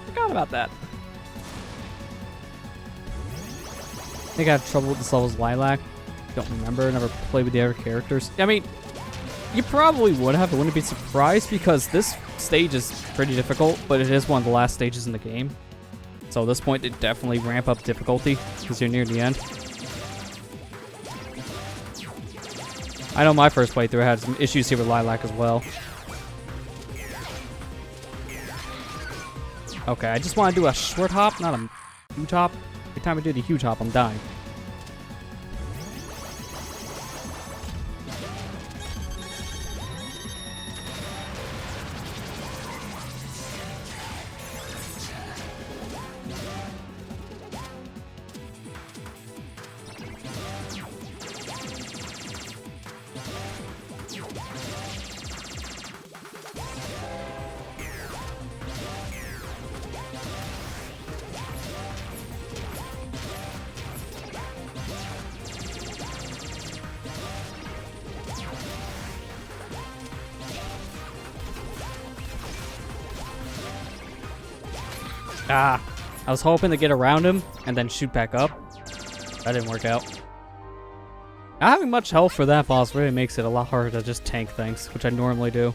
S5: Forgot about that. I think I have trouble with this level's Lilac. Don't remember, never played with the other characters. I mean, you probably would have, I wouldn't be surprised, because this stage is pretty difficult, but it is one of the last stages in the game. So at this point, it definitely ramp up difficulty, because you're near the end. I know my first playthrough had some issues here with Lilac as well. Okay, I just want to do a short hop, not a huge hop. Every time I do the huge hop, I'm dying. Ah, I was hoping to get around him and then shoot back up. That didn't work out. Not having much health for that boss really makes it a lot harder to just tank things, which I normally do.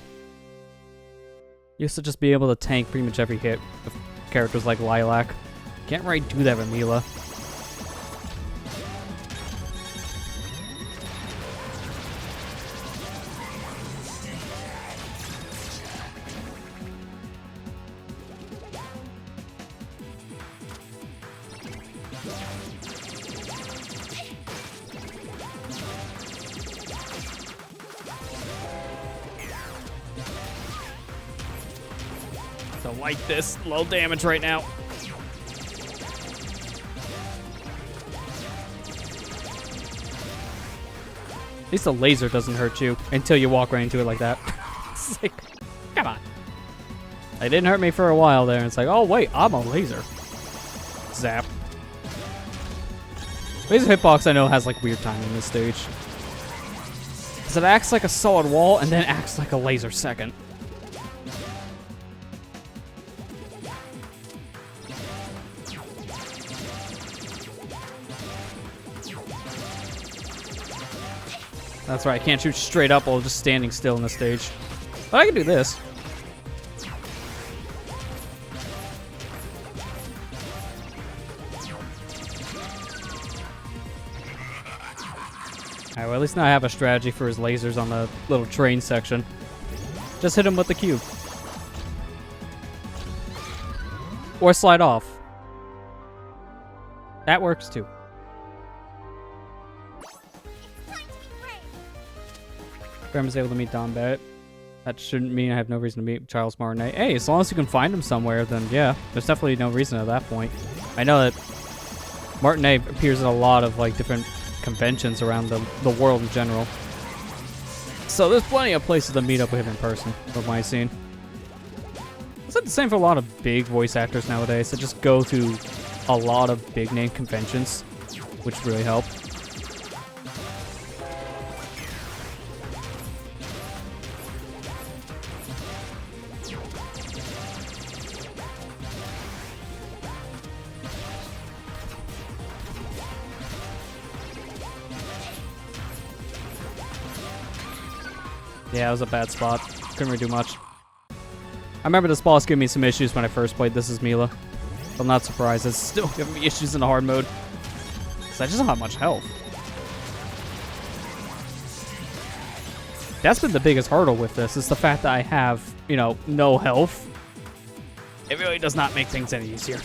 S5: Used to just be able to tank pretty much every hit with characters like Lilac. Can't really do that with Milla. Don't like this. Low damage right now. At least the laser doesn't hurt you until you walk right into it like that. It's like, come on. It didn't hurt me for a while there, and it's like, oh wait, I'm a laser. Zap. Laser hitbox I know has like weird timing in this stage. Because it acts like a solid wall and then acts like a laser second. That's right, I can't shoot straight up while just standing still in the stage. But I can do this. Alright, well at least now I have a strategy for his lasers on the little train section. Just hit him with the cube. Or slide off. That works too. Graham is able to meet Don Barrett. That shouldn't mean I have no reason to meet Charles Martinet. Hey, as long as you can find him somewhere, then yeah, there's definitely no reason at that point. I know that Martinet appears at a lot of like different conventions around the world in general. So there's plenty of places to meet up with him in person, from my scene. It's like the same for a lot of big voice actors nowadays that just go to a lot of big name conventions, which really help. Yeah, it was a bad spot. Couldn't really do much. I remember this boss giving me some issues when I first played this as Milla. I'm not surprised. It's still giving me issues in the hard mode. Because I just don't have much health. That's been the biggest hurdle with this, is the fact that I have, you know, no health. It really does not make things any easier.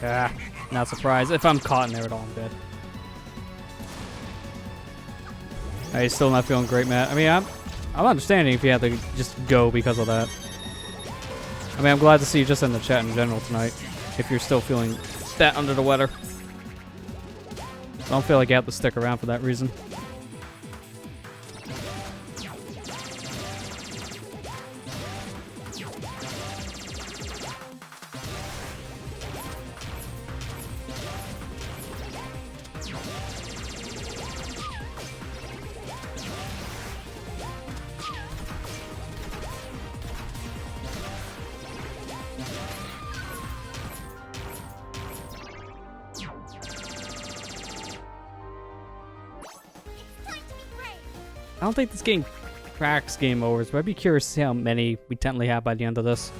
S5: Ah, not surprised. If I'm caught in there at all, I'm dead. Are you still not feeling great, Matt? I mean, I'm understanding if you have to just go because of that. I mean, I'm glad to see you just in the chat in general tonight. If you're still feeling that under the weather. I don't feel like you have to stick around for that reason. I don't think this game cracks game overs, but I'd be curious to see how many we technically have by the end of this.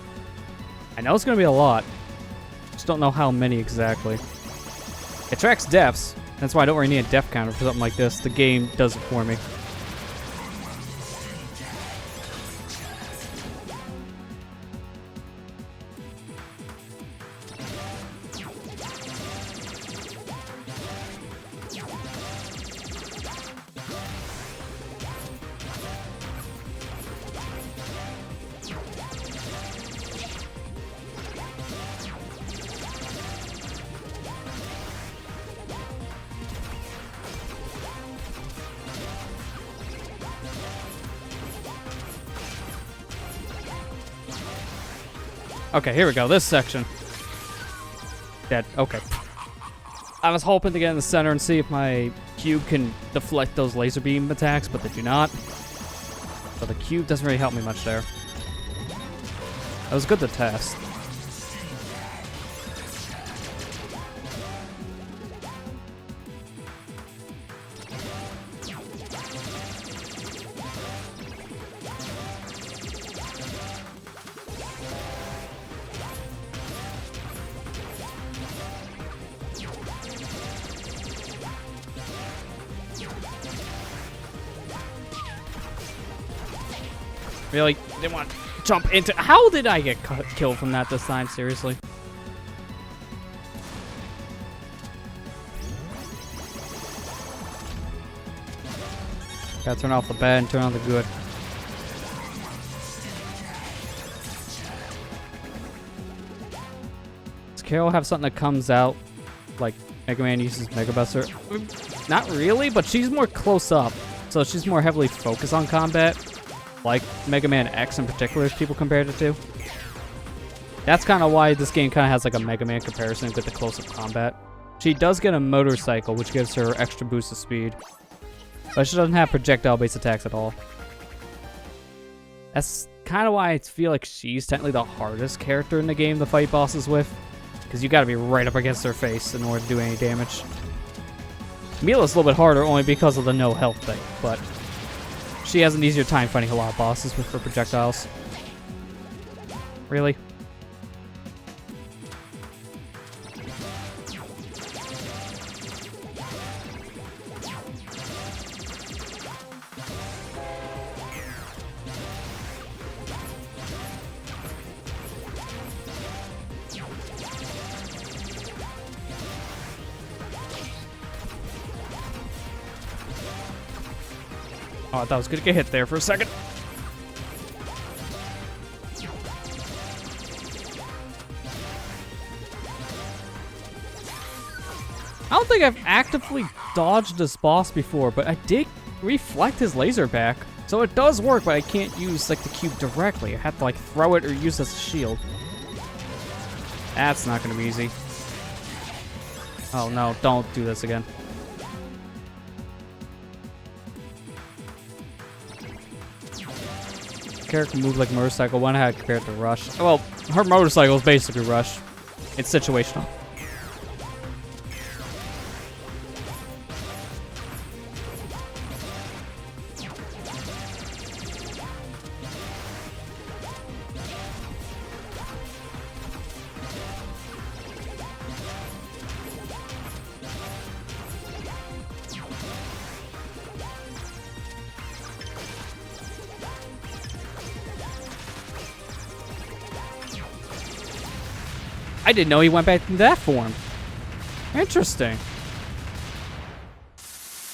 S5: I know it's going to be a lot. Just don't know how many exactly. It tracks deaths. That's why I don't really need a death counter for something like this. The game does it for me. Okay, here we go. This section. Dead. Okay. I was hoping to get in the center and see if my cube can deflect those laser beam attacks, but they do not. So the cube doesn't really help me much there. That was good to test. Really? They want to jump into... How did I get killed from that this time? Seriously? Gotta turn off the bad and turn on the good. Does Carol have something that comes out like Mega Man uses Mega Buster? Not really, but she's more close up. So she's more heavily focused on combat. Like Mega Man X in particular, as people compared it to. That's kind of why this game kind of has like a Mega Man comparison with the close-up combat. She does get a motorcycle, which gives her extra boost of speed. But she doesn't have projectile-based attacks at all. That's kind of why I feel like she's technically the hardest character in the game to fight bosses with. Because you got to be right up against her face in order to do any damage. Milla's a little bit harder only because of the no health thing, but... she has an easier time fighting a lot of bosses with her projectiles. Really? Oh, I thought I was gonna get hit there for a second. I don't think I've actively dodged this boss before, but I did reflect his laser back. So it does work, but I can't use like the cube directly. I have to like throw it or use it as a shield. That's not gonna be easy. Oh no, don't do this again. character move like a motorcycle. One had character rush. Well, her motorcycle is basically rush. It's situational. I didn't know he went back in that form. Interesting.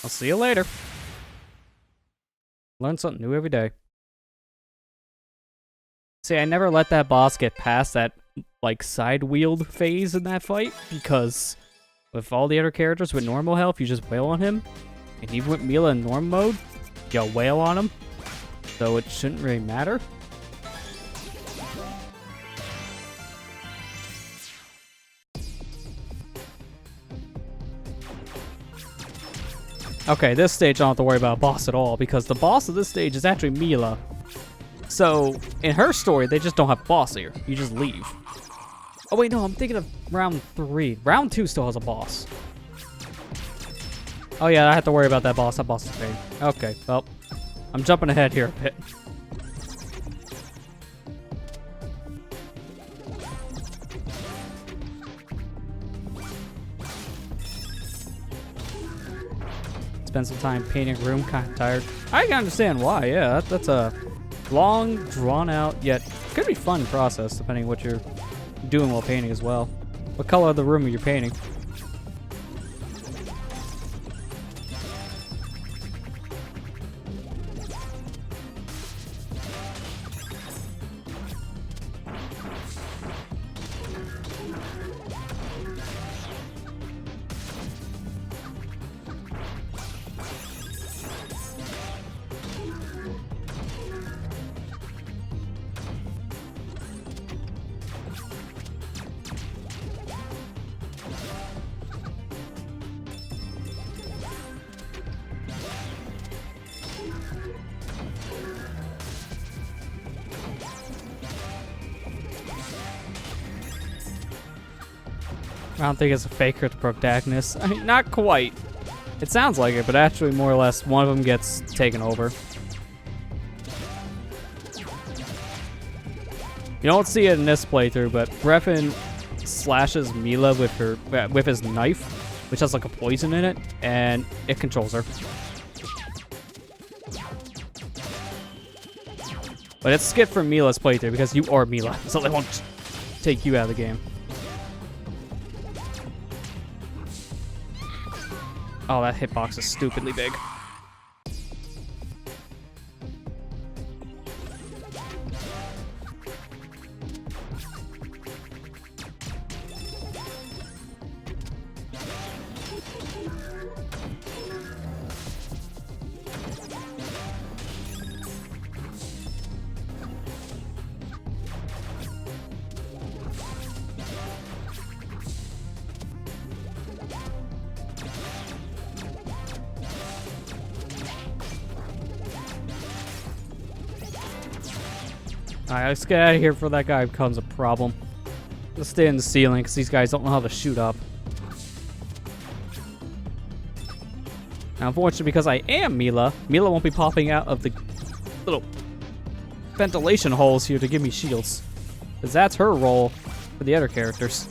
S5: I'll see you later. Learn something new every day. See, I never let that boss get past that, like, side-wheeled phase in that fight, because with all the other characters with normal health, you just wail on him. And even with Milla in normal mode, you wail on him. So it shouldn't really matter. Okay, this stage I don't have to worry about a boss at all, because the boss of this stage is actually Milla. So, in her story, they just don't have a boss here. You just leave. Oh wait, no, I'm thinking of round 3. Round 2 still has a boss. Oh yeah, I have to worry about that boss. That boss is a pain. Okay, well, I'm jumping ahead here a bit. Spend some time painting a room, kind of tired. I can understand why, yeah. That's a long, drawn-out, yet could be fun process, depending on what you're doing while painting as well. What color of the room are you painting? I don't think it's a faker to protagonist. I mean, not quite. It sounds like it, but actually more or less one of them gets taken over. You don't see it in this playthrough, but Brevin slashes Milla with his knife, which has like a poison in it, and it controls her. But it's skipped from Milla's playthrough because you are Milla, so they won't take you out of the game. Oh, that hitbox is stupidly big. Alright, let's get out of here before that guy becomes a problem. Let's stay in the ceiling because these guys don't know how to shoot up. Now, unfortunately, because I am Milla, Milla won't be popping out of the little ventilation holes here to give me shields. Because that's her role for the other characters.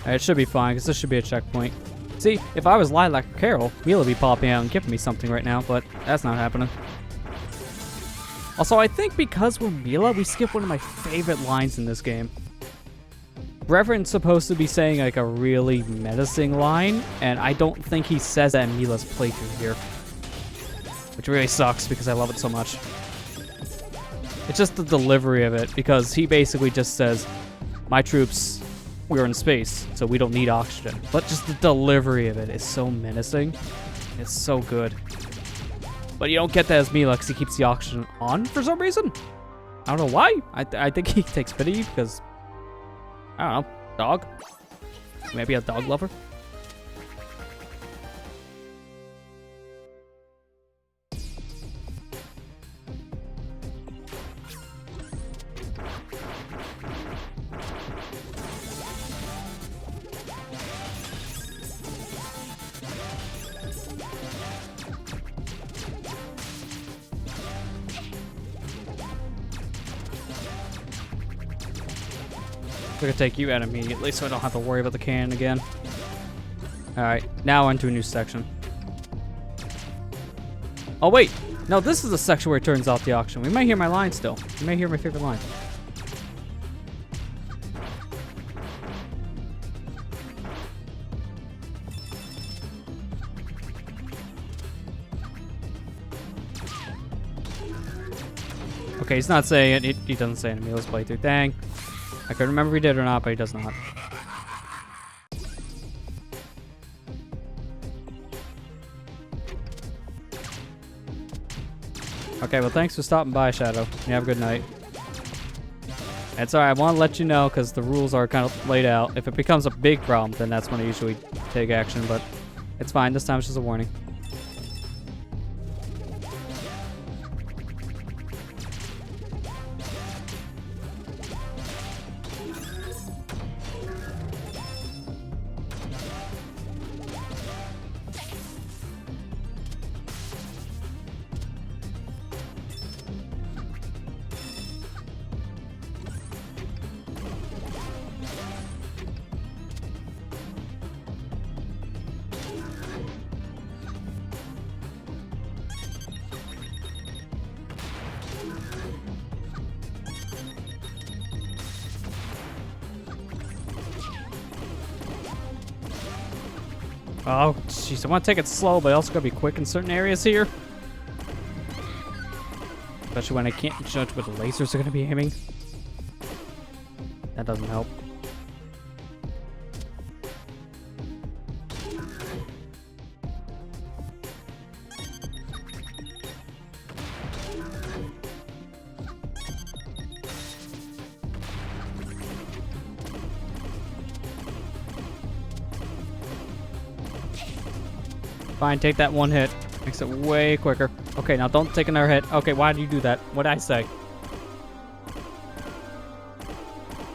S5: Alright, it should be fine because this should be a checkpoint. See, if I was Lilac or Carol, Milla would be popping out and giving me something right now, but that's not happening. Also, I think because we're Milla, we skip one of my favorite lines in this game. Reverend's supposed to be saying like a really menacing line, and I don't think he says that in Milla's playthrough here. Which really sucks because I love it so much. It's just the delivery of it, because he basically just says, my troops, we're in space, so we don't need oxygen. But just the delivery of it is so menacing. It's so good. But you don't get that as Milla because he keeps the oxygen on for some reason. I don't know why. I think he takes pity because, I don't know, dog? Maybe a dog lover? We're gonna take you out immediately so I don't have to worry about the cannon again. Alright, now on to a new section. Oh wait, no, this is the section where it turns off the auction. We might hear my line still. You may hear my favorite line. Okay, he's not saying it. He doesn't say it to me. Let's play through. Dang. I couldn't remember if he did or not, but he does not. Okay, well, thanks for stopping by, Shadow. You have a good night. It's alright, I want to let you know because the rules are kind of laid out. If it becomes a big problem, then that's when I usually take action, but it's fine. This time it's just a warning. Oh, jeez, I want to take it slow, but I also gotta be quick in certain areas here. Especially when I can't judge where the lasers are gonna be aiming. That doesn't help. Fine, take that one hit. Makes it way quicker. Okay, now don't take another hit. Okay, why did you do that? What did I say?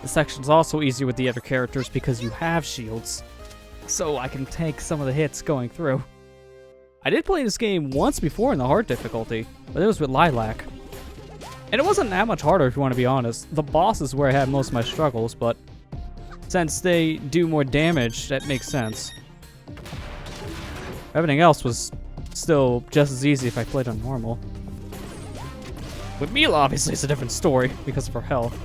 S5: This section's also easier with the other characters because you have shields. So I can take some of the hits going through. I did play this game once before in the hard difficulty, but it was with Lilac. And it wasn't that much harder if you want to be honest. The boss is where I had most of my struggles, but since they do more damage, that makes sense. Everything else was still just as easy if I played on normal. With Milla, obviously, it's a different story because of her health.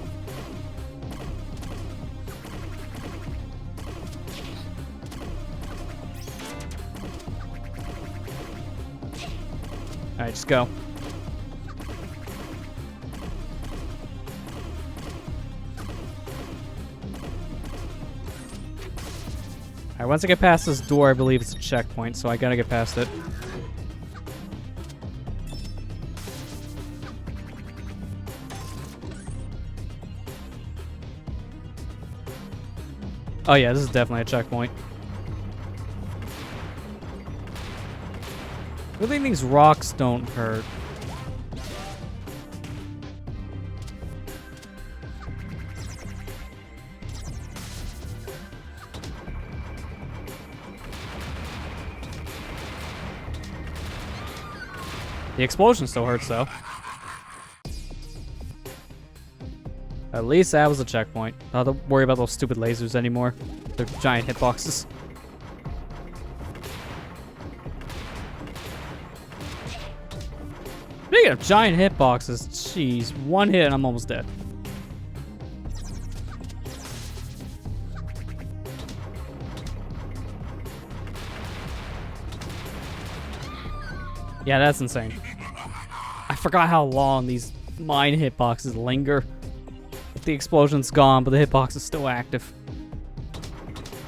S5: Alright, just go. Alright, once I get past this door, I believe it's a checkpoint, so I gotta get past it. Oh yeah, this is definitely a checkpoint. Good thing these rocks don't hurt. The explosion still hurts, though. At least that was a checkpoint. I don't have to worry about those stupid lasers anymore. They're giant hitboxes. Speaking of giant hitboxes, jeez, one hit and I'm almost dead. Yeah, that's insane. I forgot how long these mine hitboxes linger. If the explosion's gone, but the hitbox is still active.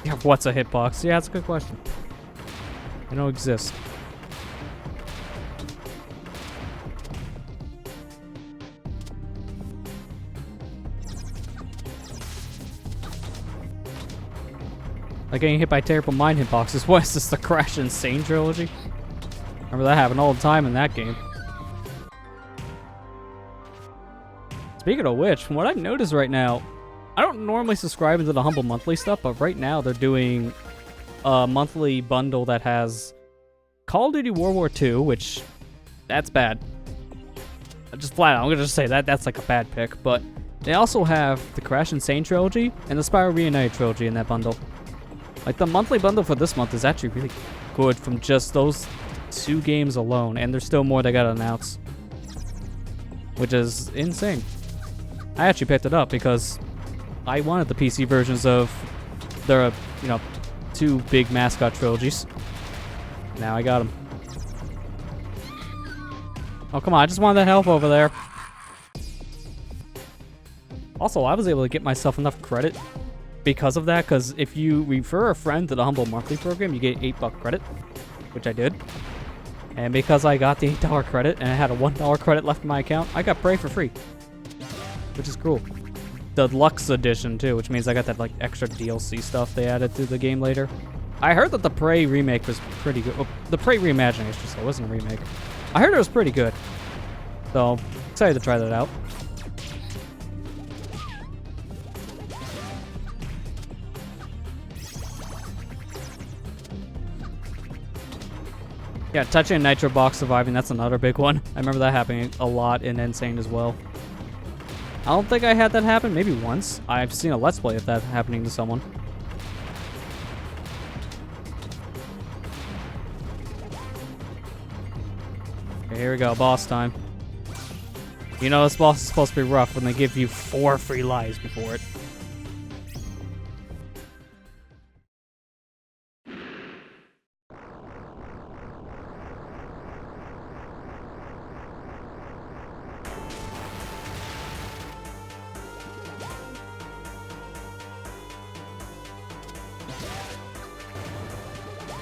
S5: Yeah, what's a hitbox? Yeah, that's a good question. They don't exist. Like getting hit by terrible mine hitboxes. What is this, the Crash Insane trilogy? Remember that happened all the time in that game. Speaking of which, from what I've noticed right now, I don't normally subscribe into the Humble Monthly stuff, but right now they're doing a monthly bundle that has Call of Duty World War II, which, that's bad. Just flat out, I'm gonna just say that, that's like a bad pick, but They also have the Crash Insane trilogy and the Spyro Reunited trilogy in that bundle. Like, the monthly bundle for this month is actually really good from just those 2 games alone, and there's still more they gotta announce, which is insane. I actually picked it up because I wanted the PC versions of their, 2 big mascot trilogies. Now I got them. Oh, come on, I just wanted that health over there. Also, I was able to get myself enough credit because of that, because if you refer a friend to the Humble Monthly program, you get $8 credit, which I did. And because I got the $8 credit and I had a $1 credit left in my account, I got Prey for free, which is cool. The Deluxe Edition, too, which means I got that, like, extra DLC stuff they added to the game later. I heard that the Prey remake was pretty good. Well, the Prey reimagining, I should say, it wasn't a remake. I heard it was pretty good. So, excited to try that out. Yeah, touching a Nitro box surviving, that's another big one. I remember that happening a lot in Insane as well. I don't think I had that happen, maybe once. I've seen a Let's Play of that happening to someone. Okay, here we go, boss time. You know this boss is supposed to be rough when they give you 4 free lives before it.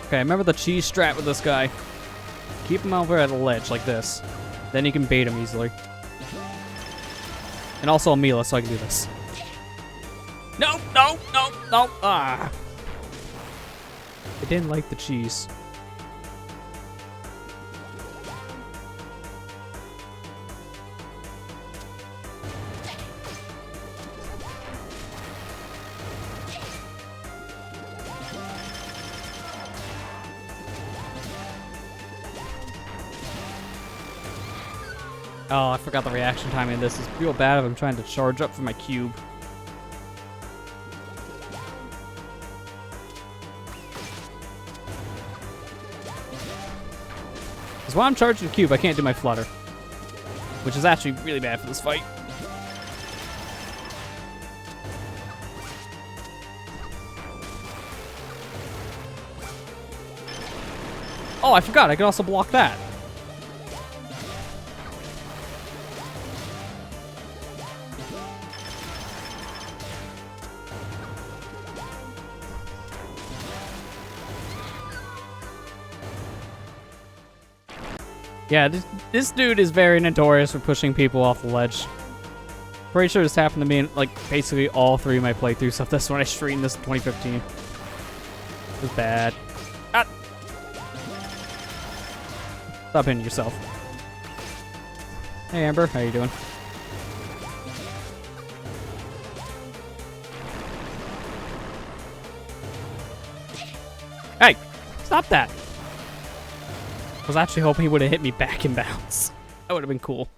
S5: Okay, remember the cheese strat with this guy. Keep him over at a ledge like this. Then you can bait him easily. And also a Milla, so I can do this. No, no, no, no. Ah. I didn't like the cheese. Oh, I forgot the reaction time in this. It's real bad if I'm trying to charge up for my cube. Because while I'm charging the cube, I can't do my flutter. Which is actually really bad for this fight. Oh, I forgot. I could also block that. Yeah, this dude is very notorious for pushing people off the ledge. Pretty sure this happened to me in, like, basically all 3 of my playthroughs of this when I streamed this in 2015. It was bad. Ah! Stop hitting yourself. Hey, Amber. How you doing? Hey! Stop that! I was actually hoping he would have hit me back in bounds. That would have been cool.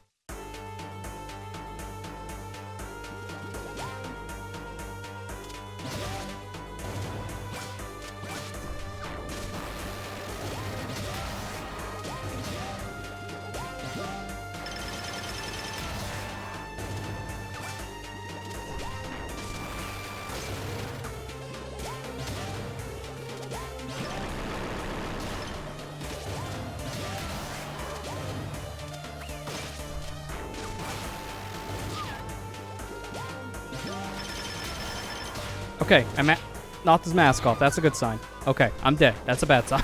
S5: Okay, I knocked his mask off. That's a good sign. Okay, I'm dead. That's a bad sign.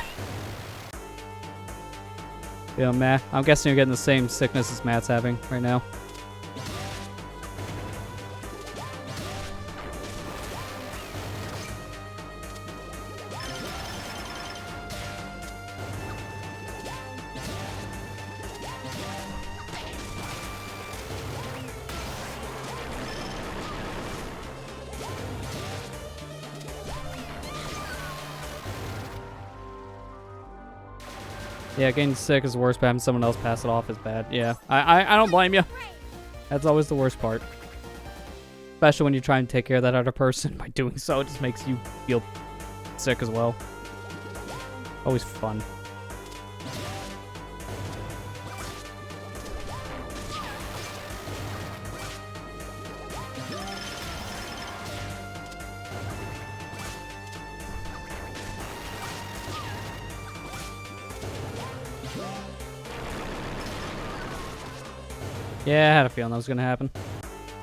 S5: Yeah, Matt. I'm guessing you're getting the same sickness as Matt's having right now. Yeah, getting sick is worse, but having someone else pass it off is bad. Yeah, I don't blame you. That's always the worst part. Especially when you're trying to take care of that other person. By doing so, it just makes you feel sick as well. Always fun. Yeah, I had a feeling that was gonna happen.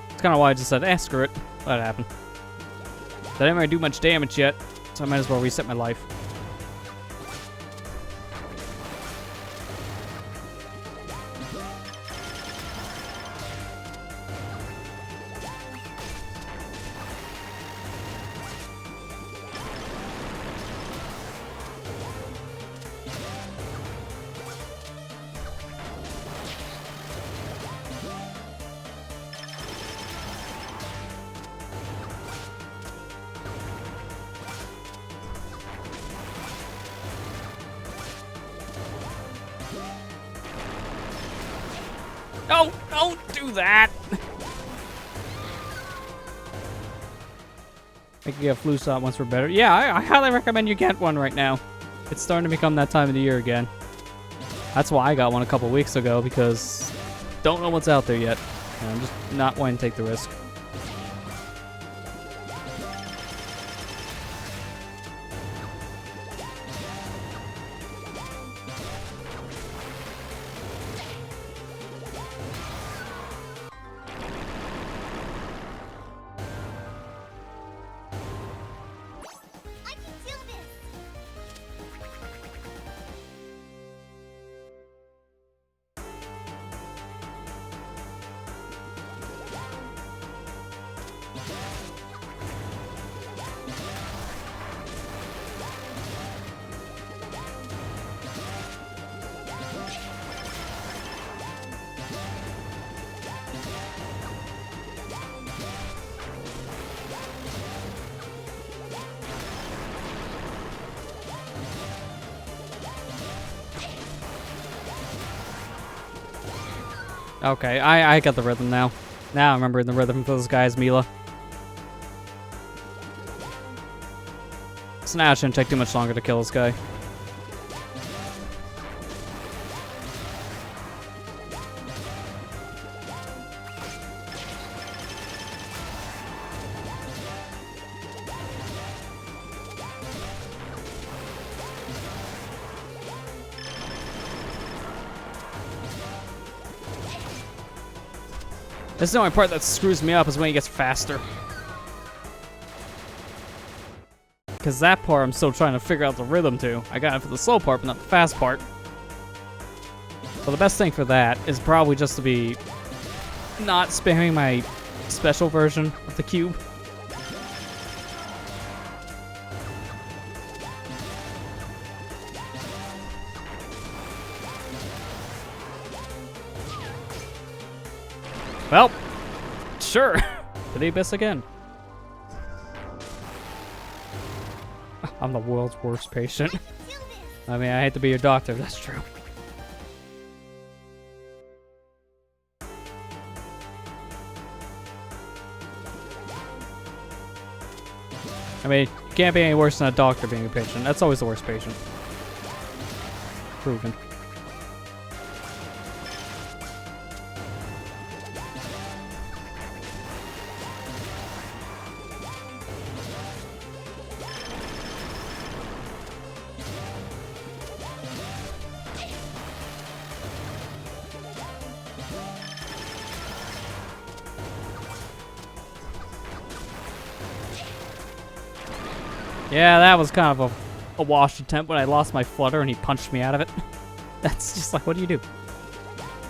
S5: It's kind of why I just said, screw it. Let it happen. I didn't really do much damage yet, so I might as well reset my life. No, don't do that. I can get a flu shot once we're better. Yeah, I highly recommend you get one right now. It's starting to become that time of the year again. That's why I got one a couple weeks ago, because don't know what's out there yet. And I'm just not wanting to take the risk. Okay, I got the rhythm now. Now I'm remembering the rhythm for this guy's Milla. So now it shouldn't take too much longer to kill this guy. This is the only part that screws me up is when he gets faster. Because that part I'm still trying to figure out the rhythm to. I got it for the slow part, but not the fast part. So the best thing for that is probably just to be not spamming my special version of the cube. Well, sure. To the abyss again. I'm the world's worst patient. I mean, I hate to be your doctor, that's true. I mean, you can't be any worse than a doctor being a patient. That's always the worst patient. Proven. Yeah, that was kind of a wash attempt when I lost my flutter and he punched me out of it. That's just like, what do you do?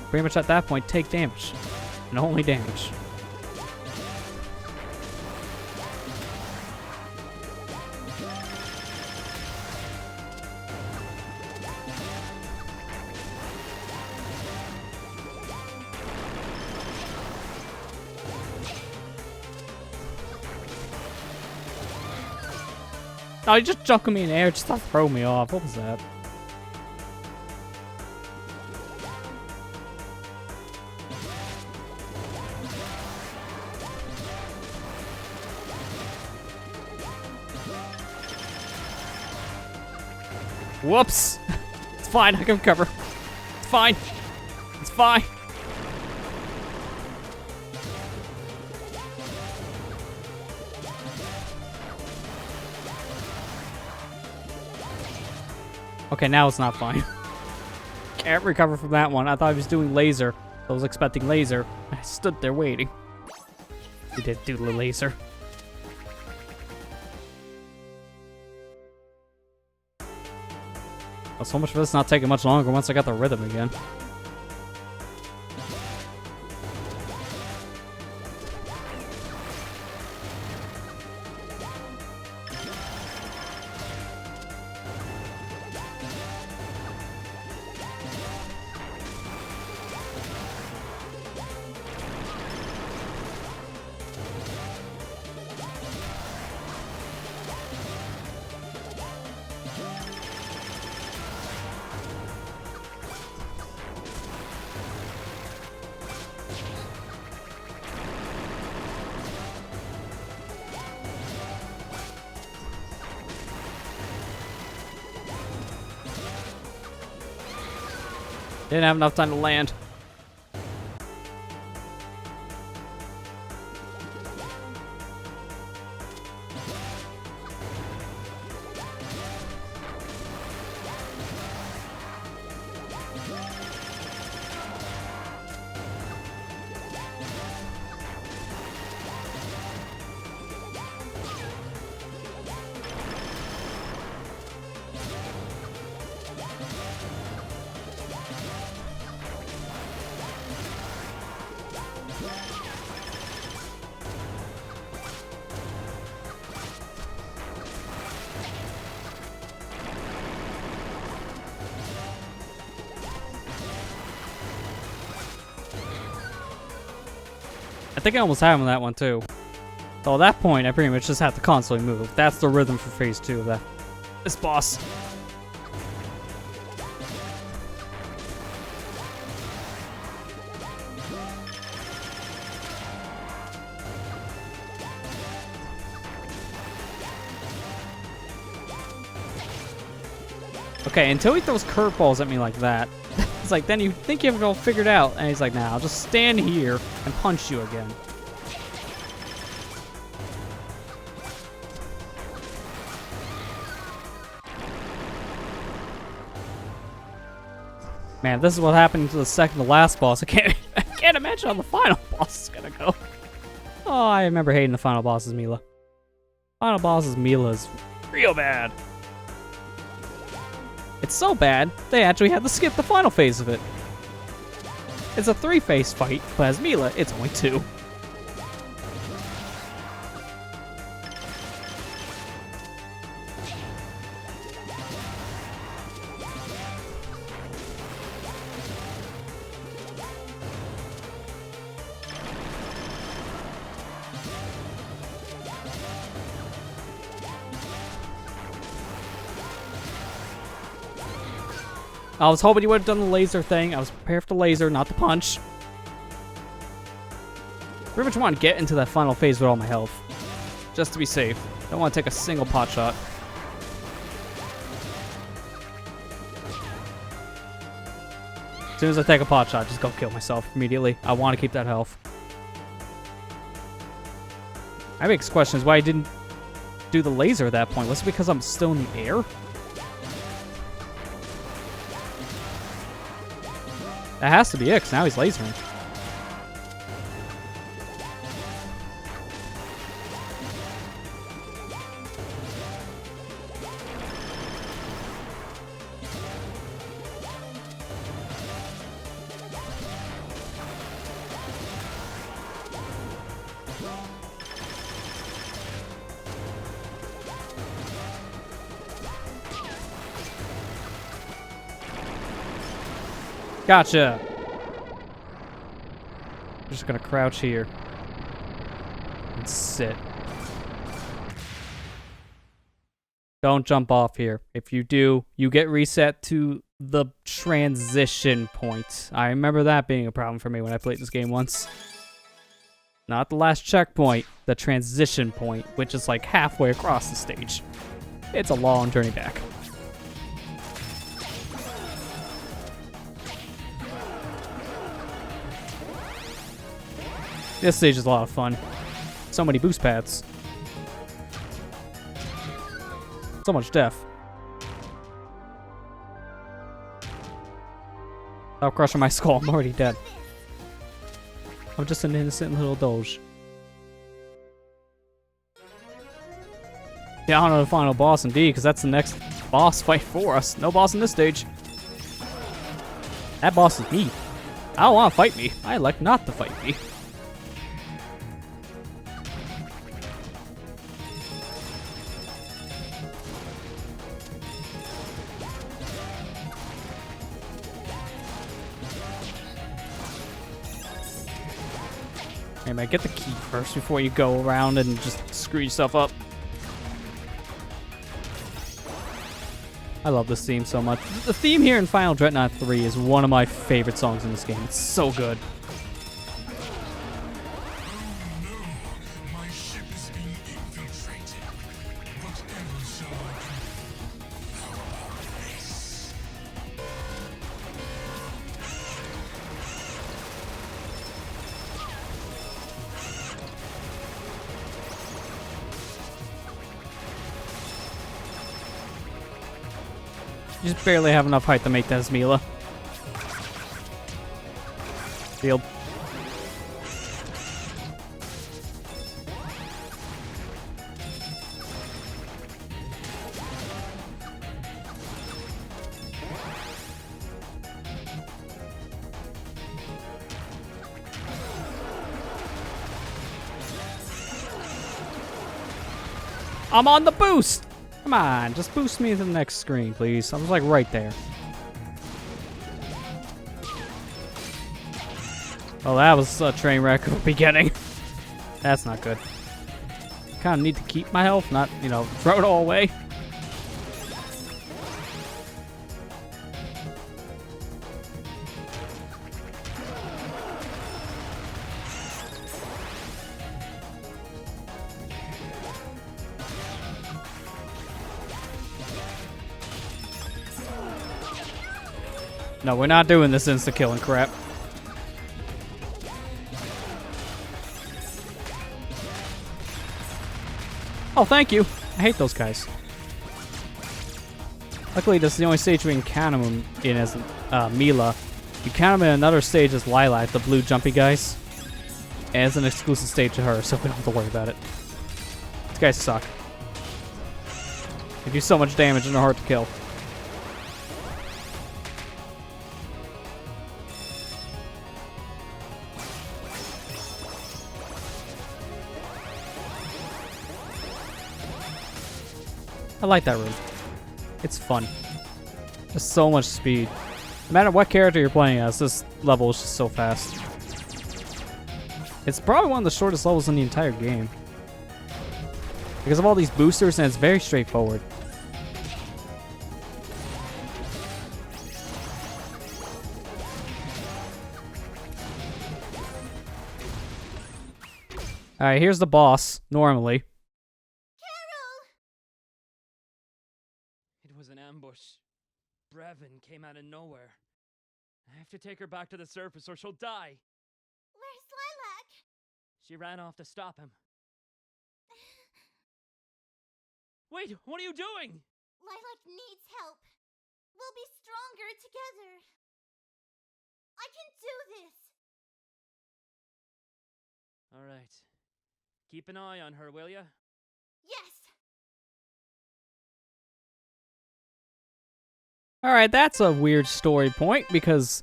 S5: Pretty much at that point, take damage. And only damage. Oh, he just jumped me in the air just to throw me off. What was that? Whoops. It's fine. I can recover. It's fine. It's fine. Okay, now it's not fine. Can't recover from that one. I thought I was doing laser. I was expecting laser. I stood there waiting. He did do the laser. Well, so much for this not taking much longer once I got the rhythm again. Didn't have enough time to land. I think I almost had him on that one too. So at that point, I pretty much just have to constantly move. That's the rhythm for phase 2 of this boss. Okay, until he throws curveballs at me like that, it's like, then you think you have it all figured out, and he's like, nah, I'll just stand here and punch you again. Man, this is what happened to the second to last boss. I can't imagine how the final boss is gonna go. Oh, I remember hating the final boss's Milla. Final boss's Milla is real bad. It's so bad, they actually had to skip the final phase of it. It's a 3-phase fight, but as Milla, it's only 2. I was hoping you would have done the laser thing. I was prepared for the laser, not the punch. Pretty much want to get into that final phase with all my health. Just to be safe. Don't want to take a single pot shot. As soon as I take a pot shot, just go kill myself immediately. I want to keep that health. My biggest question is why I didn't do the laser at that point. Was it because I'm still in the air? That has to be it, 'cause now he's lasering. Gotcha. I'm just gonna crouch here and sit. Don't jump off here. If you do, you get reset to the transition point. I remember that being a problem for me when I played this game once. Not the last checkpoint, the transition point, which is like halfway across the stage. It's a long journey back. This stage is a lot of fun. So many boost pads. So much death. Stop crushing my skull. I'm already dead. I'm just an innocent little doge. Yeah, I don't know the final boss indeed, because that's the next boss fight for us. No boss in this stage. That boss is me. I don't want to fight me. I like not to fight me. Hey man, get the key first before you go around and just screw yourself up. I love this theme so much. The theme here in Final Dreadnought 3 is one of my favorite songs in this game. It's so good.
S2: My ship is being infiltrated. Whatever shall I do? How about this?
S5: You just barely have enough height to make that as Milla. Field. I'm on the boost! Come on, just boost me to the next screen, please. I was like right there. Oh, that was a train wreck of a beginning. That's not good. Kind of need to keep my health, not, you know, throw it all away. No, we're not doing this insta-killing crap. Oh, thank you. I hate those guys. Luckily, this is the only stage we encounter them in as Milla. You count them in another stage as Lilac, the blue jumpy guys. And it's an exclusive stage to her, so we don't have to worry about it. These guys suck. They do so much damage and they're hard to kill. I like that room. It's fun. There's so much speed. No matter what character you're playing as, this level is just so fast. It's probably one of the shortest levels in the entire game. Because of all these boosters, and it's very straightforward. Alright, here's the boss, normally.
S8: It was an ambush. Brevin came out of nowhere. I have to take her back to the surface or she'll die.
S6: Where's Lilac?
S8: She ran off to stop him. Wait, what are you doing?
S6: Lilac needs help. We'll be stronger together. I can do this.
S8: All right. Keep an eye on her, will ya?
S6: Yes.
S5: Alright, that's a weird story point, because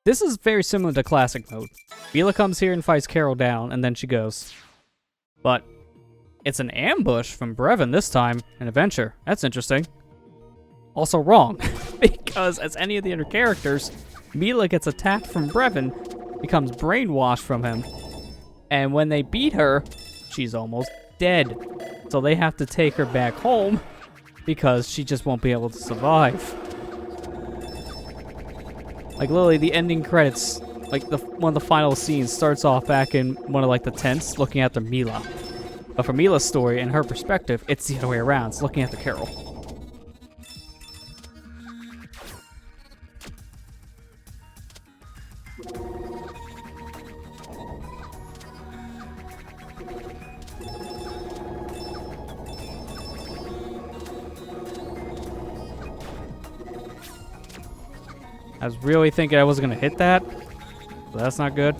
S5: this is very similar to classic mode. Milla comes here and fights Carol down, and then she goes. But it's an ambush from Brevin this time, an adventure. That's interesting. Also wrong, because as any of the other characters, Milla gets attacked from Brevin, becomes brainwashed from him, and when they beat her, she's almost dead. So they have to take her back home, because she just won't be able to survive. Like, literally, the ending credits, like, one of the final scenes starts off back in one of, like, the tents looking after Milla. But for Milla's story and her perspective, it's the other way around. It's looking after Carol. I was really thinking I wasn't gonna hit that, but that's not good.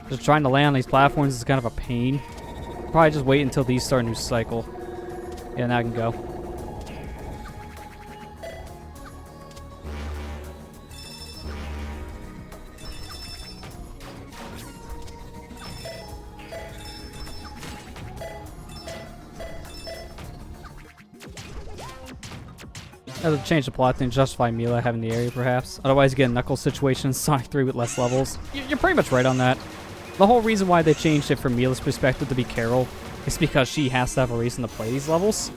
S5: Just trying to land on these platforms is kind of a pain. Probably just wait until these start a new cycle. Yeah, now I can go. I have to change the plot thing to justify Milla having the area, perhaps. Otherwise, you get a Knuckles situation in Sonic 3 with less levels. You're pretty much right on that. The whole reason why they changed it from Milla's perspective to be Carol is because she has to have a reason to play these levels.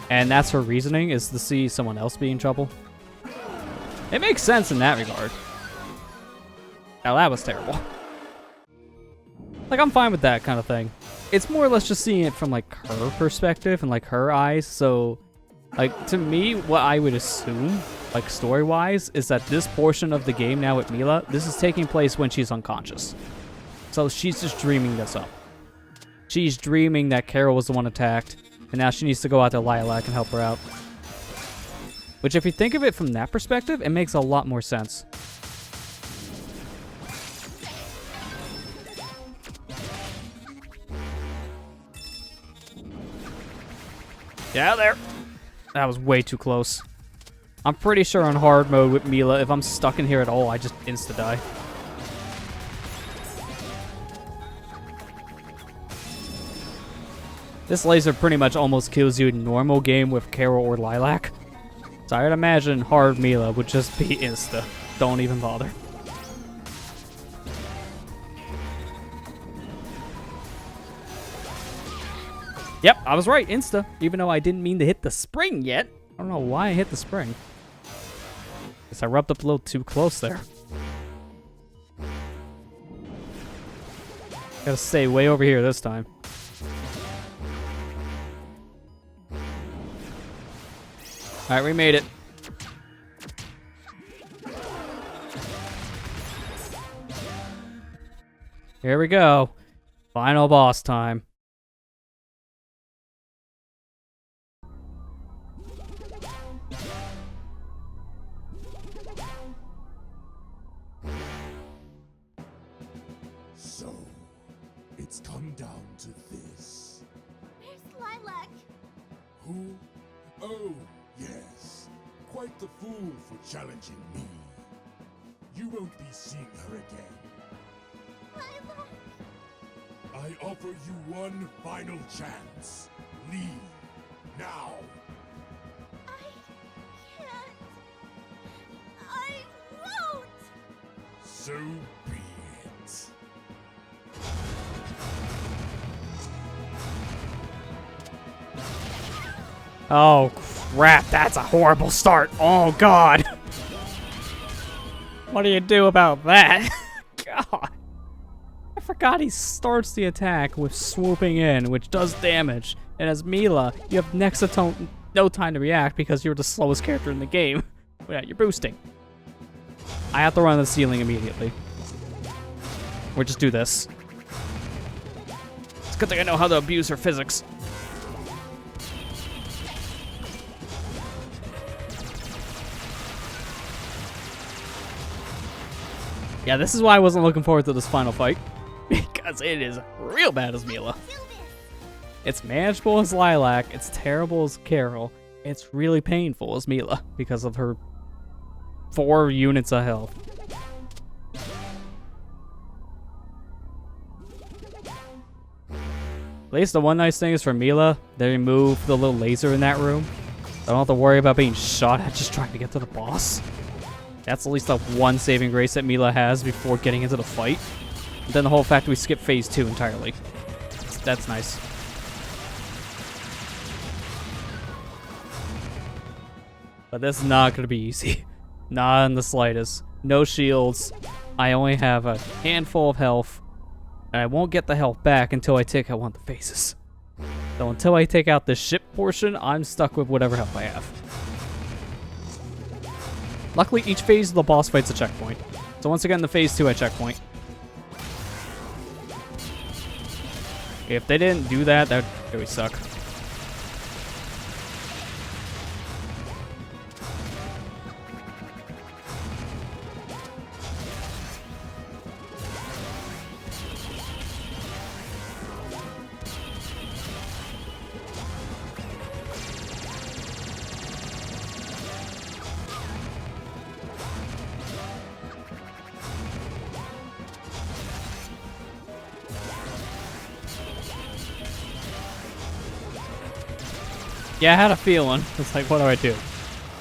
S5: And that's her reasoning, is to see someone else be in trouble. It makes sense in that regard. Now that was terrible. Like, I'm fine with that kind of thing. It's more or less just seeing it from, like, her perspective and, like, her eyes, so... Like, to me, what I would assume, like, story-wise, is that this portion of the game now with Milla, this is taking place when she's unconscious. So she's just dreaming this up. She's dreaming that Carol was the one attacked, and now she needs to go out to Lilac and help her out. Which, if you think of it from that perspective, it makes a lot more sense. Get out of there! That was way too close. I'm pretty sure on hard mode with Milla, if I'm stuck in here at all, I just insta-die. This laser pretty much almost kills you in normal game with Carol or Lilac. So I would imagine hard Milla would just be insta. Don't even bother. Yep, I was right, insta. Even though I didn't mean to hit the spring yet. I don't know why I hit the spring. Guess I rubbed up a little too close there. Gotta stay way over here this time. Alright, we made it. Here we go. Final boss time.
S2: So, it's come down to this.
S6: Where's Lilac?
S2: Who? Oh, yes. Quite the fool for challenging me. You won't be seeing her again.
S6: Lilac!
S2: I offer you one final chance. Leave. Now.
S6: I can't. I won't!
S2: So be it.
S5: Oh, crap. That's a horrible start. Oh, God. What do you do about that? God. I forgot he starts the attack with swooping in, which does damage. And as Milla, you have next to no time to react because you're the slowest character in the game. Yeah, you're boosting. I have to run the ceiling immediately. Or just do this. It's a good thing I know how to abuse her physics. Yeah, this is why I wasn't looking forward to this final fight. Because it is real bad as Milla. It's manageable as Lilac, it's terrible as Carol, it's really painful as Milla because of her 4 units of health. At least the one nice thing is for Milla, they removed the little laser in that room. I don't have to worry about being shot at just trying to get to the boss. That's at least the one saving grace that Milla has before getting into the fight. And then the whole fact we skip phase 2 entirely. That's nice. But this is not going to be easy. Not in the slightest. No shields. I only have a handful of health. And I won't get the health back until I take out one of the phases. So until I take out the ship portion, I'm stuck with whatever health I have. Luckily, each phase of the boss fight's a checkpoint. So once again, the phase 2 at checkpoint. If they didn't do that, that would really suck. Yeah, I had a feeling. It's like, what do I do?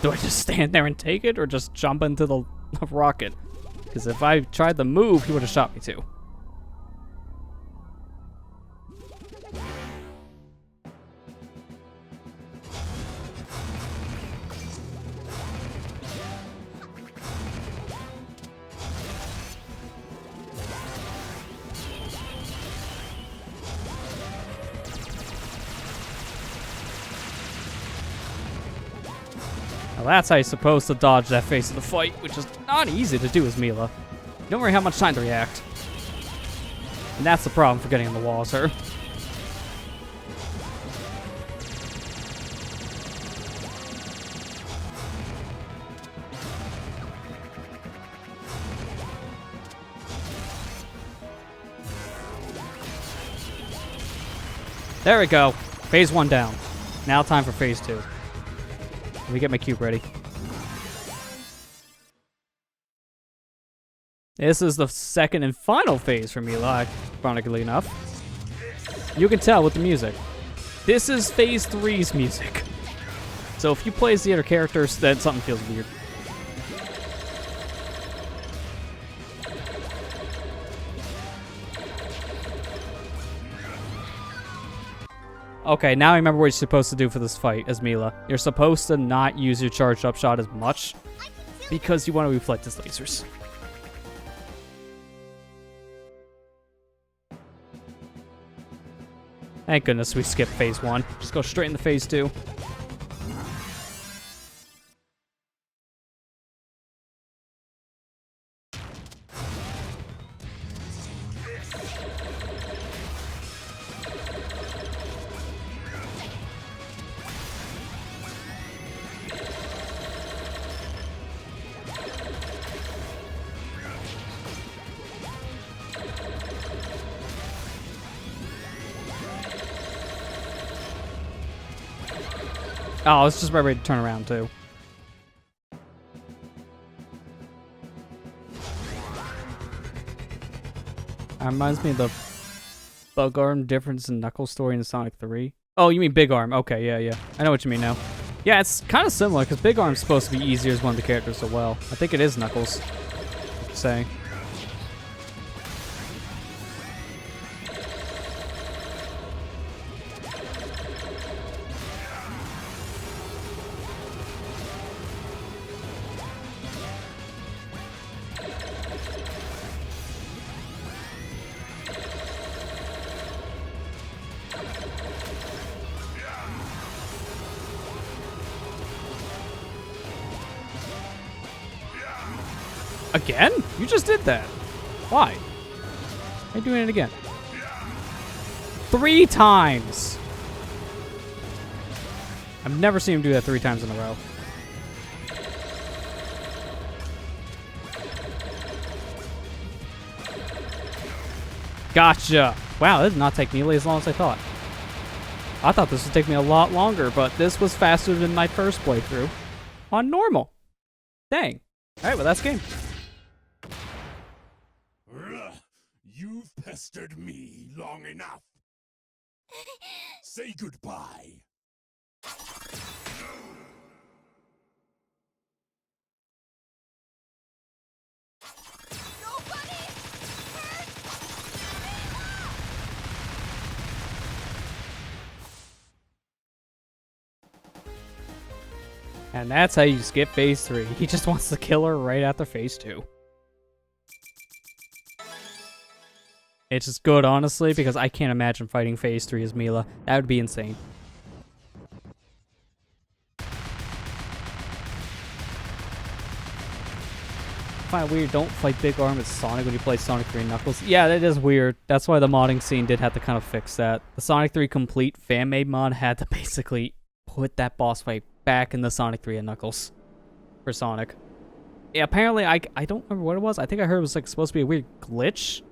S5: Do I just stand there and take it, or just jump into the rocket? Because if I tried to move, he would have shot me too. Now that's how you're supposed to dodge that phase of the fight, which is not easy to do as Milla. You don't really have much time to react. And that's the problem for getting in the walls, her. There we go. Phase 1 down. Now time for phase 2. Let me get my cube ready. This is the second and final phase for Milla, ironically enough. You can tell with the music. This is phase 3's music. So if you play as the other characters, then something feels weird. Okay, now I remember what you're supposed to do for this fight as Milla. You're supposed to not use your charged up shot as much because you want to reflect his lasers. Thank goodness we skipped phase 1. Just go straight into phase 2. Oh, it's just about ready to turn around, too. Reminds me of the bug arm difference in Knuckles story in Sonic 3. Oh, you mean Big Arm. Okay, yeah. I know what you mean now. Yeah, it's kind of similar, because Big Arm's supposed to be easier as one of the characters as well. I think it is Knuckles. Saying. Again? You just did that. Why? Why are you doing it again? 3 times! I've never seen him do that 3 times in a row. Gotcha! Wow, that did not take nearly as long as I thought. I thought this would take me a lot longer, but this was faster than my first playthrough on normal. Dang. Alright, well that's game.
S2: You've pestered me long enough. Say goodbye.
S5: And that's how you skip phase 3. He just wants to kill her right after phase 2. It's just good, honestly, because I can't imagine fighting phase 3 as Milla. That would be insane. I find it weird, don't fight Big Arm as Sonic when you play Sonic 3 and Knuckles. Yeah, that is weird. That's why the modding scene did have to kind of fix that. The Sonic 3 Complete fan-made mod had to basically put that boss fight back in the Sonic 3 and Knuckles for Sonic. Yeah, apparently, I don't remember what it was. I think I heard it was like supposed to be a weird glitch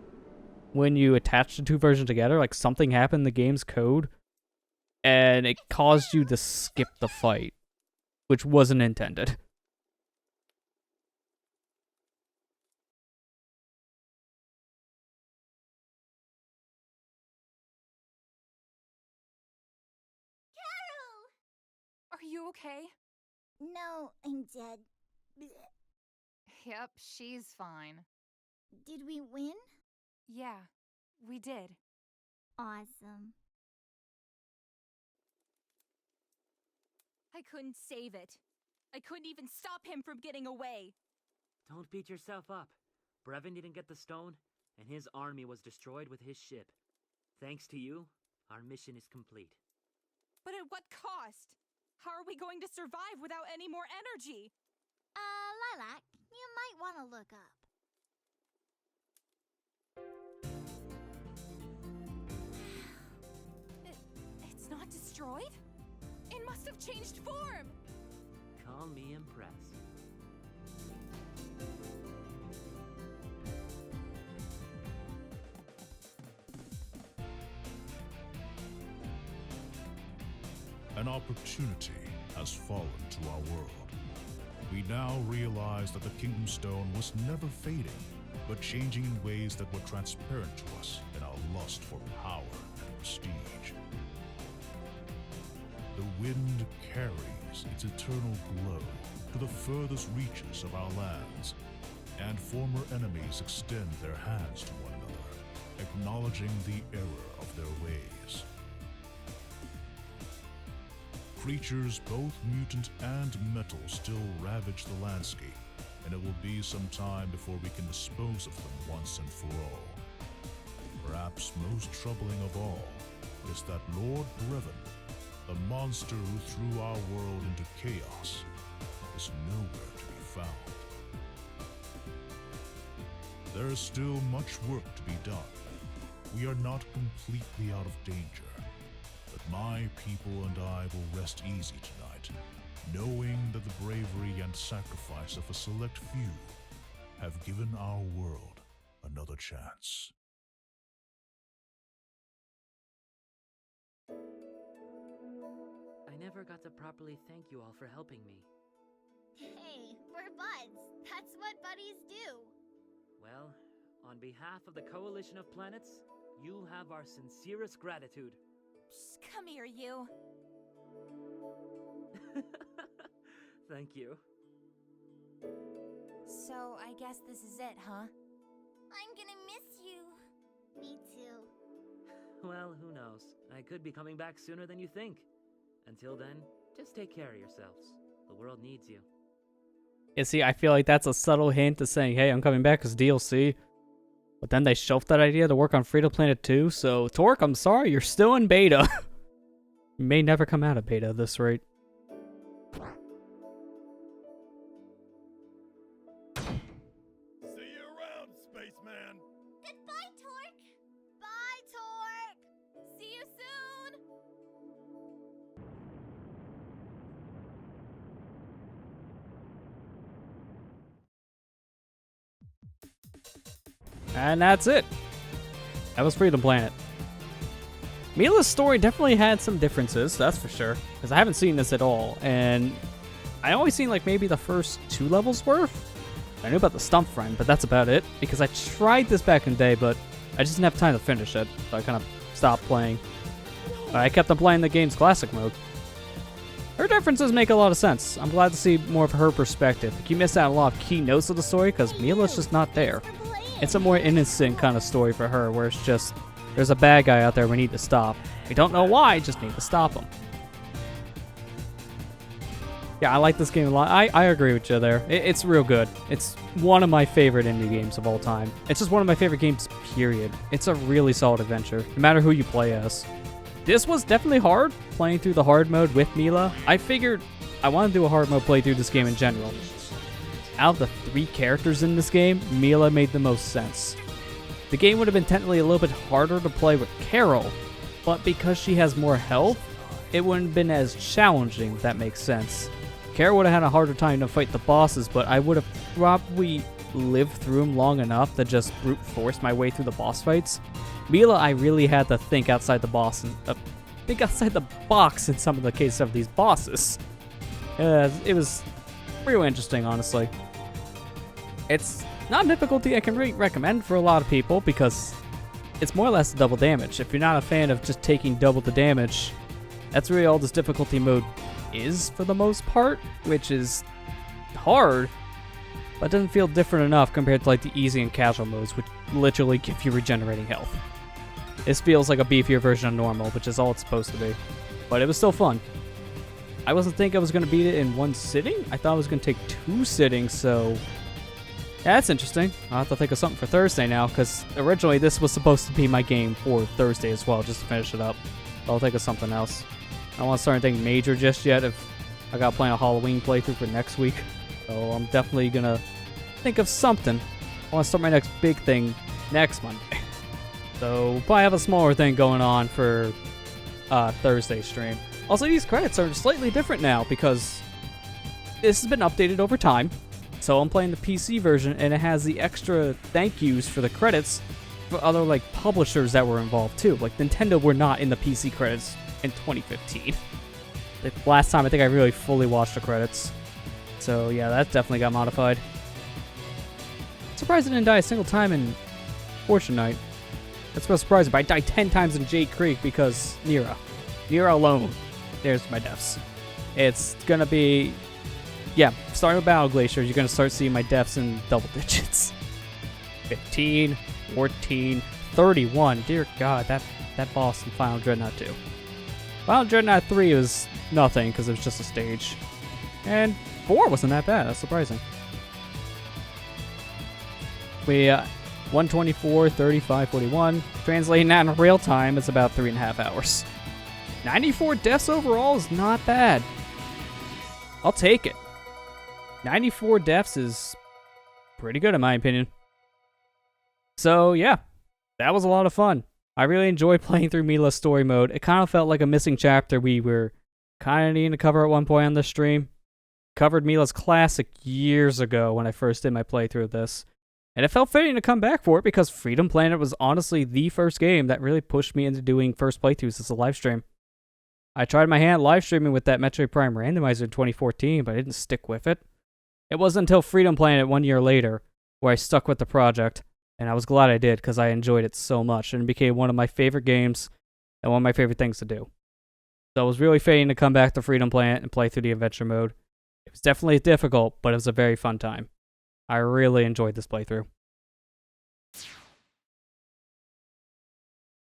S5: when you attach the 2 versions together. Like something happened in the game's code and it caused you to skip the fight, which wasn't intended.
S9: Are you okay?
S6: No, I'm dead. Blech.
S9: Yep, she's fine.
S6: Did we win?
S9: Yeah, we did.
S6: Awesome.
S9: I couldn't save it. I couldn't even stop him from getting away.
S15: Don't beat yourself up. Brevin didn't get the stone, and his army was destroyed with his ship. Thanks to you, our mission is complete.
S9: But at what cost? How are we going to survive without any more energy?
S6: Lilac, you might want to look up.
S9: It's not destroyed? It must have changed form!
S15: Call me impressed.
S4: An opportunity has fallen to our world. We now realize that the Kingdom Stone was never fading, but changing in ways that were transparent to us in our lust for power and prestige. The wind carries its eternal glow to the furthest reaches of our lands, and former enemies extend their hands to one another, acknowledging the error of their ways. Creatures, both mutant and metal, still ravage the landscape, and it will be some time before we can dispose of them once and for all. Perhaps most troubling of all is that Lord Brevin, the monster who threw our world into chaos, is nowhere to be found. There is still much work to be done. We are not completely out of danger. But my people and I will rest easy tonight, knowing that the bravery and sacrifice of a select few have given our world another chance.
S15: I never got to properly thank you all for helping me.
S6: Hey, we're buds. That's what buddies do.
S15: Well, on behalf of the Coalition of Planets, you have our sincerest gratitude.
S9: Psst, come here, you.
S15: Thank you.
S9: So, I guess this is it, huh?
S6: I'm gonna miss you. Me too.
S15: Well, who knows? I could be coming back sooner than you think. Until then, just take care of yourselves. The world needs you.
S5: Yeah, see, I feel like that's a subtle hint to saying, hey, I'm coming back as DLC. But then they shelved that idea to work on Freedom Planet 2, so Torque, I'm sorry, you're still in beta. You may never come out of beta at this rate.
S1: See you around, spaceman.
S6: Goodbye, Torque. Bye, Torque.
S9: See you soon.
S5: And that's it. That was Freedom Planet. Milla's story definitely had some differences, that's for sure. Because I haven't seen this at all. And I only seen like maybe the first 2 levels worth. I knew about the Stump Friend, but that's about it. Because I tried this back in the day, but I just didn't have time to finish it. So I kind of stopped playing. I kept on playing the game's classic mode. Her differences make a lot of sense. I'm glad to see more of her perspective. You miss out on a lot of key notes of the story because Milla's just not there. It's a more innocent kind of story for her, where it's just, there's a bad guy out there we need to stop. We don't know why, just need to stop him. Yeah, I like this game a lot. I agree with you there. It's real good. It's one of my favorite indie games of all time. It's just one of my favorite games, period. It's a really solid adventure, no matter who you play as. This was definitely hard, playing through the hard mode with Milla. I figured I want to do a hard mode playthrough of this game in general. Out of the 3 characters in this game, Milla made the most sense. The game would have been technically a little bit harder to play with Carol, but because she has more health, it wouldn't have been as challenging, if that makes sense. Carol would have had a harder time to fight the bosses, but I would have probably lived through them long enough to just brute force my way through the boss fights. Milla, I really had to think outside the box in some of the cases of these bosses. It was real interesting, honestly. It's not a difficulty I can really recommend for a lot of people because it's more or less double damage. If you're not a fan of just taking double the damage, that's really all this difficulty mode is for the most part, which is hard, but doesn't feel different enough compared to like the easy and casual modes, which literally give you regenerating health. This feels like a beefier version of normal, which is all it's supposed to be, but it was still fun. I wasn't thinking I was going to beat it in one sitting. I thought I was going to take 2 sittings, so yeah, that's interesting. I'll have to think of something for Thursday now, because originally this was supposed to be my game for Thursday as well, just to finish it up. I'll think of something else. I don't want to start anything major just yet if I got to plan a Halloween playthrough for next week. So I'm definitely going to think of something. I want to start my next big thing next Monday. So we'll probably have a smaller thing going on for Thursday stream. Also, these credits are slightly different now because this has been updated over time. So I'm playing the PC version, and it has the extra thank yous for the credits for other like publishers that were involved too. Like Nintendo were not in the PC credits in 2015. Like last time I think I really fully watched the credits. So yeah, that definitely got modified. Surprised I didn't die a single time in Fortune Night. That's real surprising, but I died 10 times in Jade Creek because Nira. Nira alone. There's my deaths. It's gonna be... Yeah, starting with Battle Glacier, you're gonna start seeing my deaths in double digits. 15, 14, 31. Dear God, that boss in Final Dreadnought 2. Final Dreadnought 3 was nothing because it was just a stage. And 4 wasn't that bad, that's surprising. We, 124, 35, 41. Translating that in real time, it's about 3.5 hours. 94 deaths overall is not bad. I'll take it. 94 deaths is pretty good in my opinion. So yeah, that was a lot of fun. I really enjoyed playing through Milla's story mode. It kind of felt like a missing chapter we were kind of needing to cover at one point on this stream. Covered Milla's Classic years ago when I first did my playthrough of this. And it felt fitting to come back for it because Freedom Planet was honestly the first game that really pushed me into doing first playthroughs as a live stream. I tried my hand live streaming with that Metroid Prime randomizer in 2014, but I didn't stick with it. It wasn't until Freedom Planet 1 year later where I stuck with the project, and I was glad I did because I enjoyed it so much, and it became one of my favorite games and one of my favorite things to do. So it was really fitting to come back to Freedom Planet and play through the adventure mode. It was definitely difficult, but it was a very fun time. I really enjoyed this playthrough.